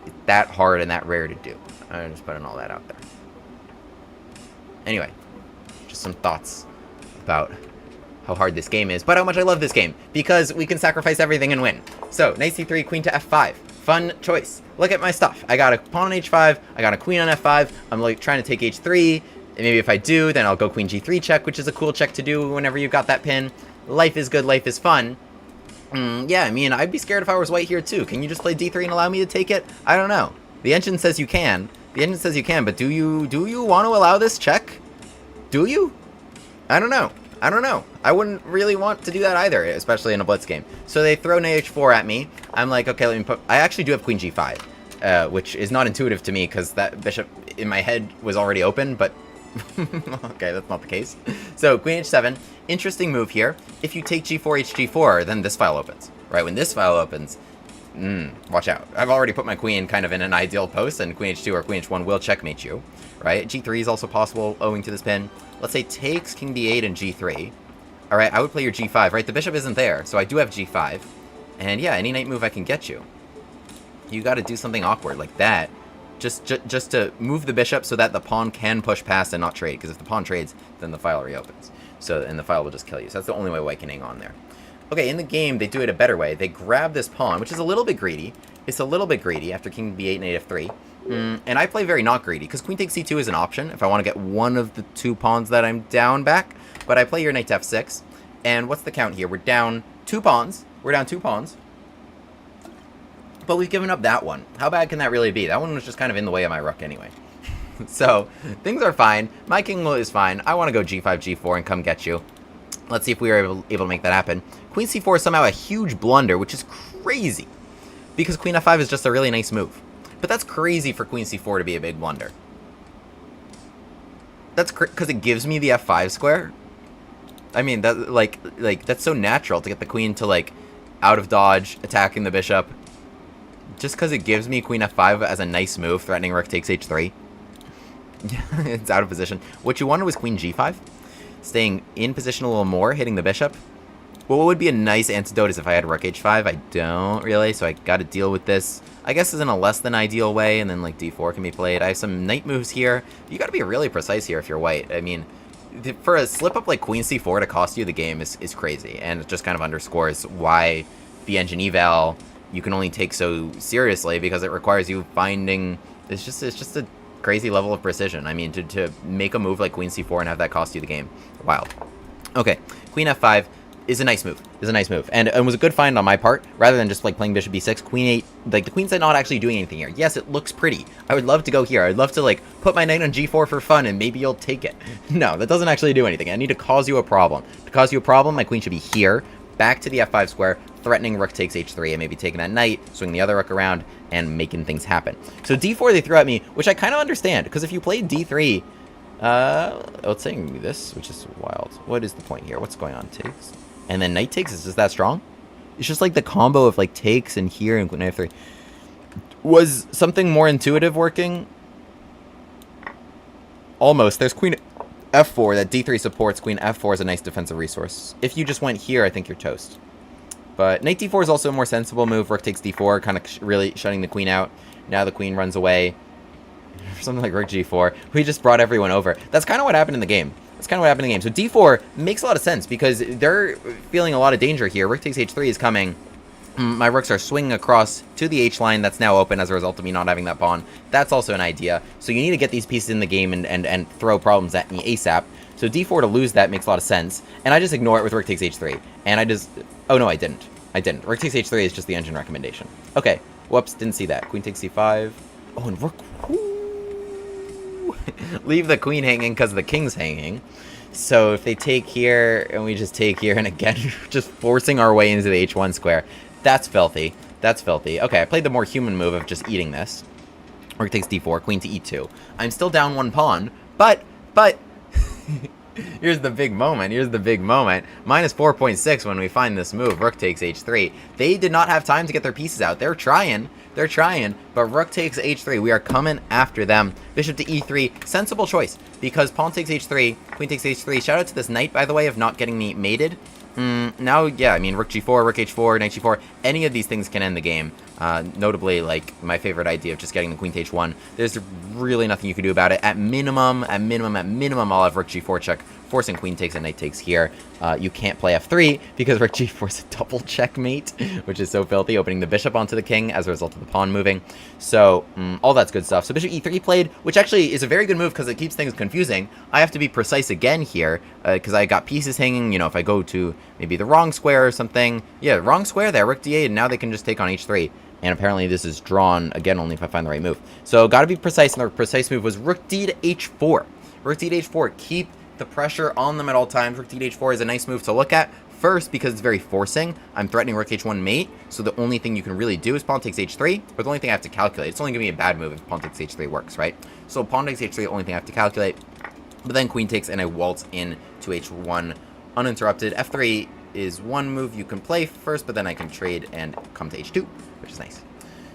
is that hard and that rare to do. I'm just putting all that out there. Anyway, just some thoughts about how hard this game is, but how much I love this game, because we can sacrifice everything and win. So, knight c3, queen to f5. Fun choice. Look at my stuff. I got a pawn on h5, I got a queen on f5, I'm like trying to take h3, and maybe if I do, then I'll go queen g3 check, which is a cool check to do whenever you got that pin. Life is good, life is fun. Yeah, I mean, I'd be scared if I was white here too. Can you just play d3 and allow me to take it? I don't know. The engine says you can. But do you want to allow this check? Do you? I don't know. I wouldn't really want to do that either, especially in a blitz game. So they throw knight h4 at me. I'm like, okay, let me put... I actually do have queen g5, which is not intuitive to me because that bishop in my head was already open, but... okay, that's not the case. So, queen h7. Interesting move here. If you take g4, hg4, then this file opens. Right, when this file opens... watch out. I've already put my queen kind of in an ideal post, and queen h2 or queen h1 will checkmate you. Right, g3 is also possible owing to this pin. Let's say takes king d8 and g3. Alright, I would play your g5, right? The bishop isn't there, so I do have g5. And yeah, any knight move I can get you. You gotta do something awkward like that. Just to move the bishop so that the pawn can push past and not trade. Because if the pawn trades, then the file reopens. And the file will just kill you. So that's the only way white can hang on there. Okay, in the game, they do it a better way. They grab this pawn, which is a little bit greedy. It's a little bit greedy after king b8 and f3. And I play very not greedy, because queen takes c2 is an option if I want to get one of the two pawns that I'm down back. But I play your knight to f6. And what's the count here? We're down 2 pawns. But we've given up that one. How bad can that really be? That one was just kind of in the way of my rook anyway. So, things are fine. My king is fine. I want to go g5, g4 and come get you. Let's see if we are able to make that happen. Queen c4 is somehow a huge blunder, which is crazy. Because queen f5 is just a really nice move. But that's crazy for queen c4 to be a big blunder. That's because it gives me the f5 square. I mean, that like that's so natural to get the queen to, like, out of dodge, attacking the bishop. Just because it gives me queen f5 as a nice move, threatening rook takes h3. It's out of position. What you wanted was queen g5. Staying in position a little more, hitting the bishop. Well, what would be a nice antidote is if I had rook h5. I don't really, so I got to deal with this. I guess is in a less than ideal way, and then like d4 can be played. I have some knight moves here. You got to be really precise here if you're white. I mean, for a slip up like queen c4 to cost you the game is crazy, and it just kind of underscores why the engine eval you can only take so seriously, because it requires you finding... It's just a crazy level of precision. I mean, to make a move like queen c4 and have that cost you the game. Wild. Okay, queen f5 is a nice move. And it was a good find on my part, rather than just like playing bishop b6. Queen 8, like the queen's not actually doing anything here. Yes, it looks pretty. I would love to go here. I'd love to like put my knight on g4 for fun, and maybe you'll take it. No, that doesn't actually do anything. I need to cause you a problem. To cause you a problem, my queen should be here, back to the f5 square, threatening rook takes h3, and maybe taking that knight, swing the other rook around, and making things happen. So d4 they threw at me, which I kind of understand, because if you played d3, it's saying this, which is wild. What is the point here? What's going on? Takes, and then knight takes. Is just that strong? It's just like the combo of like takes and here and knight f3. Was something more intuitive working? Almost. There's queen f4 that d3 supports. Queen f4 is a nice defensive resource. If you just went here, I think you're toast. But knight d4 is also a more sensible move. Rook takes d4, kind of really shutting the queen out. Now the queen runs away. Something like rook g4. We just brought everyone over. That's kind of what happened in the game. That's kind of what happened in the game. So d4 makes a lot of sense because they're feeling a lot of danger here. Rook takes h3 is coming. My rooks are swinging across to the h-line that's now open as a result of me not having that pawn. That's also an idea. So you need to get these pieces in the game and throw problems at me ASAP. So d4 to lose that makes a lot of sense. And I just ignore it with rook takes h3. And I just... Oh, no, I didn't. I didn't. Rook takes h3 is just the engine recommendation. Okay. Whoops, didn't see that. Queen takes c5. Oh, and rook... Leave the queen hanging because the king's hanging. So if they take here, and we just take here, and again, just forcing our way into the h1 square, that's filthy. That's filthy. Okay, I played the more human move of just eating this. Rook takes d4, queen to e2. I'm still down one pawn, but... Here's the big moment. Here's the big moment. Minus 4.6 when we find this move. Rook takes h3. They did not have time to get their pieces out. They're trying. They're trying. But rook takes h3. We are coming after them. Bishop to e3. Sensible choice. Because pawn takes h3. Queen takes h3. Shout out to this knight, by the way, of not getting me mated. Now, yeah, I mean, rook g4, rook h4, knight g4. Any of these things can end the game. Notably, like, my favorite idea of just getting the queen to h1. There's really nothing you can do about it. At minimum, I'll have rook g4 check, forcing queen takes and knight takes here. You can't play f3 because rook g4 is a double checkmate, which is so filthy, opening the bishop onto the king as a result of the pawn moving. So, all that's good stuff. So bishop e3 played, which actually is a very good move because it keeps things confusing. I have to be precise again here because I got pieces hanging. You know, if I go to maybe the wrong square or something. Yeah, wrong square there, rook d8, and now they can just take on h3. And apparently this is drawn, again, only if I find the right move. So, gotta be precise, and the precise move was rook d to h4. Rook d to h4, keep the pressure on them at all times. Rook d to h4 is a nice move to look at. First, because it's very forcing. I'm threatening rook h1 mate, so the only thing you can really do is pawn takes h3, but the only thing I have to calculate. It's only going to be a bad move if pawn takes h3 works, right? So pawn takes h3, the only thing I have to calculate. But then queen takes, and I waltz in to h1 uninterrupted. f3 is one move you can play first, but then I can trade and come to h2, which is nice.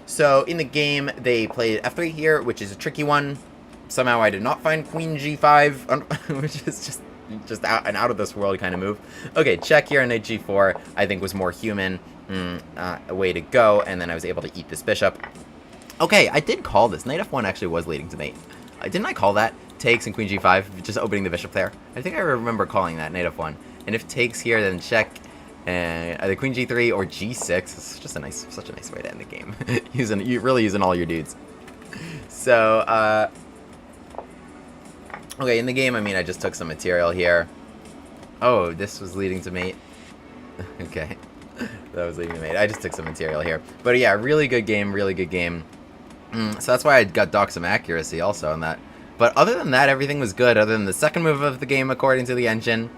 So in the game, they played f3 here, which is a tricky one. Somehow I did not find queen g5, which is just an out-of-this-world kind of move. Okay, check here on knight g4, I think was more human. A way to go, and then I was able to eat this bishop. Okay, I did call this. Knight f1 actually was leading to mate. Didn't I call that? Takes and queen g5, just opening the bishop there. I think I remember calling that, knight f1. And if takes here, then check, and either queen g3 or g6. It's just such a nice way to end the game. Really using all your dudes. So, okay, in the game, I mean, I just took some material here. Oh, this was leading to mate. Okay, that was leading to mate. I just took some material here. But yeah, really good game, really good game. So that's why I got docked some accuracy also on that. But other than that, everything was good, other than the second move of the game, according to the engine.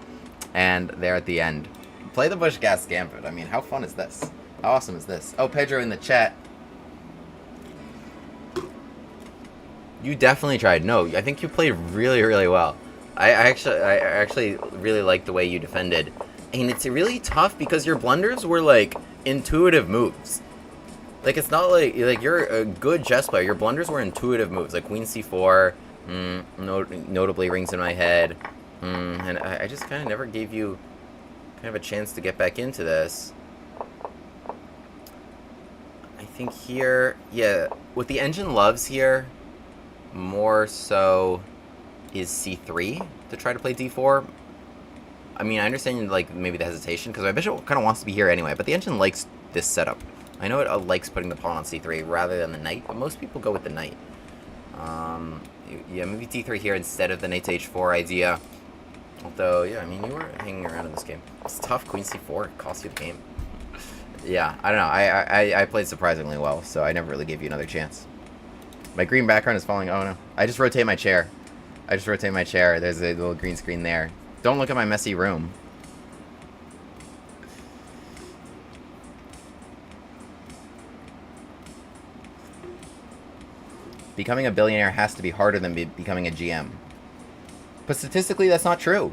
And there at the end. Play the Bush-Gas Gambit. I mean, how fun is this? How awesome is this? Oh, Pedro in the chat. You definitely tried. No, I think you played really, really well. I actually really like the way you defended. And it's really tough because your blunders were, like, intuitive moves. Like, it's not like you're a good chess player. Your blunders were intuitive moves. Like, queen c4, notably rings in my head. And I just kind of never gave you kind of a chance to get back into this. I think here, yeah, what the engine loves here more so is c3 to try to play d4. I mean, I understand, like, maybe the hesitation, because my bishop kind of wants to be here anyway, but the engine likes this setup. I know it likes putting the pawn on c3 rather than the knight, but most people go with the knight. Yeah, maybe d3 here instead of the knight to h4 idea. Although, yeah, I mean, you were hanging around in this game. It's tough. Queen c4 cost you the game. Yeah, I don't know. I played surprisingly well, so I never really gave you another chance. My green background is falling. Oh, no. I just rotate my chair. There's a little green screen there. Don't look at my messy room. Becoming a billionaire has to be harder than becoming a GM. But statistically, that's not true.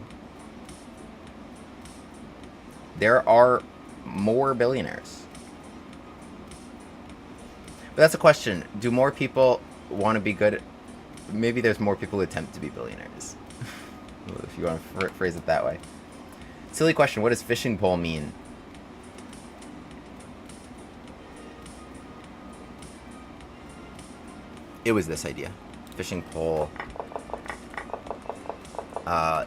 There are more billionaires. But that's a question. Do more people want to be good? Maybe there's more people who attempt to be billionaires. If you want to phrase it that way. Silly question. What does fishing pole mean? It was this idea. Fishing pole.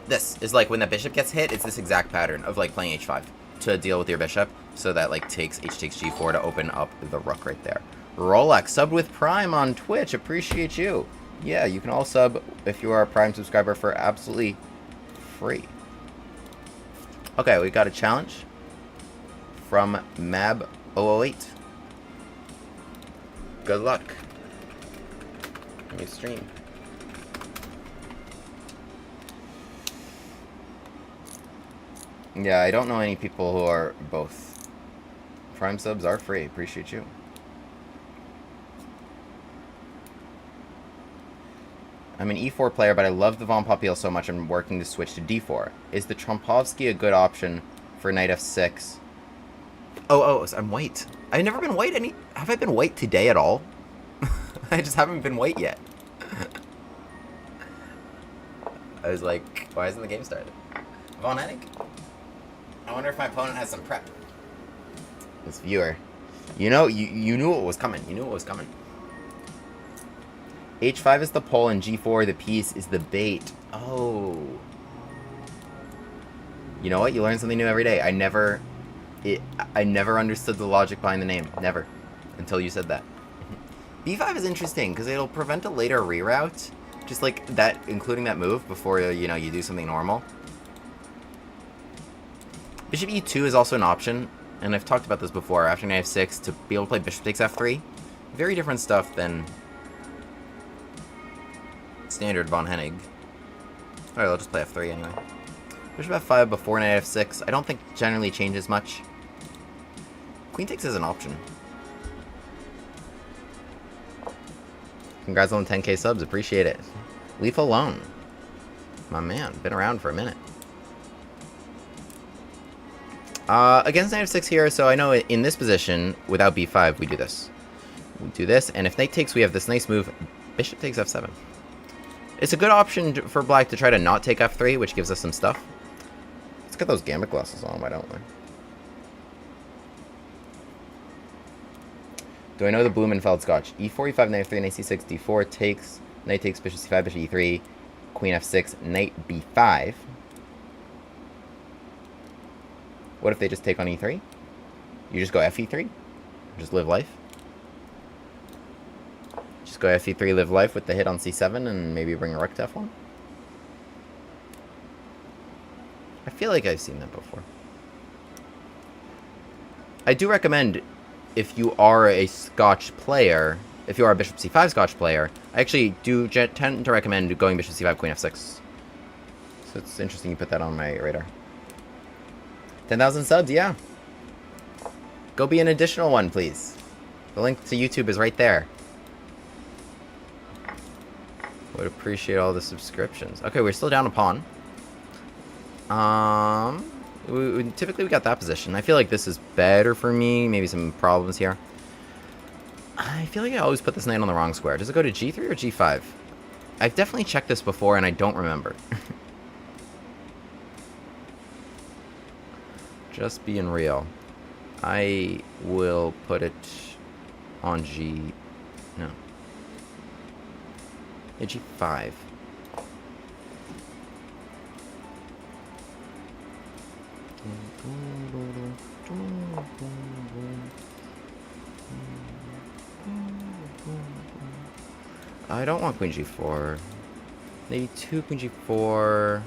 This is like when the bishop gets hit, it's this exact pattern of like playing h5 to deal with your bishop. So that like takes g4 to open up the rook right there. Rolex subbed with Prime on Twitch. Appreciate you. Yeah, you can all sub if you are a Prime subscriber for absolutely free. Okay, we got a challenge from Mab008. Good luck. Let me stream. Yeah, I don't know any people who are both. Prime subs are free. Appreciate you. I'm an e4 player, but I love the Von Popiel so much I'm working to switch to d4. Is the Trompovsky a good option for knight f6? Oh, I'm white. I've never been white have I been white today at all? I just haven't been white yet. I was like, why isn't the game started? Von Hennig? I wonder if my opponent has some prep. This viewer. You know, you knew what was coming. You knew what was coming. h5 is the pole and g4 the piece is the bait. Oh. You know what? You learn something new every day. I never understood the logic behind the name. Never. Until you said that. b5 is interesting because it'll prevent a later reroute. Just like that, including that move before, you know, you do something normal. Bishop e2 is also an option. And I've talked about this before. After knight f6 to be able to play bishop takes f3. Very different stuff than standard Von Hennig. Alright, I'll just play f3 anyway. Bishop f5 before knight f6. I don't think generally changes much. Queen takes is an option. Congrats on the 10k subs. Appreciate it. Leaf alone. My man. Been around for a minute. Against knight f6 here, so I know in this position, without b5, we do this. We do this, and if knight takes, we have this nice move. Bishop takes f7. It's a good option for black to try to not take f3, which gives us some stuff. Let's get those gambit glasses on, why don't we? Do I know the Blumenfeld Scotch? e4, e5, knight f3, knight c6, d4 takes, knight takes, bishop c5, bishop e3, queen f6, knight b5. What if they just take on e3? You just go fe3? Just live life? Just go fe3, live life with the hit on c7 and maybe bring a rook to f1? I feel like I've seen that before. I do recommend, if you are a Scotch player, if you are a bishop c5 Scotch player, I actually do tend to recommend going bishop c5, queen f6. So it's interesting you put that on my radar. 10,000 subs, yeah. Go be an additional one, please. The link to YouTube is right there. Would appreciate all the subscriptions. Okay, we're still down a pawn. Typically we got that position. I feel like this is better for me. Maybe some problems here. I feel like I always put this knight on the wrong square. Does it go to g3 or g5? I've definitely checked this before and I don't remember. Just being real. I will put it on G... No. Yeah, G5. I don't want queen G4. Maybe 2 queen G4...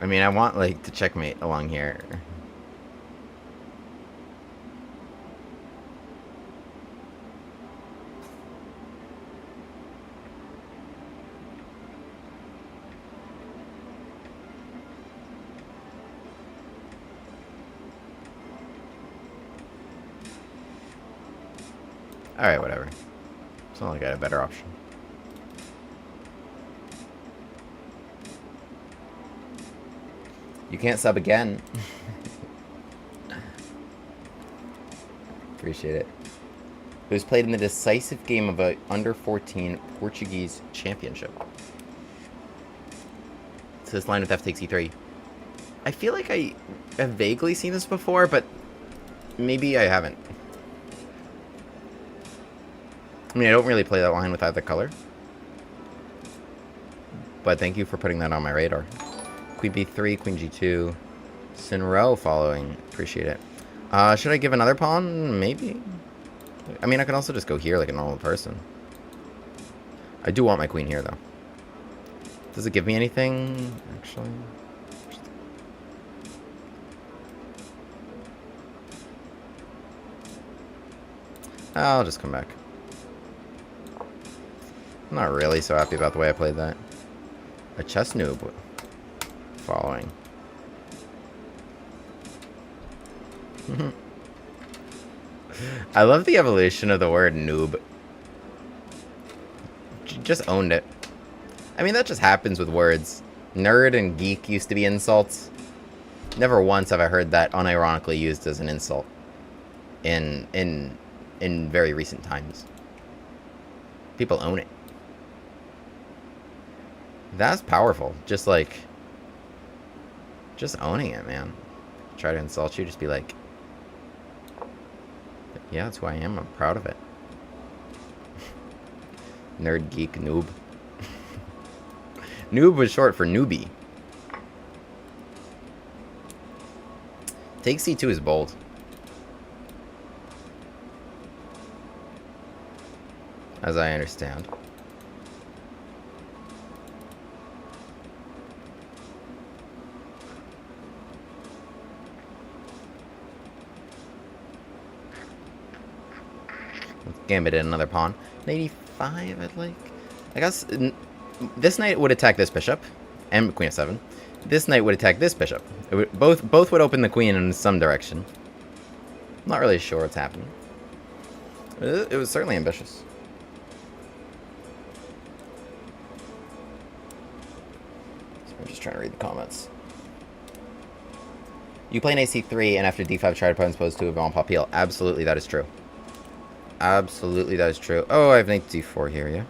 I mean, I want, like, to checkmate along here. Alright, whatever. It's not like I had a better option. You can't sub again. Appreciate it. It was played in the decisive game of a under-14 Portuguese championship. So this line with F takes E3. I feel like I have vaguely seen this before, but maybe I haven't. I mean, I don't really play that line with either color. But thank you for putting that on my radar. Queen B3, Queen G2. Sinro following. Appreciate it. Should I give another pawn? Maybe. I mean, I can also just go here like a normal person. I do want my queen here, though. Does it give me anything, actually? I'll just come back. I'm not really so happy about the way I played that. A chess noob following. I love the evolution of the word noob. Just owned it. I mean, that just happens with words. Nerd and geek used to be insults. Never once have I heard that unironically used as an insult in very recent times. People own it. That's powerful. Just owning it, man. Try to insult you, just be like, yeah, that's who I am. I'm proud of it. Nerd, geek, noob. Noob was short for newbie. Take C2 is bold. As I understand. Gambit in another pawn. 85, I'd like. I guess this knight would attack this bishop, and queen f7. This knight would attack this bishop. It would, both would open the queen in some direction. I'm not really sure what's happening. It was certainly ambitious. So I'm just trying to read the comments. You play an AC3 and after d5 try to pose to a Van Papil. Absolutely, that is true. Absolutely, that is true. Oh, I have knight d4 here, yeah.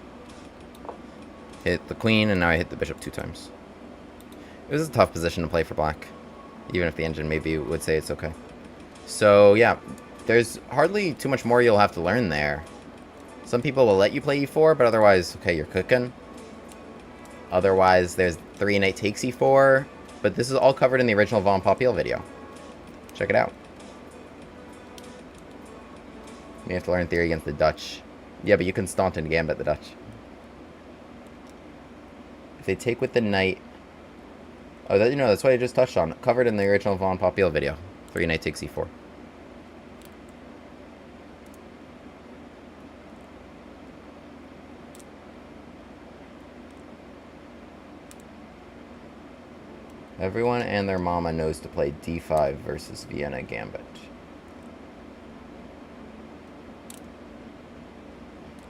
Hit the queen, and now I hit the bishop 2 times. It was a tough position to play for black. Even if the engine maybe would say it's okay. So, yeah. There's hardly too much more you'll have to learn there. Some people will let you play e4, but otherwise, okay, you're cooking. Otherwise, there's 3 knight takes e4. But this is all covered in the original Van Papil video. Check it out. You have to learn theory against the Dutch. Yeah, but you can Staunton Gambit the Dutch. If they take with the knight... Oh, that, you know, that's what I just touched on. Covered in the original Van Papil video. 3 knight takes e4. Everyone and their mama knows to play d5 versus Vienna Gambit.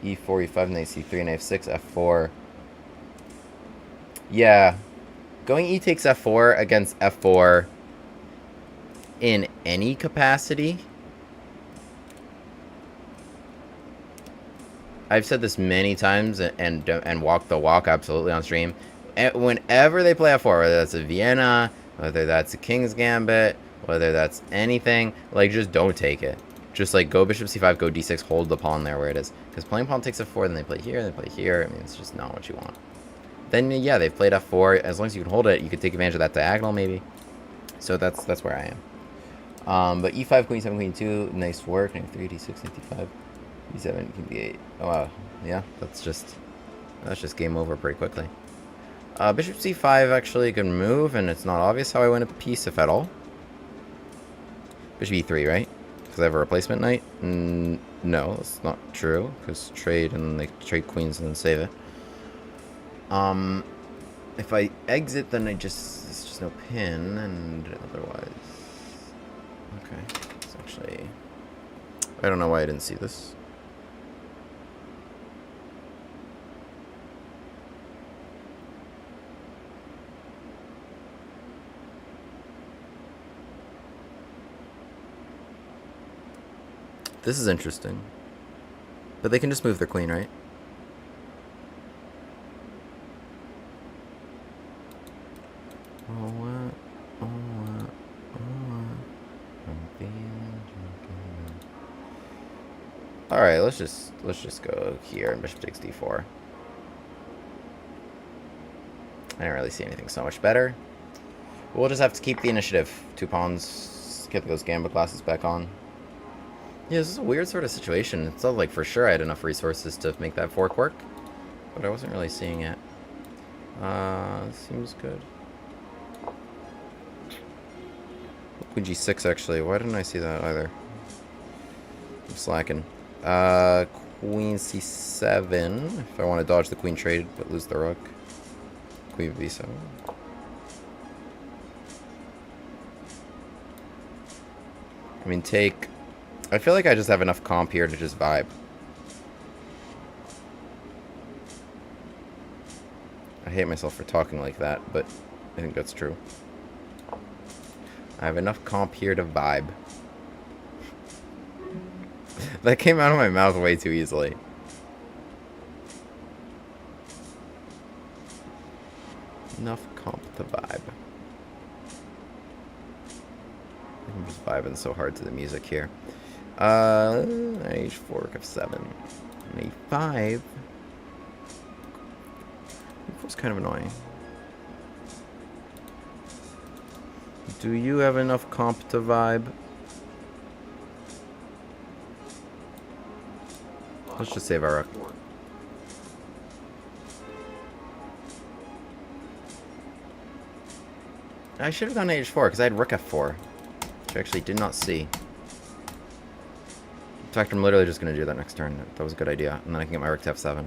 e4, e5, knight c3, knight f6, f4. Yeah. Going e takes f4 against f4 in any capacity. I've said this many times and walk the walk absolutely on stream. Whenever they play f4, whether that's a Vienna, whether that's a King's Gambit, whether that's anything, like, just don't take it. Just, like, go bishop c5, go d6, hold the pawn there where it is. Because playing pawn takes f4, then they play here, then they play here. I mean, it's just not what you want. Then, yeah, they've played f4. As long as you can hold it, you can take advantage of that diagonal, maybe. So that's where I am. But e5, queen 7, queen 2, nice work. Knight 3, d6, knight d5, d7, king d8. Oh, wow. Yeah, that's just game over pretty quickly. Bishop c5, actually a good move, and it's not obvious how I win a piece, if at all. Bishop e3, right? Because I have a replacement knight? No, that's not true, because trade, and they trade queens and then save it. If I exit, then it's just no pin, and otherwise... Okay, it's actually... I don't know why I didn't see this. This is interesting. But they can just move their queen, right? Alright, let's just go here and bishop takes d4. I didn't really see anything so much better. We'll just have to keep the initiative. 2 pawns, get those gambit classes back on. Yeah, this is a weird sort of situation. It's not like for sure I had enough resources to make that fork work, but I wasn't really seeing it. Seems good. Queen g6 actually. Why didn't I see that either? I'm slacking. Queen c7. If I want to dodge the queen trade but lose the rook. Queen b7. I mean, take... I feel like I just have enough comp here to just vibe. I hate myself for talking like that, but I think that's true. I have enough comp here to vibe. That came out of my mouth way too easily. Enough comp to vibe. I'm just vibing so hard to the music here. H4, rook f7. And a5. It's kind of annoying. Do you have enough comp to vibe? Let's just save our rook. I should have gone h4 because I had rook f4, which I actually did not see. In fact, I'm literally just going to do that next turn. That was a good idea. And then I can get my rook to f7.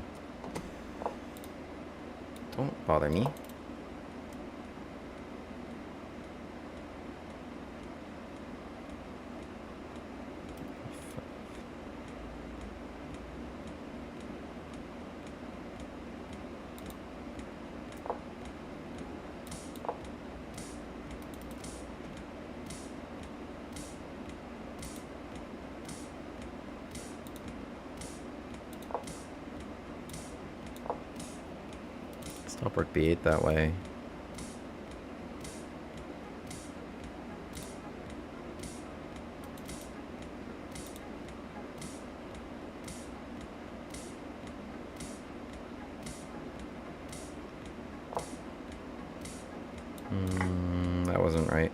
Don't bother me. Stop rook b8 that way. That wasn't right.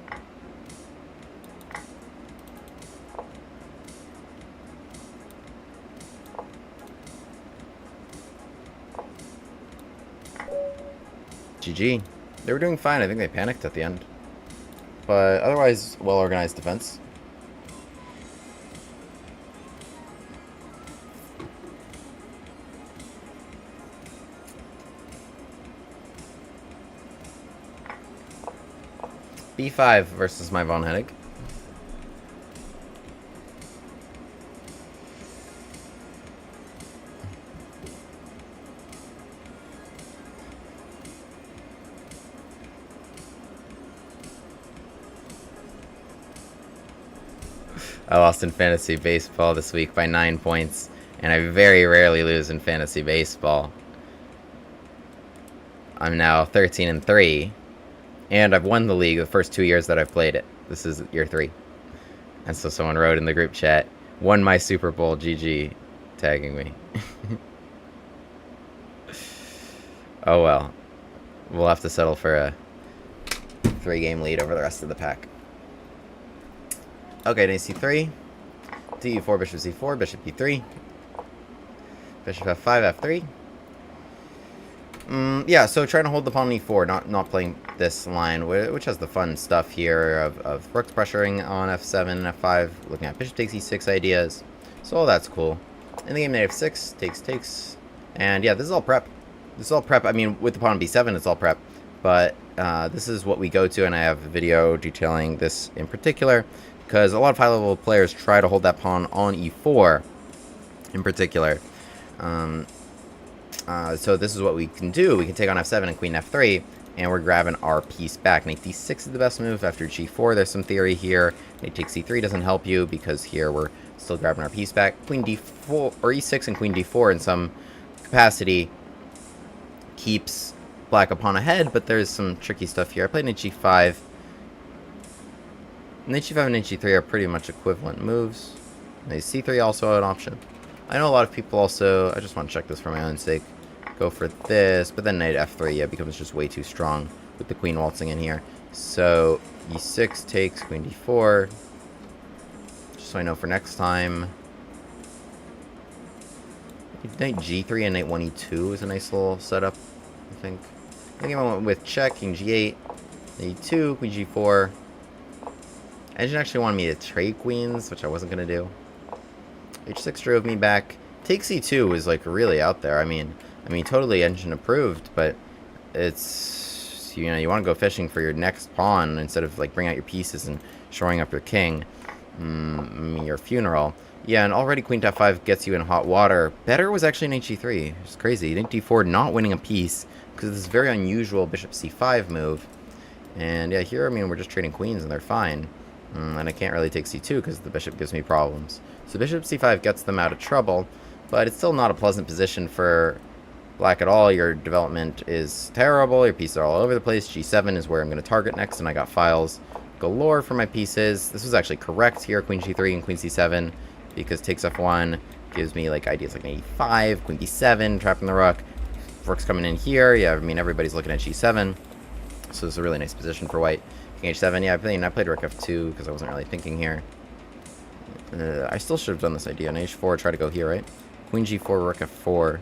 GG. They were doing fine. I think they panicked at the end. But otherwise, well-organized defense. B5 versus my Von Hennig. I lost in fantasy baseball this week by 9 points, and I very rarely lose in fantasy baseball. I'm now 13-3, and I've won the league the first 2 years that I've played it. This is year 3. And so someone wrote in the group chat, "Won my Super Bowl, GG," tagging me. Oh well. We'll have to settle for a 3-game lead over the rest of the pack. Okay, knight c3, d4, bishop c4, bishop e3, bishop f5, f3. Yeah, so trying to hold the pawn on e4, not playing this line, which has the fun stuff here of rooks pressuring on f7 and f5, looking at bishop takes e6 ideas. So all that's cool. In the game, knight f6, takes, and yeah, this is all prep. This is all prep. I mean, with the pawn on b7, it's all prep, but this is what we go to, and I have a video detailing this in particular. Because a lot of high-level players try to hold that pawn on e4, in particular. So this is what we can do. We can take on f7 and queen f3, And we're grabbing our piece back. Knight d6 is the best move after g4. There's some theory here. Knight takes c3 doesn't help you because here we're still grabbing our piece back. Queen d4, or e6 and queen d4 in some capacity keeps black a pawn ahead, but there's some tricky stuff here. I played knight g5. Knight g5 and knight g3 are pretty much equivalent moves. Knight c3 also an option. I know a lot of people also, I just want to check this for my own sake, go for this, but then knight f3, yeah, becomes just way too strong with the queen waltzing in here. So e6 takes queen d4, just so I know for next time. Knight g3 and knight 1e2 is a nice little setup, I think. I think I went with check, king g8, knight e2, queen g4. Engine actually wanted me to trade queens, which I wasn't going to do. h6 drove me back. Take c2 was like really out there. I mean, totally engine approved, but it's, you know, you want to go fishing for your next pawn instead of like bring out your pieces and shoring up your king. Your funeral. Yeah, and already queen to f5 gets you in hot water. Better was actually knight g3. It's crazy. Knight d4 not winning a piece because of this very unusual bishop c5 move. And yeah, here, I mean, we're just trading queens and they're fine. And I can't really take c2 because the bishop gives me problems. So bishop c5 gets them out of trouble, but it's still not a pleasant position for black at all. Your development is terrible. Your pieces are all over the place. g7 is where I'm going to target next, and I got files galore for my pieces. This was actually correct here, queen g3 and queen c7, because takes f1 gives me like ideas like knight e5, queen b7, trapping the rook. Rook's coming in here. Yeah, I mean, everybody's looking at g7, so it's a really nice position for white. King h7, yeah, I played rook f2 because I wasn't really thinking here. I still should have done this idea. Knight h4, try to go here, right? Queen g4, rook f4,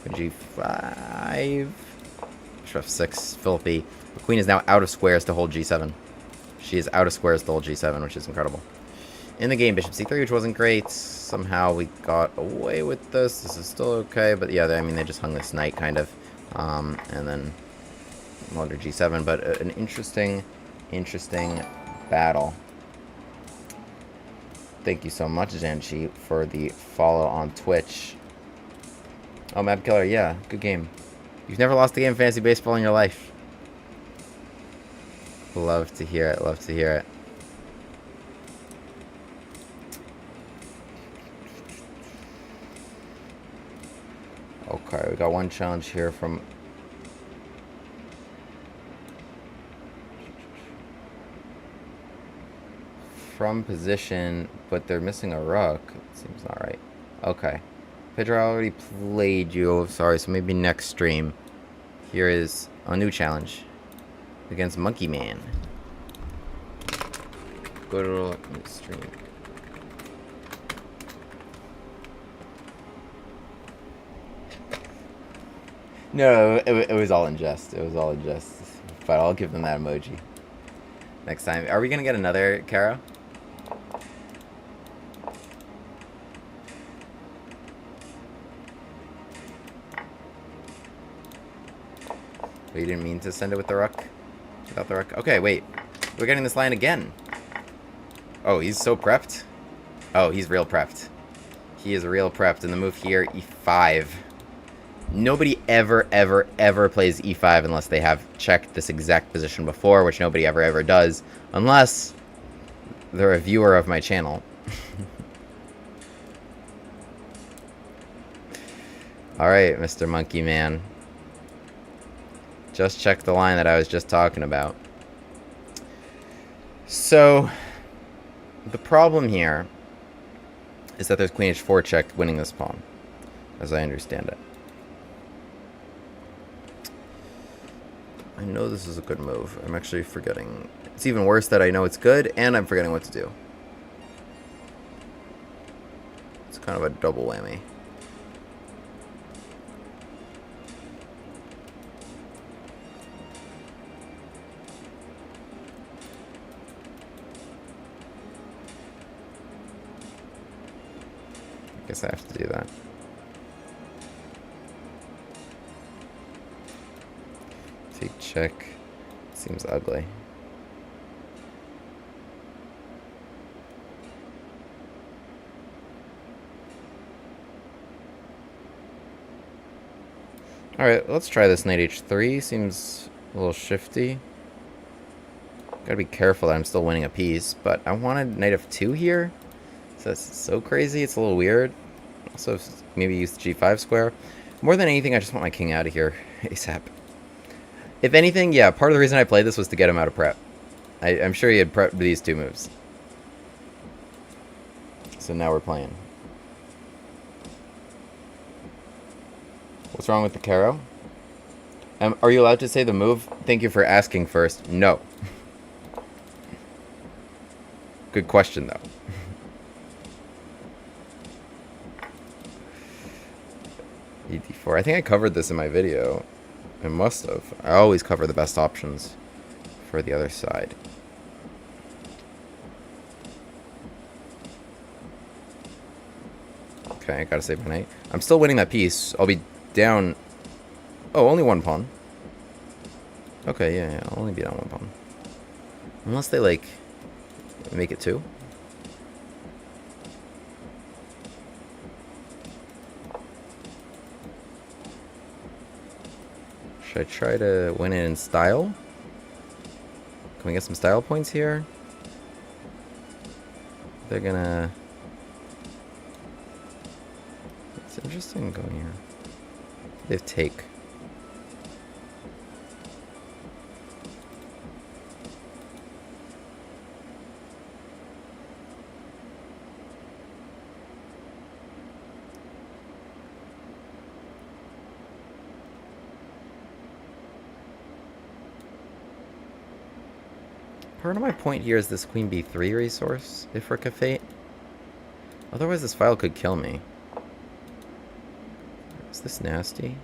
queen g5, bishop f6, filthy. The queen is now out of squares to hold g7. She is out of squares to hold g7, which is incredible. In the game, bishop c3, which wasn't great. Somehow we got away with this. This is still okay, but yeah, I mean, they just hung this knight, kind of. And then under g7, but an interesting battle. Thank you so much, Zanchi, for the follow on Twitch. Oh, Map Killer, yeah, good game. You've never lost a game of Fantasy Baseball in your life. Love to hear it, love to hear it. Okay, we got one challenge here from... From position, but they're missing a rook. It seems not right. Okay. Pedro, I already played you. Sorry, so maybe next stream. Here is a new challenge against Monkey Man. Go to the stream. No, it was all in jest. It was all in jest. But I'll give them that emoji next time. Are we gonna get another Kara? Oh, you didn't mean to send it with the rook? Without the rook? Okay, wait. We're getting this line again. Oh, he's so prepped. Oh, he's real prepped. He is real prepped. And the move here, e5. Nobody ever plays e5 unless they have checked this exact position before, which nobody ever does. Unless they're a viewer of my channel. Alright, Mr. Monkey Man. Just check the line that I was just talking about. So, the problem here is that there's queen h4 check winning this pawn, as I understand it. I know this is a good move. I'm actually forgetting. It's even worse that I know it's good, and I'm forgetting what to do. It's kind of a double whammy. I guess I have to do that. Take check. Seems ugly. Alright, let's try this knight h3. Seems A little shifty. Gotta be careful that I'm still winning a piece, but I wanted knight f2 here. So that's so crazy, it's a little weird. Also, maybe use the g5 square. More than anything, I just want my king out of here ASAP. If anything, yeah, part of the reason I played this was to get him out of prep. I'm sure he had prepped these two moves. So now we're playing. What's wrong with the Caro? Are you allowed to say the move? Thank you for asking first. No. Good question, though. ED4. I think I covered this in my video. I must have. I always cover the best options for the other side. Okay, I gotta save my knight. I'm still winning that piece. I'll be down... Oh, only one pawn. Okay, yeah, I'll only be down one pawn. Unless they, like, make it two. Should I try to win it in style? Can we get some style points here? They're gonna... It's interesting going here. They have take. Part of my point here is this queen b3 resource, if we're Cafate. Otherwise this file could kill me. Is this nasty?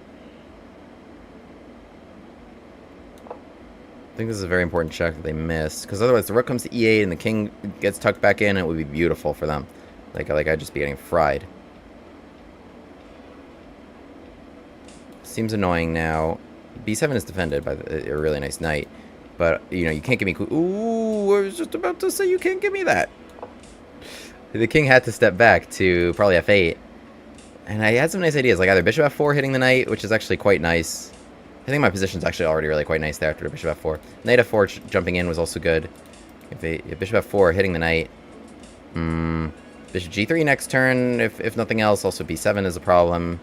I think this is a very important check that they missed, because otherwise the rook comes to e8 and the king gets tucked back in, and it would be beautiful for them. Like I'd just be getting fried. Seems annoying now. b7 is defended by a really nice knight. But, you know, you can't give me... Ooh, I was just about to say you can't give me that. The king had to step back to probably f8. And I had some nice ideas, like either bishop f4 hitting the knight, which is actually quite nice. I think my position's actually already really quite nice there after the bishop f4. Knight f4 jumping in was also good. If bishop f4 hitting the knight. Bishop g3 next turn, if nothing else. Also b7 is a problem.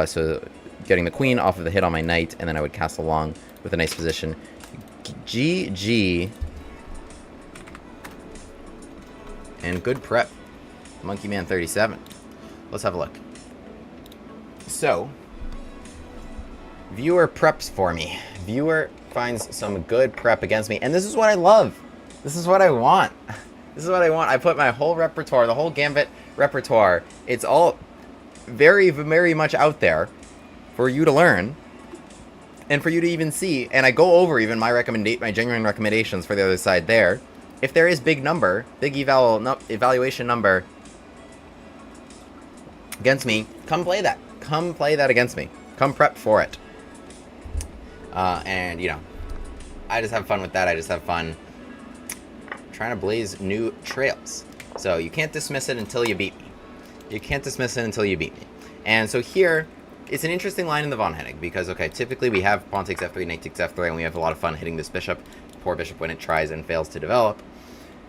So getting the queen off of the hit on my knight, and then I would castle long with a nice position. GG. And good prep. Monkey Man 37. Let's have a look. So, viewer preps for me. Viewer finds some good prep against me. And this is what I love. This is what I want. This is what I want. I put my whole repertoire, the whole Gambit repertoire. It's all very, very much out there for you to learn. And for you to even see, and I go over even my genuine recommendations for the other side there. If there is big evaluation number against me, come play that. Come play that against me. Come prep for it. And, you know, I just have fun with that. I just have fun trying to blaze new trails. So you can't dismiss it until you beat me. You can't dismiss it until you beat me. And so here... It's an interesting line in the Von Hennig, because, okay, typically we have pawn takes f3, knight takes f3, and we have a lot of fun hitting this bishop, poor bishop when it tries and fails to develop.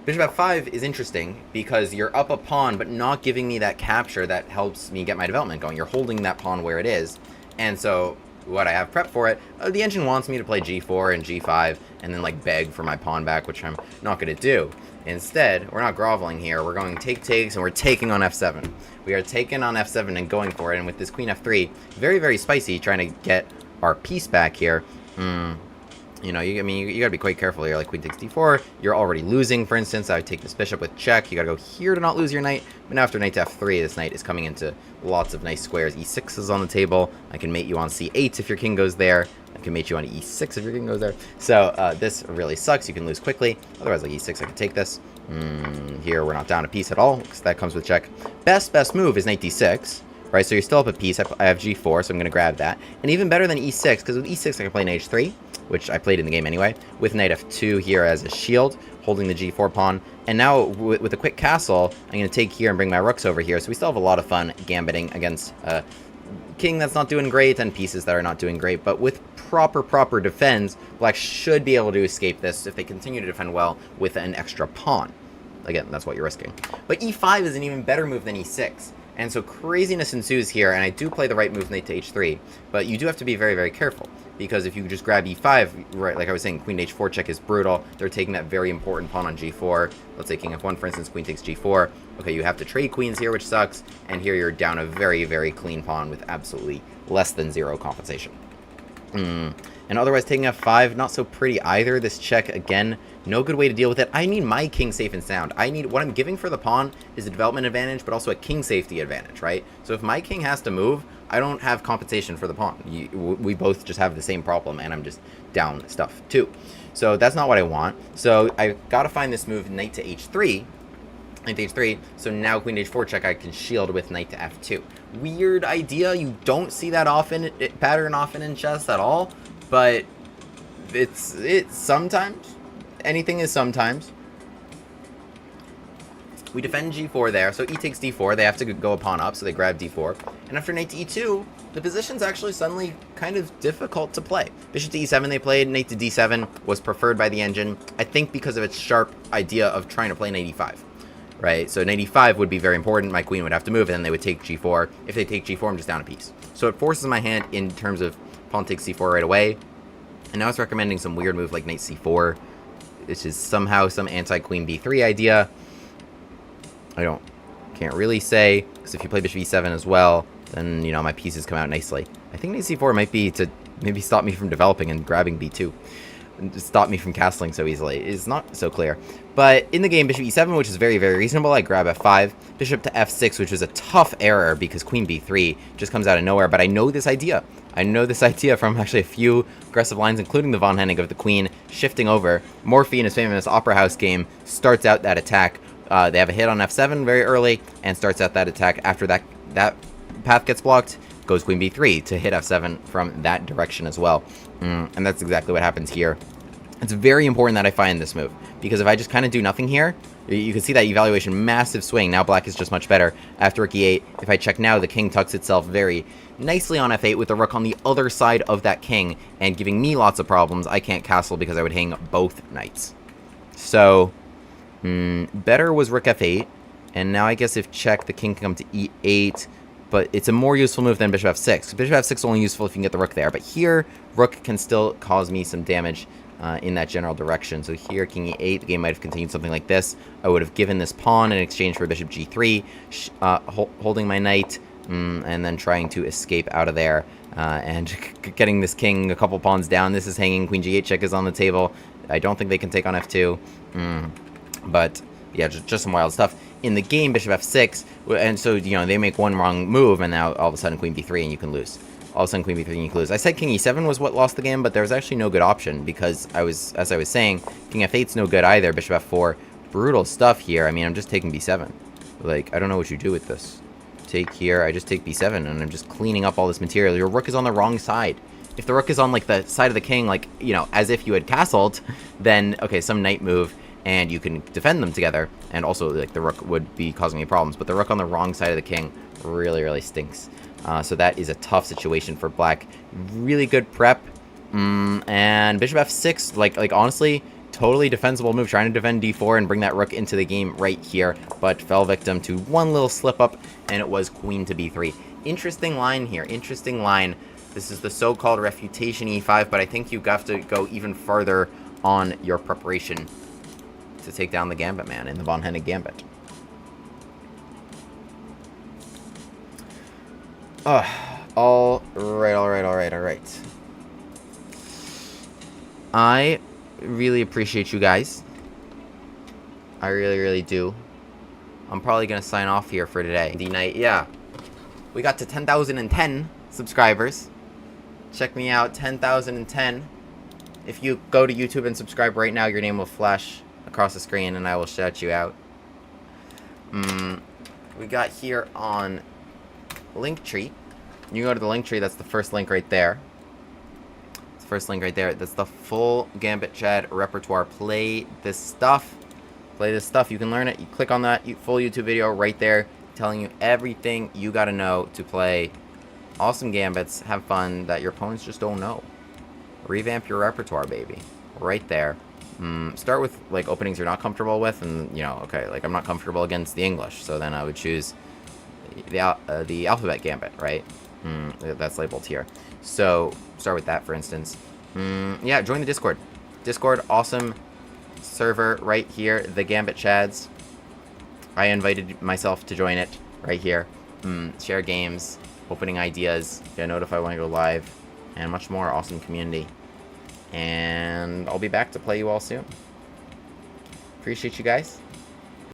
Bishop f5 is interesting, because you're up a pawn, but not giving me that capture that helps me get my development going. You're holding that pawn where it is, and so what I have prepped for it, the engine wants me to play g4 and g5, and then, like, beg for my pawn back, which I'm not going to do. Instead, we're not groveling here. We're going takes, and we're taking on f7. We are taking on f7 and going for it. And with this queen f3, very, very spicy, trying to get our piece back here. You know, you gotta be quite careful here. Like queen takes d4, you're already losing. For instance, I would take this bishop with check. You gotta go here to not lose your knight. But now after knight to f3, this knight is coming into lots of nice squares. e6 is on the table. I can mate you on c8 if your king goes there. I can mate you on e6 if your king goes there. So this really sucks. You can lose quickly. Otherwise, like e6, I can take this. Here we're not down a piece at all, because that comes with check. Best move is knight d6, right? So you're still up a piece. I have g4, so I'm going to grab that. And even better than e6, because with e6 I can play knight h3, which I played in the game anyway, with knight f2 here as a shield, holding the g4 pawn. And now with a quick castle, I'm going to take here and bring my rooks over here. So we still have a lot of fun gambiting against king that's not doing great and pieces that are not doing great. But with proper defends, black should be able to escape this if they continue to defend well with an extra pawn. Again, that's what you're risking. But e5 is an even better move than e6. And so craziness ensues here, and I do play the right move, knight to h3. But you do have to be very careful, because if you just grab e5, right, like I was saying, queen to h4 check is brutal. They're taking that very important pawn on g4. Let's say king f1, for instance, queen takes g4. Okay, you have to trade queens here, which sucks. And here you're down a very clean pawn with absolutely less than 0 compensation. And otherwise, taking f5, not so pretty either. This check, again, no good way to deal with it. I need my king safe and sound. What I'm giving for the pawn is a development advantage, but also a king safety advantage, right? So if my king has to move, I don't have compensation for the pawn. We both just have the same problem, and I'm just down stuff too. So that's not what I want. So I've got to find this move, knight to h3. Knight to h3, so now queen to h4 check, I can shield with knight to f2. Weird idea. You don't see that pattern often in chess at all, but it's sometimes. Anything is sometimes. We defend g4 there, so e takes d4. They have to go a pawn up, so they grab d4. And after knight to e2, the position's actually suddenly kind of difficult to play. Bishop to e7 they played, knight to d7 was preferred by the engine, I think because of its sharp idea of trying to play knight e5. Right, so knight e5 would be very important. My queen would have to move, and then they would take g4. If they take g4, I'm just down a piece. So it forces my hand in terms of pawn takes c4 right away. And now it's recommending some weird move like knight c4, which is somehow some anti-queen b3 idea. Can't really say, because if you play bishop e7 as well, then, you know, my pieces come out nicely. I think knight c4 might be to maybe stop me from developing and grabbing b2. Stop me from castling so easily. It's not so clear. But in the game, bishop e7, which is very reasonable, I grab f5. Bishop to f6, which is a tough error because queen b3 just comes out of nowhere. But I know this idea. I know this idea from actually a few aggressive lines, including the von Hennig of the queen shifting over. Morphy, in his famous Opera House game, starts out that attack. They have a hit on f7 very early and starts out that attack. After that path gets blocked, goes queen b3 to hit f7 from that direction as well. And that's exactly what happens here. It's very important that I find this move, because if I just kind of do nothing here, you can see that evaluation massive swing. Now black is just much better. After rook e8, if I check now, the king tucks itself very nicely on f8 with the rook on the other side of that king and giving me lots of problems. I can't castle because I would hang both knights. So, better was rook f8, and now I guess if check, the king can come to e8, but it's a more useful move than bishop f6. Bishop f6 is only useful if you can get the rook there, but here, rook can still cause me some damage in that general direction. So here, king e8, the game might have continued something like this. I would have given this pawn in exchange for bishop g3, holding my knight, and then trying to escape out of there, and getting this king a couple pawns down. This is hanging, queen g8 check is on the table. I don't think they can take on f2, but yeah, just some wild stuff. In the game, bishop f6, and so, you know, they make one wrong move, and now all of a sudden queen b3, and you can lose. All of a sudden queen b3 and you can lose. I said king e7 was what lost the game, but there was actually no good option, because as I was saying, king f8's no good either, bishop f4, brutal stuff here. I mean, I'm just taking b7. Like, I don't know what you do with this. Take here, I just take b7, and I'm just cleaning up all this material. Your rook is on the wrong side. If the rook is on, like, the side of the king, like, you know, as if you had castled, then, okay, some knight move, and you can defend them together, and also, like, the rook would be causing me problems, but the rook on the wrong side of the king really stinks. So that is a tough situation for black. Really good prep, and bishop f6, like honestly, totally defensible move, trying to defend d4 and bring that rook into the game right here, but fell victim to one little slip up, and it was queen to b3. Interesting line here, interesting line. This is the so-called refutation e5, but I think you have to go even further on your preparation to take down the Gambit man in the von Hennig Gambit. All right. I really appreciate you guys. I really do. I'm probably gonna sign off here for today. D-Night, yeah. We got to 10,010 subscribers. Check me out, 10,010. If you go to YouTube and subscribe right now, your name will flash across the screen and I will shout you out. We got here on Linktree. You go to the Linktree, that's the first link right there. It's the first link right there. That's the full Gambit Chad repertoire. Play this stuff. You can learn it. You click on that full YouTube video right there, telling you everything you gotta know to play awesome Gambits, have fun, that your opponents just don't know. Revamp your repertoire, baby. Right there. Start with, like, openings you're not comfortable with, and, you know, okay, like, I'm not comfortable against the English, so then I would choose the Alphabet Gambit, right? That's labeled here. So, start with that, for instance. Yeah, join the Discord. Discord, awesome server right here, the Gambit Chads. I invited myself to join it right here. Share games, opening ideas, get notified when I go live, and much more. Awesome community. And I'll be back to play you all soon. Appreciate you guys.